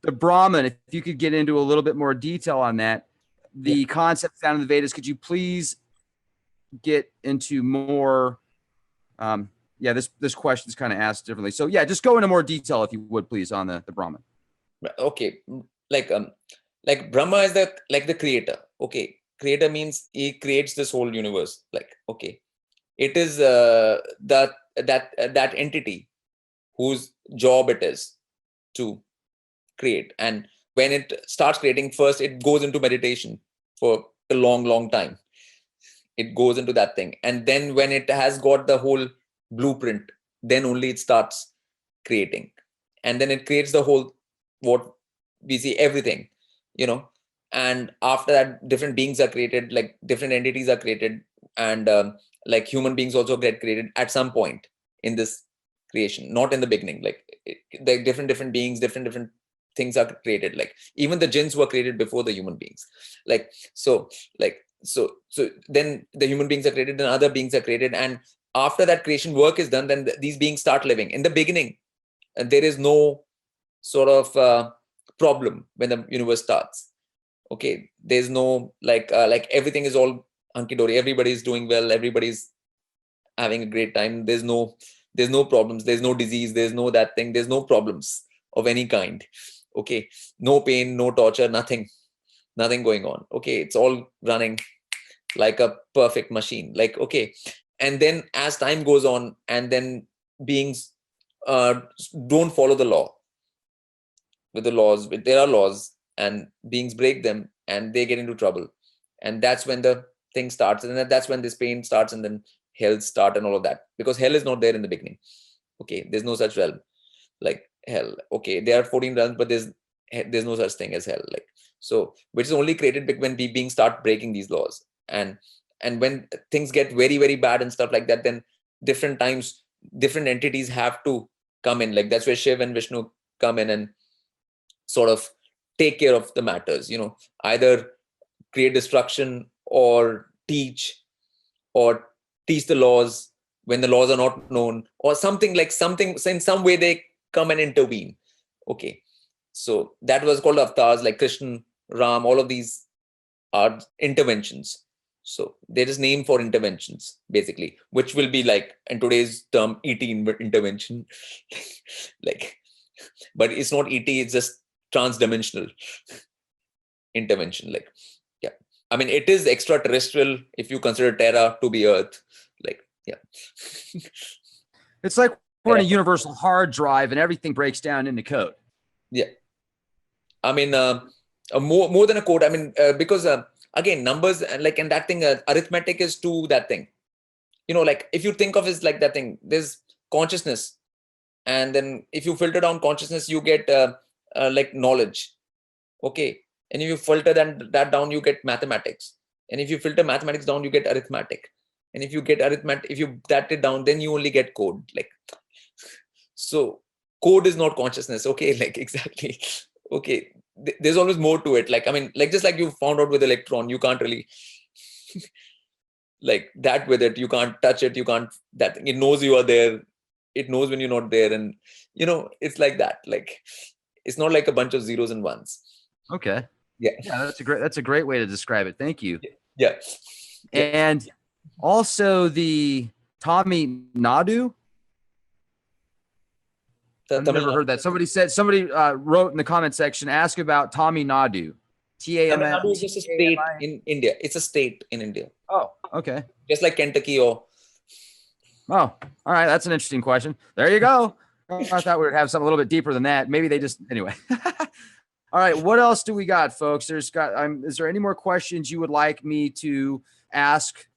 Brahman, if you could get into a little bit more detail on that, the concept found in the Vedas, could you please get into more? This question is kind of asked differently. So yeah, just go into more detail if you would, please, on the Brahman. Okay. Like Brahma is the creator. Okay. Creator means he creates this whole universe. Like, okay. It is that entity whose job it is to create. And when it starts creating, first it goes into meditation for a long time. It goes into that thing. And then when it has got the whole blueprint, then only it starts creating. And then it creates the whole, what we see, everything, and after that, different beings are created, like different entities are created. And like human beings also get created at some point in this creation, not in the beginning. Like the different beings, different things are created. Like even the jinns were created before the human beings. So then the human beings are created, and other beings are created. And after that creation work is done, then these beings start living. In the beginning, there is no sort of problem when the universe starts. Okay, there's no like everything is all hunky-dory. Everybody's doing well. Everybody's having a great time. There's no problems. There's no disease. There's no that thing. There's no problems of any kind. Okay, no pain, no torture, nothing going on. Okay, it's all running like a perfect machine. Like, okay, and then as time goes on, and then beings don't follow the law. There are laws, and beings break them, and they get into trouble. And that's when the thing starts, and that's when this pain starts, and then hell start and all of that, because hell is not there in the beginning. Okay, there's no such realm like hell. Okay, there are 14 realms, but there's no such thing as hell. Like, so which is only created when beings start breaking these laws. And when things get very, very bad and stuff like that, then different times different entities have to come in. Like that's where Shiv and Vishnu come in and sort of take care of the matters, either create destruction or teach the laws when the laws are not known, or something in some way they come and intervene. Okay, so that was called avatars, like Krishna, Ram. All of these are interventions. So there is name for interventions, basically, which will be like in today's term ET intervention. Like, but it's not ET, it's just transdimensional intervention. Like, yeah, I mean, it is extraterrestrial if you consider Terra to be Earth. Like, yeah. It's like we're in a universal hard drive and everything breaks down into code. Yeah. I mean, more than a code. I mean, because again, numbers and that thing, arithmetic is to that thing. Like if you think of it like that thing, there's consciousness. And then if you filter down consciousness, you get like knowledge. Okay. And if you filter that down, you get mathematics. And if you filter mathematics down, you get arithmetic. And if you get arithmetic, if you that it down, then you only get code. Like, So code is not consciousness. Okay, like exactly. Okay, there's always more to it. Like, I mean, like just like you found out with electron, you can't really like that with it. You can't touch it. You can't, that it knows you are there. It knows when you're not there. And, you know, it's like that. Like, it's not like a bunch of zeros and ones. Okay. Yeah. Yeah, that's a great way to describe it. Thank you. Yeah. Yeah. And also the Tommy Nadu. I've never heard that. Somebody wrote in the comment section, ask about Tommy Nadu. Tamil Nadu is just a state in India. It's a state in India. Oh, okay. Just like Kentucky or. Oh, all right. That's an interesting question. There you go. I thought we would have something a little bit deeper than that. Maybe they just, anyway. All right. What else do we got, folks? Is there any more questions you would like me to ask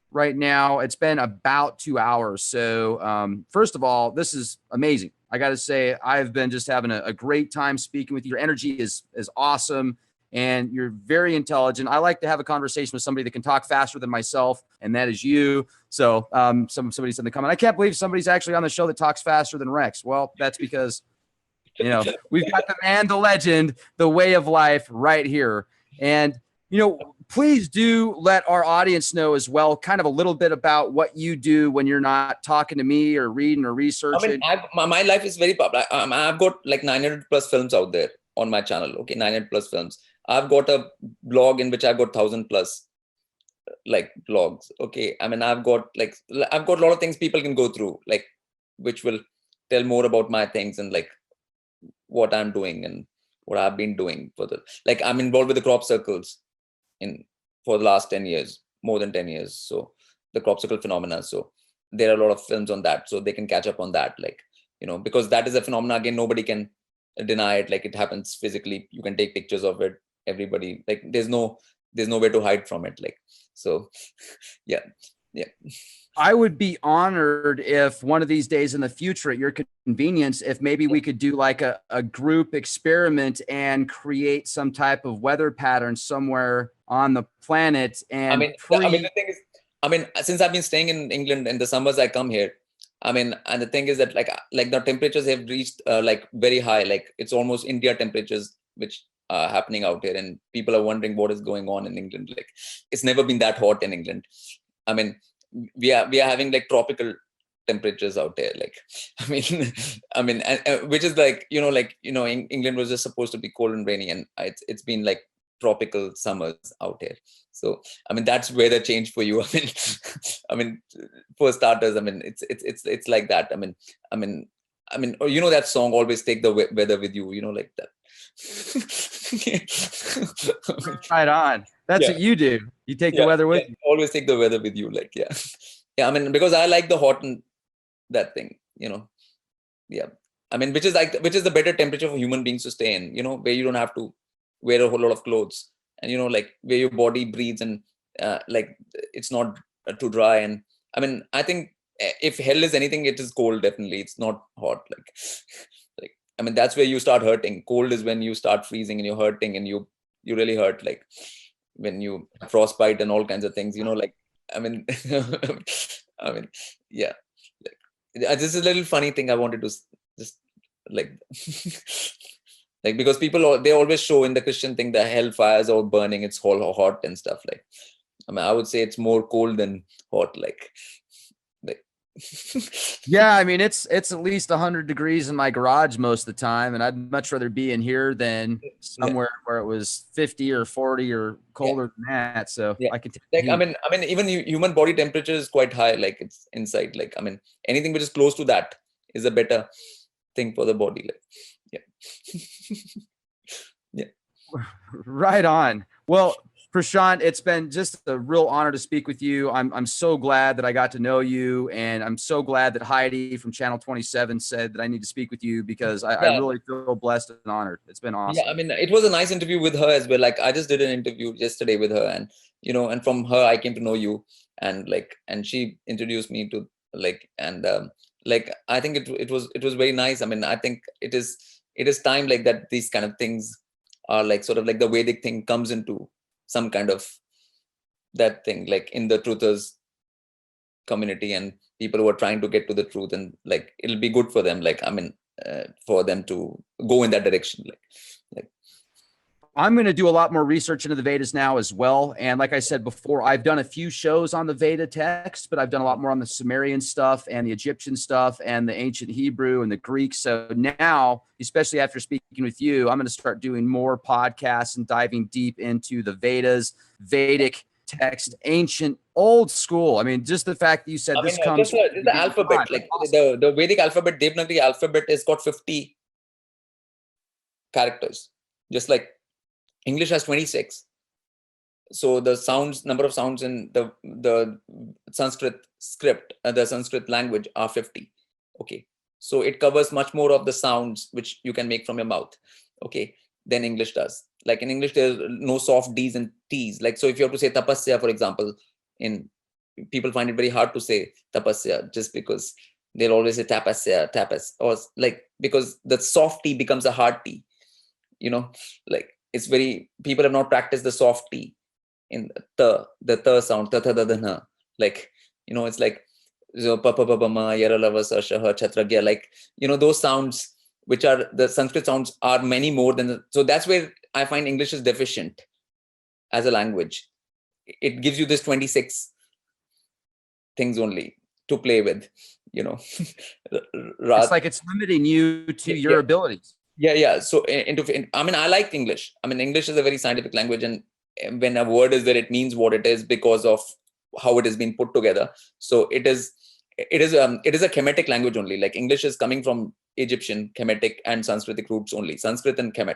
right now? It's been about 2 hours. So first of all, this is amazing. I got to say, I've been just having a great time speaking with you. Your energy is awesome and you're very intelligent. I like to have a conversation with somebody that can talk faster than myself, and that is you. So somebody said in the comment, I can't believe somebody's actually on the show that talks faster than Rex. Well, that's because, you know, we've got the man, the legend, the way of life right here. And, you know, please do let our audience know as well, kind of a little bit about what you do when you're not talking to me or reading or researching. I mean, my life is very public. I've got like 900 plus films out there on my channel. Okay, 900 plus films. I've got a blog in which I've got 1,000 plus like blogs. Okay, I mean, I've got a lot of things people can go through, like which will tell more about my things and like what I'm doing and what I've been doing for the, like I'm involved with the crop circles for the last 10 years, more than 10 years. So the crop circle phenomena. So there are a lot of films on that, so they can catch up on that, like, you know, because that is a phenomena. Again, nobody can deny it. Like it happens physically. You can take pictures of it. Everybody, like there's nowhere to hide from it. Like, so yeah. I would be honored if one of these days in the future at your convenience, if maybe we could do like a group experiment and create some type of weather pattern somewhere on the planet. And the thing is, since I've been staying in England in the summers, I come here. And the thing is that like the temperatures have reached like very high, like it's almost India temperatures, which are happening out here. And people are wondering what is going on in England. Like it's never been that hot in England. I mean, we are having like tropical temperatures out there. Like, which is like, England was just supposed to be cold and rainy, and it's been like tropical summers out here. So, that's weather change for you. For starters, it's like that. That song, always take the weather with you, like that. Right on. That's what you do. You take the weather with you. Always take the weather with you. Like, because I like the hot and that thing, which is the better temperature for human beings to stay in, where you don't have to wear a whole lot of clothes, and like where your body breathes, and like it's not too dry. And I think if hell is anything, it is cold. Definitely, it's not hot. That's where you start hurting. Cold is when you start freezing and you're hurting, and you really hurt, like when you frostbite and all kinds of things, yeah. This is a little funny thing I wanted to just like like, because people, they always show in the Christian thing the hellfires or burning, it's all hot and stuff. Like, I would say it's more cold than hot. Like yeah, it's at least 100 degrees in my garage most of the time, and I'd much rather be in here than somewhere where it was 50 or 40 or colder than that. So I can take even human body temperature is quite high, like it's inside. Like, anything which is close to that is a better thing for the body. Like, yeah. Right on. Well, Prashant, it's been just a real honor to speak with you. I'm so glad that I got to know you, and I'm so glad that Heidi from Channel 27 said that I need to speak with you, because I really feel blessed and honored. It's been awesome. Yeah, it was a nice interview with her as well. Like, I just did an interview yesterday with her, and and from her I came to know you, and she introduced me to I think it was very nice. I think it is time like that these kind of things are like sort of like the Vedic thing comes into some kind of that thing, like in the truthers community, and people who are trying to get to the truth, and like it'll be good for them. Like, I mean, for them to go in that direction. Like I'm going to do a lot more research into the Vedas now as well. And like I said before, I've done a few shows on the Veda text, but I've done a lot more on the Sumerian stuff and the Egyptian stuff and the ancient Hebrew and the Greek. So now, especially after speaking with you, I'm going to start doing more podcasts and diving deep into the Vedas, Vedic text, ancient, old school. I mean, just the fact that you said this comes just the alphabet, like awesome. the Vedic alphabet, Devanagari alphabet has got 50 characters, just like English has 26. So the number of sounds in the Sanskrit script, the Sanskrit language are 50. Okay. So it covers much more of the sounds which you can make from your mouth. Okay. Than English does. Like in English, there's no soft D's and T's. Like, so if you have to say tapasya, for example, people find it very hard to say tapasya just because they'll always say tapasya, tapas, or like, because the soft T becomes a hard T, like, it's people have not practiced the soft T in the sound, like, it's like, like, those sounds, which are the Sanskrit sounds, are many more than, so that's where I find English is deficient as a language. It gives you this 26 things only to play with, It's like it's limiting you to your abilities. Yeah. So I mean, I like English. I mean, English is a very scientific language, and when a word is there, it means what it is because of how it has been put together. So it is a Kemetic language only. Like English is coming from Egyptian, Kemetic, and Sanskritic roots only. Sanskrit and Kemet.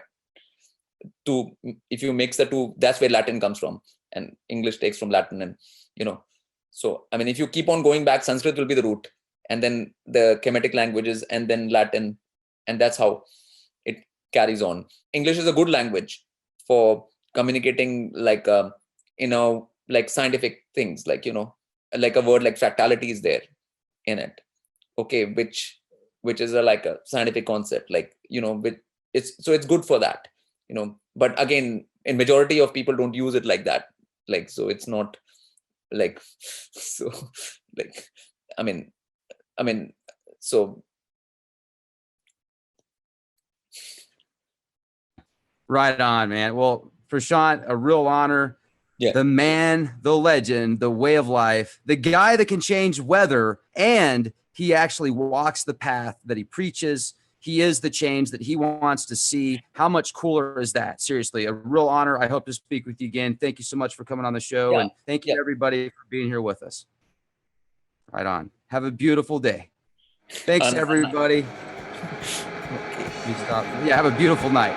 If you mix the two, that's where Latin comes from, and English takes from Latin, and So I mean, if you keep on going back, Sanskrit will be the root, and then the Kemetic languages, and then Latin, and that's how it carries on. English is a good language for communicating, like like scientific things, like like a word like fractality is there in it, okay, which is like a scientific concept, like it's good for that, but again, in majority of people don't use it like that, like, so it's not like, so like, I mean so right on, man. Well, Prashant, a real honor. Yeah. The man, the legend, the way of life, the guy that can change weather, and he actually walks the path that he preaches. He is the change that he wants to see. How much cooler is that? Seriously, a real honor. I hope to speak with you again. Thank you so much for coming on the show. And thank you everybody for being here with us. Right on. Have a beautiful day. Thanks, everybody. Okay. Yeah, have a beautiful night.